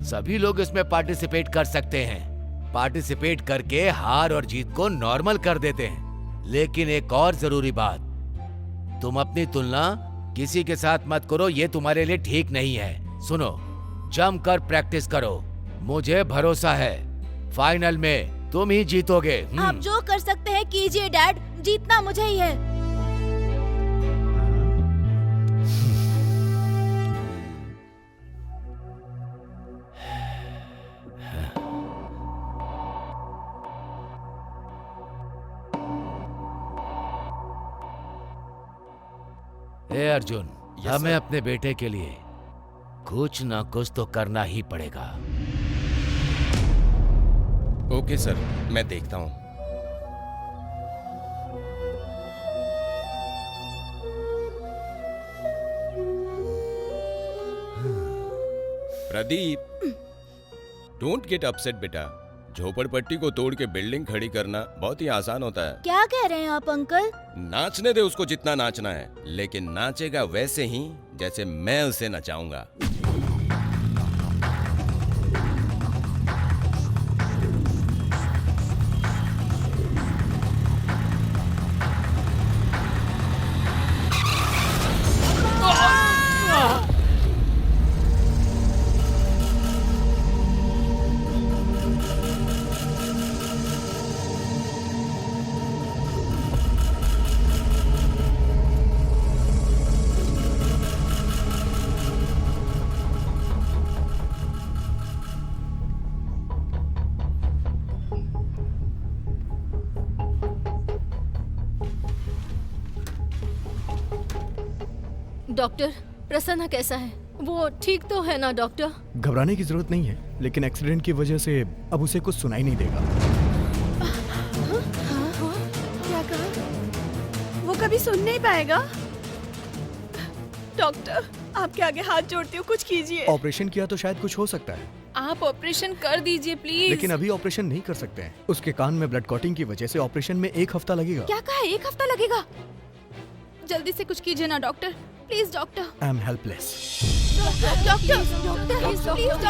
सभी लोग इसमें पार्टिसिपेट कर सकते हैं। पार्टिसिपेट करके हार और जीत को नॉर्मल कर देते हैं। लेकिन एक और जरूरी बात, तुम अपनी तुलना किसी के साथ मत करो, ये तुम्हारे लिए ठीक नहीं है। सुनो, जमकर प्रैक्टिस करो, मुझे भरोसा है फाइनल में तुम ही जीतोगे। आप जो कर सकते हैं कीजिए डैड, जीतना मुझे ही है। ए अर्जुन, हमें अपने बेटे के लिए कुछ ना कुछ तो करना ही पड़ेगा। ओके सर, मैं देखता हूँ। प्रदीप, डोंट गेट अपसेट बेटा। झोपड़पट्टी को तोड़ के बिल्डिंग खड़ी करना बहुत ही आसान होता है। क्या कह रहे हैं आप अंकल? नाचने दे उसको जितना नाचना है, लेकिन नाचेगा वैसे ही जैसे मैं उसे नचाऊंगा। डॉक्टर, प्रसन्ना कैसा है? वो ठीक तो है ना डॉक्टर? घबराने की जरूरत नहीं है, लेकिन एक्सीडेंट की वजह से अब उसे कुछ सुनाई नहीं देगा। क्या कहा? वो कभी सुन नहीं पाएगा। डॉक्टर, आपके आगे हाथ जोड़ती हूँ, कुछ कीजिए। ऑपरेशन किया तो शायद कुछ हो सकता है, आप ऑपरेशन कर दीजिए प्लीज। लेकिन अभी ऑपरेशन नहीं कर सकते हैं। उसके कान में ब्लड क्लॉटिंग की वजह से ऑपरेशन में 1 हफ्ता लगेगा। क्या कहा, 1 हफ्ता लगेगा? जल्दी से कुछ कीजिए ना doctor, please doctor. I am helpless. Doctor, please doctor.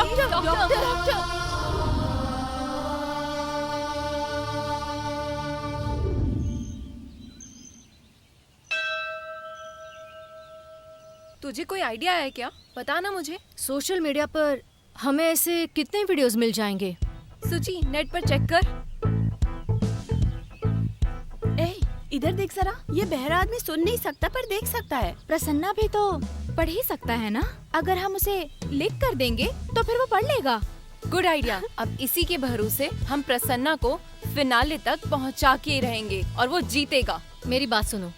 तुझे कोई आइडिया है क्या? बता ना मुझे। सोशल मीडिया पर हमें ऐसे कितने वीडियोस मिल जाएंगे? सूची नेट पर चेक कर। इधर देख जरा, ये बहरा आदमी सुन नहीं सकता पर देख सकता है। प्रसन्ना भी तो पढ़ ही सकता है ना? अगर हम उसे लिख कर देंगे तो फिर वो पढ़ लेगा। Good idea. अब इसी के भरोसे हम प्रसन्ना को फिनाले तक पहुंचा के रहेंगे और वो जीतेगा। मेरी बात सुनो,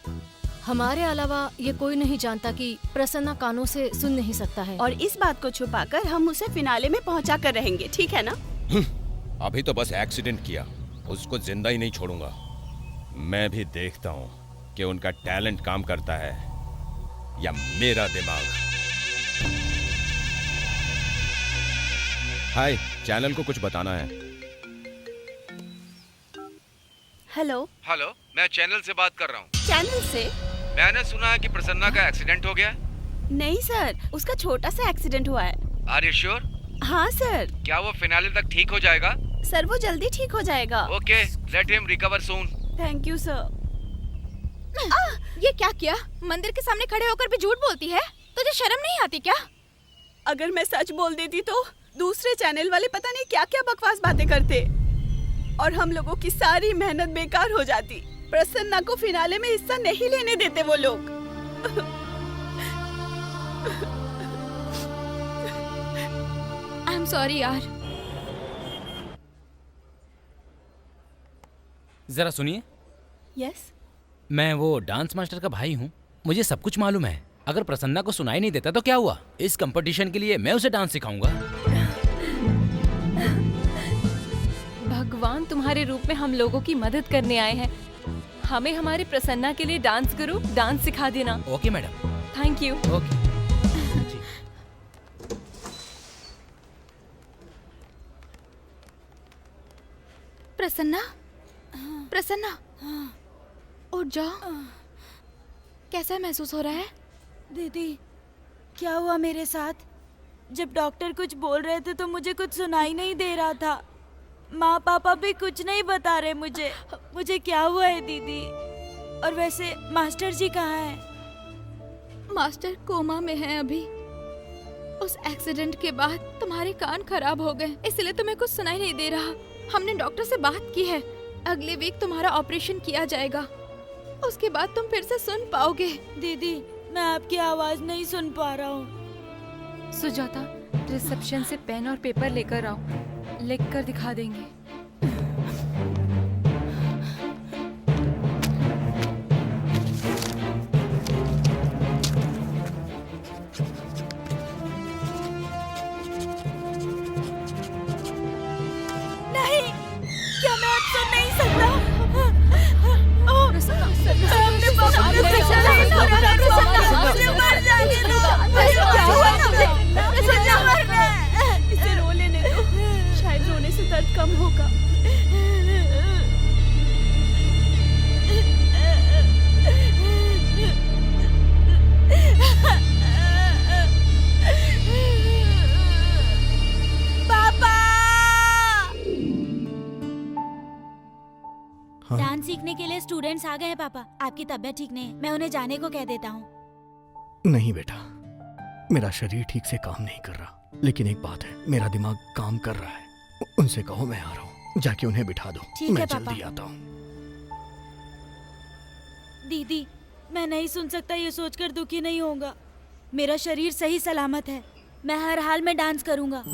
हमारे अलावा ये कोई नहीं जानता कि प्रसन्ना कानों से सुन नहीं सकता है, और इस बात को छुपाकर हम उसे फिनाले में पहुंचा कर रहेंगे, ठीक है ना? अभी तो बस एक्सीडेंट किया, उसको जिंदा ही नहीं छोड़ूंगा। मैं भी देखता हूँ कि उनका टैलेंट काम करता है या मेरा दिमाग। हाय, चैनल को कुछ बताना है। हेलो। हेलो, मैं चैनल से बात कर रहा हूँ। चैनल से? मैंने सुना है कि प्रसन्ना का एक्सीडेंट हो गया। नहीं सर, उसका छोटा सा एक्सीडेंट हुआ है। Are you sure? हाँ सर। क्या वो फिनाले तक ठीक हो जाएगा? सर वो जल्दी ठीक हो जाएगा। Okay, let him recover soon. Thank you sir. ये क्या किया? मंदिर के सामने खड़े होकर भी झूठ बोलती है? तुझे शर्म नहीं आती क्या? अगर मैं सच बोल देती तो दूसरे चैनल वाले पता नहीं क्या क्या बकवास बातें करते और हम लोगों की सारी मेहनत बेकार हो जाती। प्रसन्ना को फिनाले में हिस्सा नहीं लेने देते वो लोग। आई एम सॉरी यार। जरा सुनिए। यस। मैं वो डांस मास्टर का भाई हूँ, मुझे सब कुछ मालूम है। अगर प्रसन्ना को सुनाई नहीं देता तो क्या हुआ? इस कंपटीशन के लिए मैं उसे डांस सिखाऊंगा। भगवान तुम्हारे रूप में हम लोगों की मदद करने आए हैं। हमें हमारे प्रसन्ना के लिए डांस गुरु डांस सिखा देना। Okay madam. Thank you. Okay. Prasanna, Prasanna, उठ जाओ। कैसा महसूस हो रहा है? दीदी, क्या हुआ मेरे साथ? जब डॉक्टर कुछ बोल रहे थे तो मुझे कुछ सुनाई नहीं दे रहा था। माँ पापा भी कुछ नहीं बता रहे मुझे क्या हुआ है दीदी? और वैसे मास्टर जी कहाँ हैं? मास्टर कोमा में हैं अभी। उस एक्सीडेंट के बाद तुम्हारे कान खराब हो गए, इसलिए तुम्हें कुछ सुनाई नहीं दे रहा। हमने डॉक्टर से बात की है, अगले वीक तुम्हारा ऑपरेशन किया जाएगा। उसके बाद तुम फिर से सुन पाओगे। दीदी, मैं आपकी आवाज नहीं सुन पा रहा हूँ। सुजाता, रिसेप्शन से पेन और पेपर लेकर आओ, लिख कर दिखा देंगे। नहीं, क्या मैं अब सुन नहीं सकता? अपने पापा को मर जाने दो। क्या हुआ तुम्हें? प्रसन्ना मरना है। इसे रो लेने दो, शायद रोने से दर्द कम होगा। हाँ? डांस सीखने के लिए स्टूडेंट्स आ गए हैं पापा। आपकी तबीयत ठीक नहीं है, मैं उन्हें जाने को कह देता हूँ। नहीं बेटा, मेरा शरीर ठीक से काम नहीं कर रहा, लेकिन एक बात है, मेरा दिमाग काम कर रहा है। उनसे कहो मैं आ रहा हूँ, जाके उन्हें बिठा दो। ठीक है मैं पापा। जल्दी आता हूँ। दीदी, मैं नहीं सुन सकता, ये सोचकर दुखी नहीं होगा। मेरा शरीर सही सलामत है, मैं हर हाल में डांस करूँगा।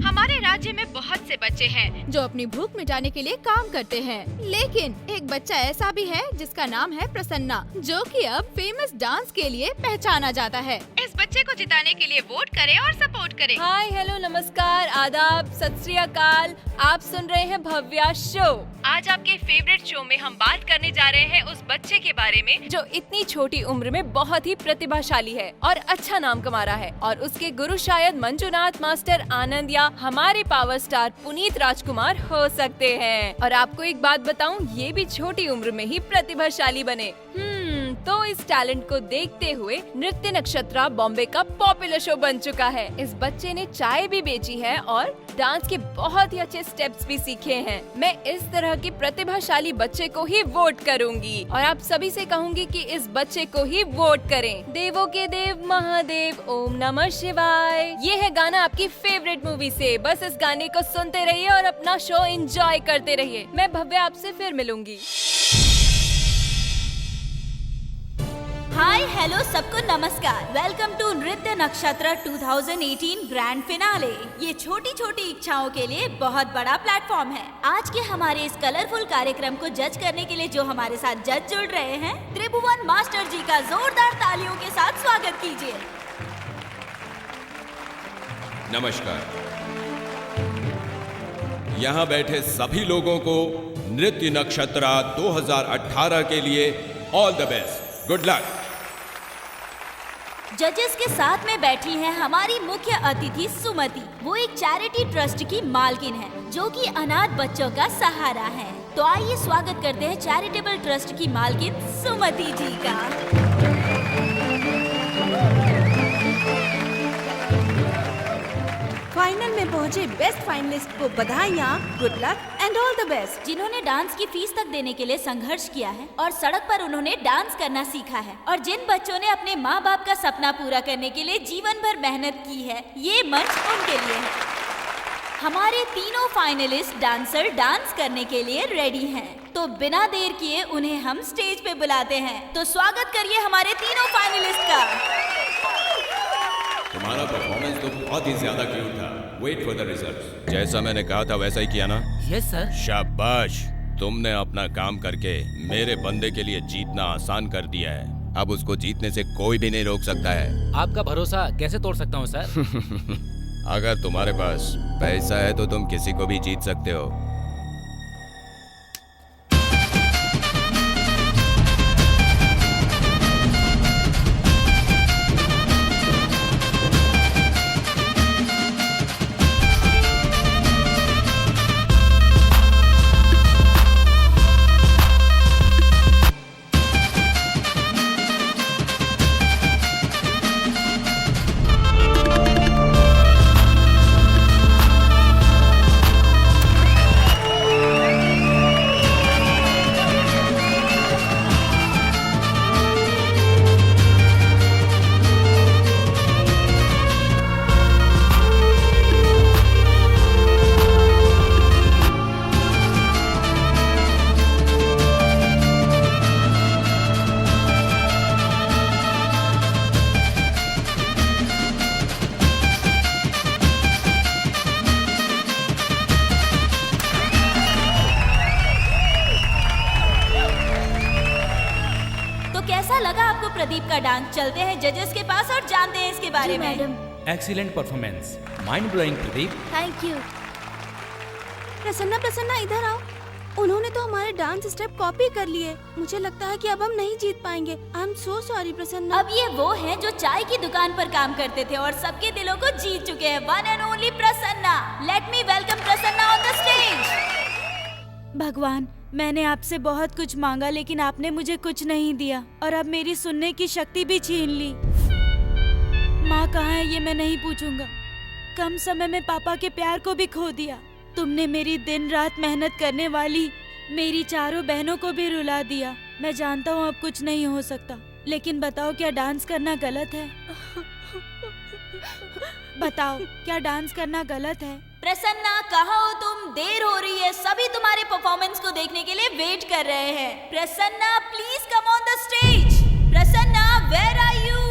हमारे राज्य में बहुत से बच्चे हैं जो अपनी भूख मिटाने के लिए काम करते हैं, लेकिन एक बच्चा ऐसा भी है जिसका नाम है प्रसन्ना, जो कि अब फेमस डांस के लिए पहचाना जाता है। इस बच्चे को जिताने के लिए वोट करें और सपोर्ट करें। हाय, हेलो, नमस्कार, आदाब, सत श्री अकाल। आप सुन रहे हैं भव्या शो। आज आपके फेवरेट शो में हम बात करने जा रहे हैं उस बच्चे के बारे में जो इतनी छोटी उम्र में बहुत ही प्रतिभाशाली है और अच्छा नाम कमा रहा है, और उसके गुरु शायद मंजुनाथ मास्टर आनंद या हमारे पावर स्टार पुनीत राजकुमार हो सकते हैं। और आपको एक बात बताऊं, ये भी छोटी उम्र में ही प्रतिभाशाली बने। तो इस टैलेंट को देखते हुए नृत्य नक्षत्रा बॉम्बे का पॉपुलर शो बन चुका है। इस बच्चे ने चाय भी बेची है और डांस के बहुत ही अच्छे स्टेप्स भी सीखे हैं। मैं इस तरह के प्रतिभाशाली बच्चे को ही वोट करूंगी और आप सभी से कहूंगी कि इस बच्चे को ही वोट करें। देवों के देव महादेव, ओम नमः शिवाय। ये है गाना आपकी फेवरेट मूवी से। बस इस गाने को सुनते रहिए और अपना शो एंजॉय करते रहिए। मैं भव्या आपसे फिर मिलूंगी। हाय हेलो सबको नमस्कार, वेलकम टू नृत्य नक्षत्र 2018 ग्रैंड फिनाले। ये छोटी छोटी इच्छाओं के लिए बहुत बड़ा प्लेटफॉर्म है। आज के हमारे इस कलरफुल कार्यक्रम को जज करने के लिए जो हमारे साथ जज जुड़ रहे हैं, त्रिभुवन मास्टर जी का जोरदार तालियों के साथ स्वागत कीजिए। नमस्कार। यहाँ बैठे सभी लोगों को नृत्य नक्षत्र 2018 के लिए all the best, good luck. जजेस के साथ में बैठी हैं हमारी मुख्य अतिथि सुमति। वो एक चैरिटी ट्रस्ट की मालकिन है जो कि अनाथ बच्चों का सहारा है। तो आइए स्वागत करते हैं चैरिटेबल ट्रस्ट की मालकिन सुमति जी का। पहुँचे बेस्ट फाइनलिस्ट को बधाइयाँ, good luck and all the best. जिन्होंने डांस की फीस तक देने के लिए संघर्ष किया है और सड़क पर उन्होंने डांस करना सीखा है, और जिन बच्चों ने अपने माँ बाप का सपना पूरा करने के लिए जीवन भर मेहनत की है, ये मंच उनके लिए है। हमारे तीनों फाइनलिस्ट डांसर डांस करने के लिए रेडी हैं, तो बिना देर किए उन्हें हम स्टेज पे बुलाते हैं। तो स्वागत करिए हमारे तीनों फाइनलिस्ट का। तुम्हारा परफॉर्मेंस तो बहुत ही ज्यादा क्यूट था। Wait for the results. जैसा मैंने कहा था वैसा ही किया ना? Yes sir. शाबाश, तुमने अपना काम करके मेरे बंदे के लिए जीतना आसान कर दिया है। अब उसको जीतने से कोई भी नहीं रोक सकता है। आपका भरोसा कैसे तोड़ सकता हूँ सर? अगर तुम्हारे पास पैसा है तो तुम किसी को भी जीत सकते हो। प्रदीप का डांस। चलते हैं जजेस के पास और जानते हैं इसके बारे में। Excellent performance, mind blowing Pradeep. Thank you. Prasanna Prasanna इधर आओ। उन्होंने तो हमारे डांस स्टेप कॉपी कर लिए। मुझे लगता है कि अब हम नहीं जीत पाएंगे। I am so sorry Prasanna. अब ये वो हैं जो चाय की दुकान पर काम करते थे और सबके दिलों को जीत चुके हैं। One and only Prasanna. Let me welcome Prasanna on the stage. भगवान, मैंने आपसे बहुत कुछ मांगा लेकिन आपने मुझे कुछ नहीं दिया और अब मेरी सुनने की शक्ति भी छीन ली। माँ कहाँ है ये मैं नहीं पूछूंगा। कम समय में पापा के प्यार को भी खो दिया। तुमने मेरी दिन रात मेहनत करने वाली मेरी चारों बहनों को भी रुला दिया। मैं जानता हूँ अब कुछ नहीं हो सकता, लेकिन बताओ क्या डांस करना गलत है? बताओ क्या डांस करना गलत है? प्रसन्ना कहाँ हो तुम? देर हो रही है, सभी तुम्हारे परफॉर्मेंस को देखने के लिए वेट कर रहे हैं। Prasanna please come on the stage. Prasanna where are you?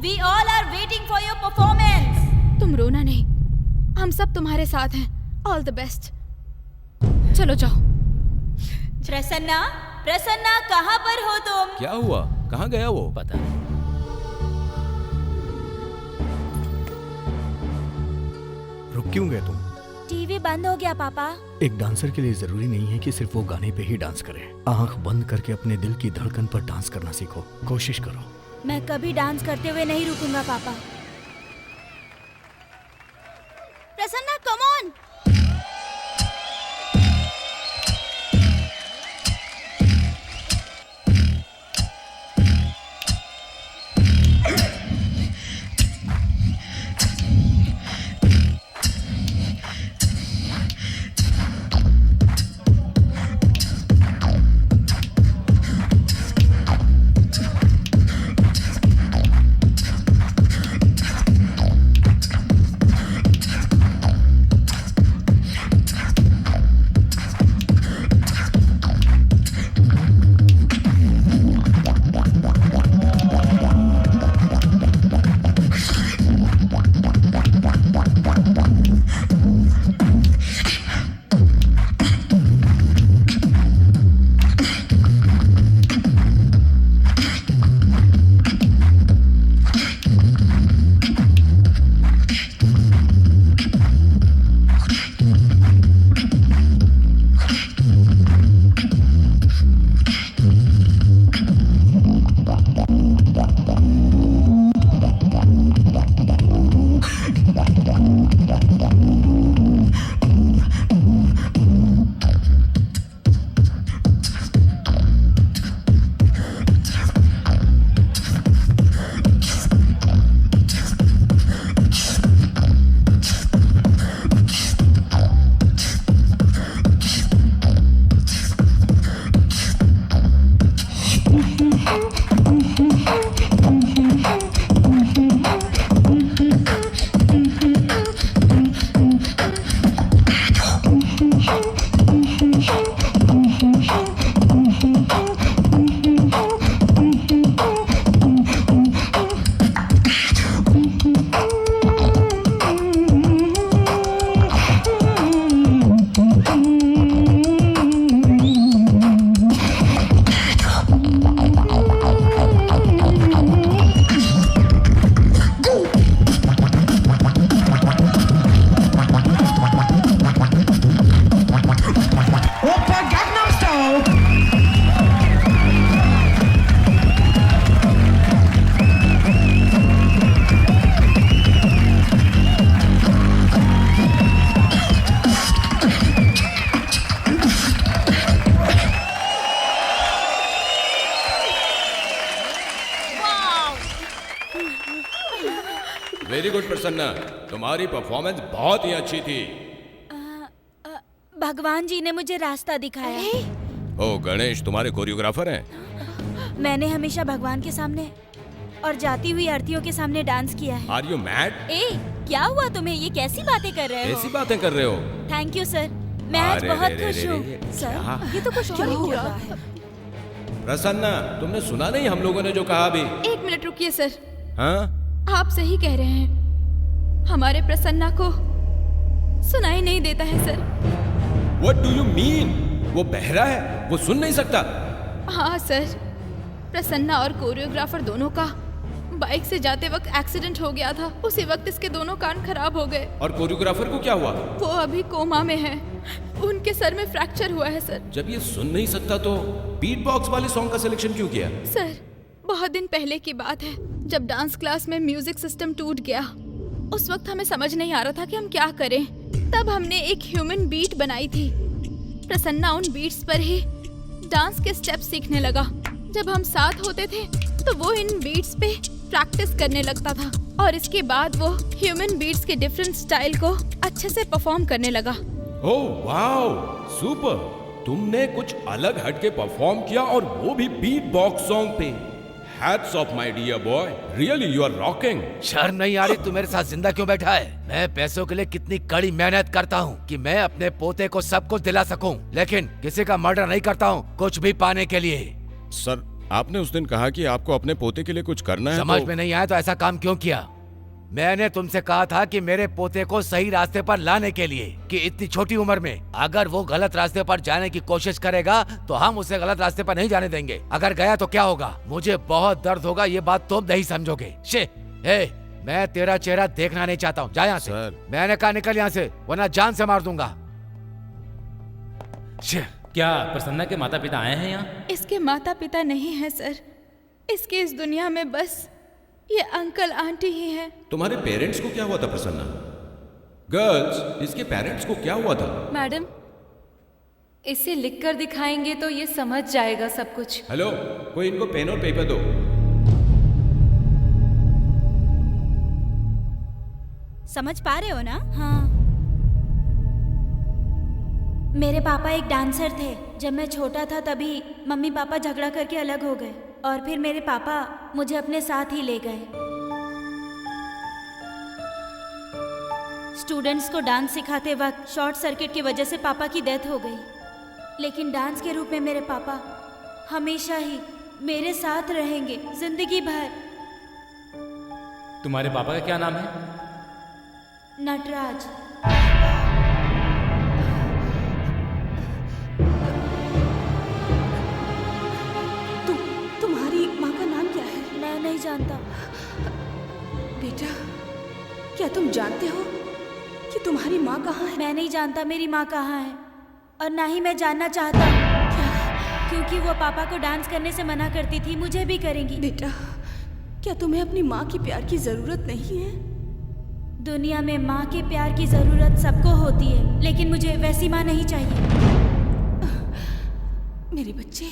We all are waiting for your performance. तुम रोना नहीं, हम सब तुम्हारे साथ हैं। All the best. चलो जाओ। प्रसन्ना, प्रसन्ना कहाँ पर हो तुम? क्या हुआ? कहाँ गया वो? पता नहीं। रुक क्यों गए तुम? टीवी बंद हो गया पापा। एक डांसर के लिए जरूरी नहीं है कि सिर्फ वो गाने पे ही डांस करे। आंख बंद करके अपने दिल की धड़कन पर डांस करना सीखो। कोशिश करो। मैं कभी डांस करते हुए नहीं रुकूंगा पापा। Prasanna come on. Very good Prasanna, तुम्हारी परफॉर्मेंस बहुत ही अच्छी थी। भगवान जी ने मुझे रास्ता दिखाया। ओ गणेश तुम्हारे कोरियोग्राफर हैं? मैंने हमेशा भगवान के सामने और जाती हुई आरतियों के सामने डांस किया है। Are you mad? क्या हुआ तुम्हें? ये कैसी बातें कर रहे हो? ऐसी बातें कर रहे हो? थैंक यू सर, मैं आज अरे बहुत रे खुश रे हूँ। रे, सर ये तो कुछ और ही हो रहा है। प्रसन्ना तुमने सुना नहीं हम लोगों ने जो कहा अभी? 1 मिनट रुकिए सर। हाँ? आप सही कह रहे हैं, हमारे प्रसन्ना को सुनाई नहीं देता है sir. What do you mean? वो बहरा है, वो सुन नहीं सकता। हाँ सर, प्रसन्ना और कोरियोग्राफर दोनों का बाइक से जाते वक्त एक्सीडेंट हो गया था। उसी वक्त इसके दोनों कान खराब हो गए। और कोरियोग्राफर को क्या हुआ? वो अभी कोमा में है, उनके सर में फ्रैक्चर हुआ है सर। जब ये सुन नहीं सकता तो बीट बॉक्स वाले सॉन्ग का सिलेक्शन क्यों किया? सर बहुत दिन पहले की बात है, जब डांस क्लास में म्यूजिक सिस्टम टूट गया। उस वक्त हमें समझ नहीं आ रहा था कि हम क्या करें। तब हमने एक ह्यूमन बीट बनाई थी। प्रसन्ना उन बीट्स पर ही डांस के स्टेप्स सीखने लगा। जब हम साथ होते थे तो वो इन बीट्स पे प्रैक्टिस करने लगता था और इसके बाद वो ह्यूमन बीट्स के डिफरेंट स्टाइल को अच्छे से परफॉर्म करने लगा। Oh wow, super! तुमने कुछ अलग हटके परफॉर्म किया और वो भी बीट बॉक्स सॉन्ग पे। Hats off my dear boy, really you are rocking. शर्म नहीं आ रही? तू मेरे साथ जिंदा क्यों बैठा है? मैं पैसों के लिए कितनी कड़ी मेहनत करता हूँ कि मैं अपने पोते को सब कुछ दिला सकूं, लेकिन किसी का मर्डर नहीं करता हूँ कुछ भी पाने के लिए। सर आपने उस दिन कहा कि आपको अपने पोते के लिए कुछ करना है। समझ में नहीं आया तो ऐसा काम क्यों किया? मैंने तुमसे कहा था कि मेरे पोते को सही रास्ते पर लाने के लिए, कि इतनी छोटी उम्र में अगर वो गलत रास्ते पर जाने की कोशिश करेगा तो हम उसे गलत रास्ते पर नहीं जाने देंगे। अगर गया तो क्या होगा? मुझे बहुत दर्द होगा, ये बात तुम नहीं समझोगे। मैं तेरा चेहरा देखना नहीं चाहता हूँ, जा यहाँ से। मैंने कहा निकल यहाँ से, वरना जान से मार दूंगा। क्या प्रसन्ना के माता पिता आए हैं यहाँ? इसके माता पिता नहीं है सर, इसके इस दुनिया में बस ये अंकल आंटी ही हैं। तुम्हारे पेरेंट्स को क्या हुआ था प्रसन्ना? गर्ल्स, इसके पेरेंट्स को क्या हुआ था? मैडम, इसे लिखकर दिखाएंगे तो ये समझ जाएगा सब कुछ। हेलो, कोई इनको पेन और पेपर दो। समझ पा रहे हो ना? हाँ। मेरे पापा एक डांसर थे। जब मैं छोटा था तभी मम्मी पापा झगड़ा करके अलग हो गए और फिर मेरे पापा मुझे अपने साथ ही ले गए। स्टूडेंट्स को डांस सिखाते वक्त शॉर्ट सर्किट की वजह से पापा की डेथ हो गई, लेकिन डांस के रूप में मेरे पापा हमेशा ही मेरे साथ रहेंगे, जिंदगी भर। तुम्हारे पापा का क्या नाम है? नटराज। तुम्हारी माँ का नाम क्या है? मैं नहीं जानता। बेटा, क्या तुम जानते हो कि तुम्हारी माँ कहाँ है? मैं नहीं जानता मेरी माँ कहाँ है, और ना ही मैं जानना चाहता। क्योंकि वो पापा को डांस करने से मना करती थी, मुझे भी करेंगी। बेटा, क्या तुम्हें अपनी माँ की प्यार की जरूरत नहीं है? दुनिया में माँ के प्यार की जरूरत सबको होती है, लेकिन मुझे वैसी माँ नहीं चाहिए। मेरे बच्चे,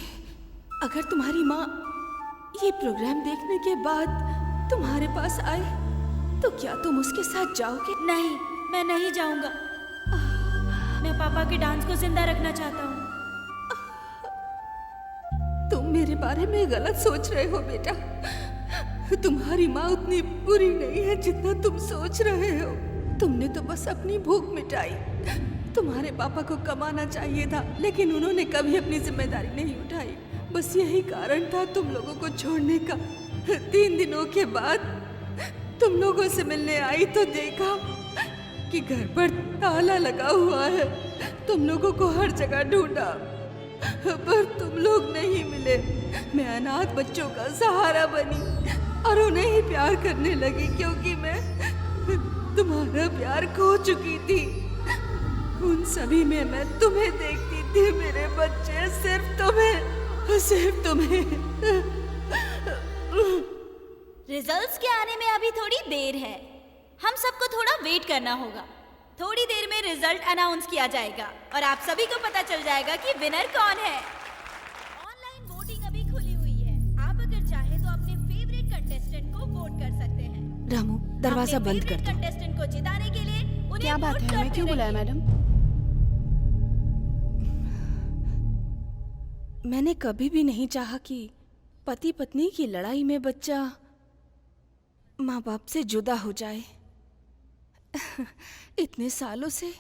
अगर तुम्हारी माँ ये प्रोग्राम देखने के बाद तुम्हारे पास आए तो क्या तुम उसके साथ जाओगे? नहीं, मैं नहीं जाऊंगा। मैं पापा के डांस को जिंदा रखना चाहता हूँ। तुम मेरे बारे में गलत सोच रहे हो बेटा। तुम्हारी माँ उतनी बुरी नहीं है जितना तुम सोच रहे हो। तुमने तो बस अपनी भूख मिटाई। तुम्हारे पापा को कमाना चाहिए था, लेकिन उन्होंने कभी अपनी जिम्मेदारी नहीं उठाई। बस यही कारण था तुम लोगों को छोड़ने का। 3 दिनों के बाद तुम लोगों से मिलने आई तो देखा कि घर पर ताला लगा हुआ है। तुम लोगों को हर जगह ढूंढा पर तुम लोग नहीं मिले। मैं अनाथ बच्चों का सहारा बनी और उन्हें ही प्यार करने लगी, क्योंकि मैं तुम्हारा प्यार खो चुकी थी। उन सभी में मैं तुम्हें देखती थी मेरे बच्चे, सिर्फ तुम्हें। रिजल्ट्स के आने में अभी थोड़ी देर है, हम सबको थोड़ा वेट करना होगा। थोड़ी देर में रिजल्ट अनाउंस किया जाएगा और आप सभी को पता चल जाएगा कि विनर कौन है। ऑनलाइन वोटिंग अभी खुली हुई है। आप अगर चाहे तो अपने फेवरेट कंटेस्टेंट को वोट कर सकते हैं। रामू दरवाजा बंद कर दो। कंटेस्टेंट को जिताने के लिए उन्हें क्या बात वोट है? हमें करते क्यों बुलाया रहिए। मैडम? मैंने कभी भी नहीं चाहा कि पति पत्नी की लड़ाई में बच्चा माँ बाप से जुदा हो जाए। इतने सालों से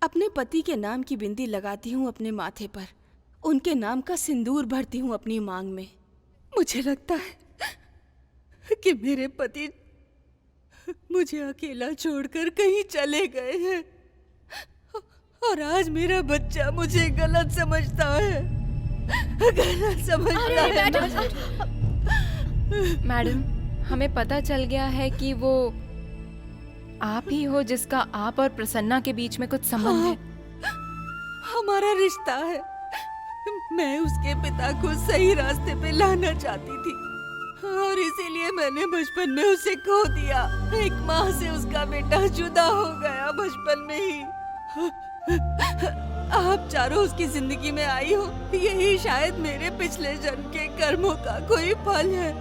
अपने पति के नाम की बिंदी लगाती हूँ अपने माथे पर, उनके नाम का सिंदूर भरती हूँ अपनी मांग में। मुझे लगता है कि मेरे पति मुझे अकेला छोड़कर कहीं चले गए हैं और आज मेरा बच्चा मुझे गलत समझता है, गलत समझता है। मैडम, हमें पता चल गया है कि वो आप ही हो जिसका आप और प्रसन्ना के बीच में कुछ संबंध है। हमारा रिश्ता है। मैं उसके पिता को सही रास्ते पे लाना चाहती थी और इसीलिए मैंने बचपन में उसे खो दिया। एक माँ से उसका बेटा जुदा हो गया बचपन में ही। आप चारों उसकी जिंदगी में आई हो, यही शायद मेरे पिछले जन्म के कर्मों का कोई फल है।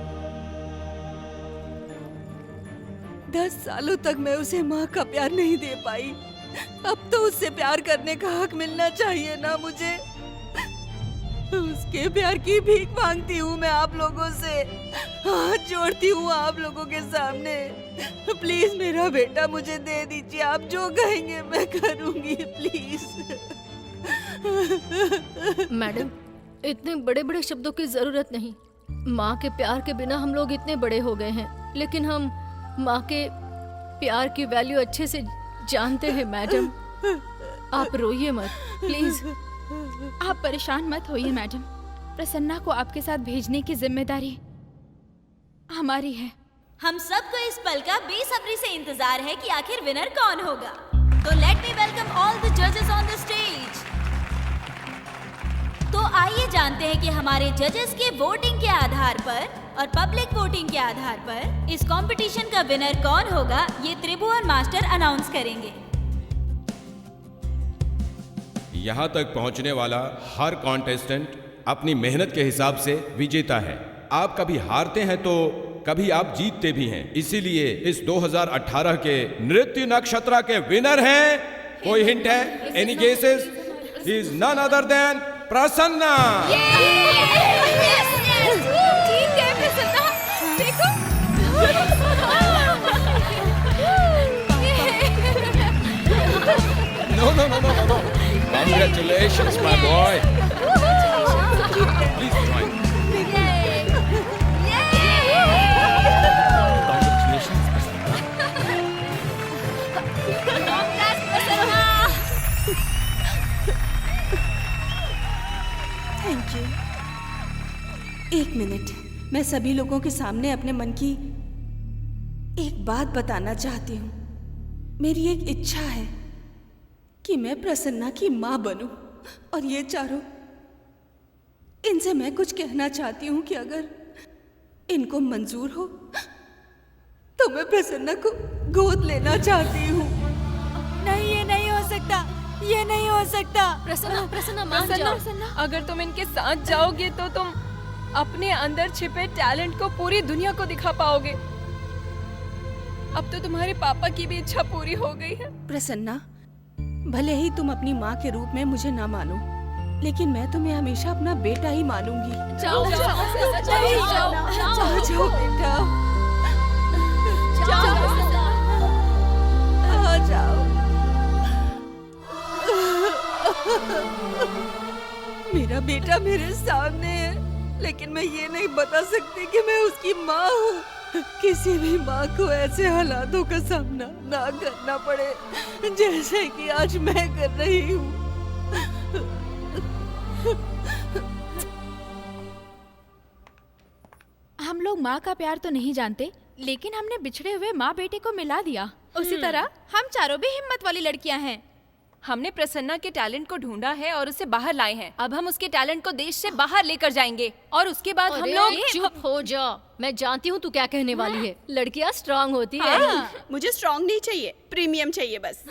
10 सालों तक मैं उसे माँ का प्यार नहीं दे पाई। अब तो उससे प्यार करने का हक मिलना चाहिए ना मुझे। उसके प्यार की भीख मांगती हूँ मैं आप लोगों से, हाथ जोड़ती हूँ आप लोगों के सामने। प्लीज मेरा बेटा मुझे दे दीजिए। आप जो कहेंगे मैं करूँगी, प्लीज। मैडम, इतने बड़े बड़े शब्दों की जरूरत नहीं। माँ के प्यार के बिना हम लोग इतने बड़े हो गए हैं, लेकिन हम माँ के प्यार की वैल्यू अच्छे से जानते हैं। मैडम, आप रोइए मत प्लीज। आप परेशान मत होइए मैडम। प्रसन्ना को आपके साथ भेजने की जिम्मेदारी हमारी है। हम सबको इस पल का बेसब्री से इंतजार है कि आखिर विनर कौन होगा। तो let me welcome all the जजेस ऑन द स्टेज। तो आइए जानते हैं कि हमारे जजेस के वोटिंग के आधार पर और पब्लिक वोटिंग के आधार पर इस कंपटीशन का विनर कौन होगा, ये त्रिभुवन मास्टर अनाउंस करेंगे। यहाँ तक पहुँचने वाला हर कॉन्टेस्टेंट अपनी मेहनत के हिसाब से विजेता है। आप कभी हारते हैं तो कभी आप जीतते भी हैं। इसीलिए इस 2018 के नृत्य नक्षत्र के विनर हैं, कोई हिंट है? Any guesses? He is none other than Prasanna. ठीक है प्रसन्ना, देखो। No. Congratulations, my boy. Please join. Congratulations, thank you. एक मिनट, मैं सभी लोगों के सामने अपने मन की एक बात बताना चाहती हूँ। मेरी एक इच्छा है कि मैं प्रसन्ना की माँ बनूं और ये चारों, इनसे मैं कुछ कहना चाहती हूँ कि अगर इनको मंजूर हो तो मैं प्रसन्ना को गोद लेना चाहती हूँ। नहीं, ये नहीं हो सकता, ये नहीं हो सकता। प्रसन्ना मान जाओ। अगर तुम इनके साथ जाओगे तो तुम अपने अंदर छिपे टैलेंट को पूरी दुनिया को दिखा पाओगे। अब तो तुम्हारे पापा की भी इच्छा पूरी हो गई है। प्रसन्ना, भले ही तुम अपनी माँ के रूप में मुझे ना मानो, लेकिन मैं तुम्हें हमेशा अपना बेटा ही मानूंगी। जाओ बेटा, आ जाओ। मेरा बेटा मेरे सामने है, लेकिन मैं ये नहीं बता सकती कि मैं उसकी माँ हूँ। किसी भी माँ को ऐसे हालातों का सामना ना करना पड़े जैसे कि आज मैं कर रही हूँ। हम लोग माँ का प्यार तो नहीं जानते, लेकिन हमने बिछड़े हुए माँ बेटे को मिला दिया। उसी तरह हम चारों भी हिम्मत वाली लड़कियां हैं। हमने प्रसन्ना के टैलेंट को ढूंढा है और उसे बाहर लाए हैं। अब हम उसके टैलेंट को देश से बाहर लेकर जाएंगे और उसके बाद हम लोग चुप हो जा। मैं जानती हूँ तू क्या कहने वाली है। लड़कियाँ स्ट्रांग होती है। मुझे स्ट्रॉन्ग नहीं चाहिए, प्रीमियम चाहिए बस।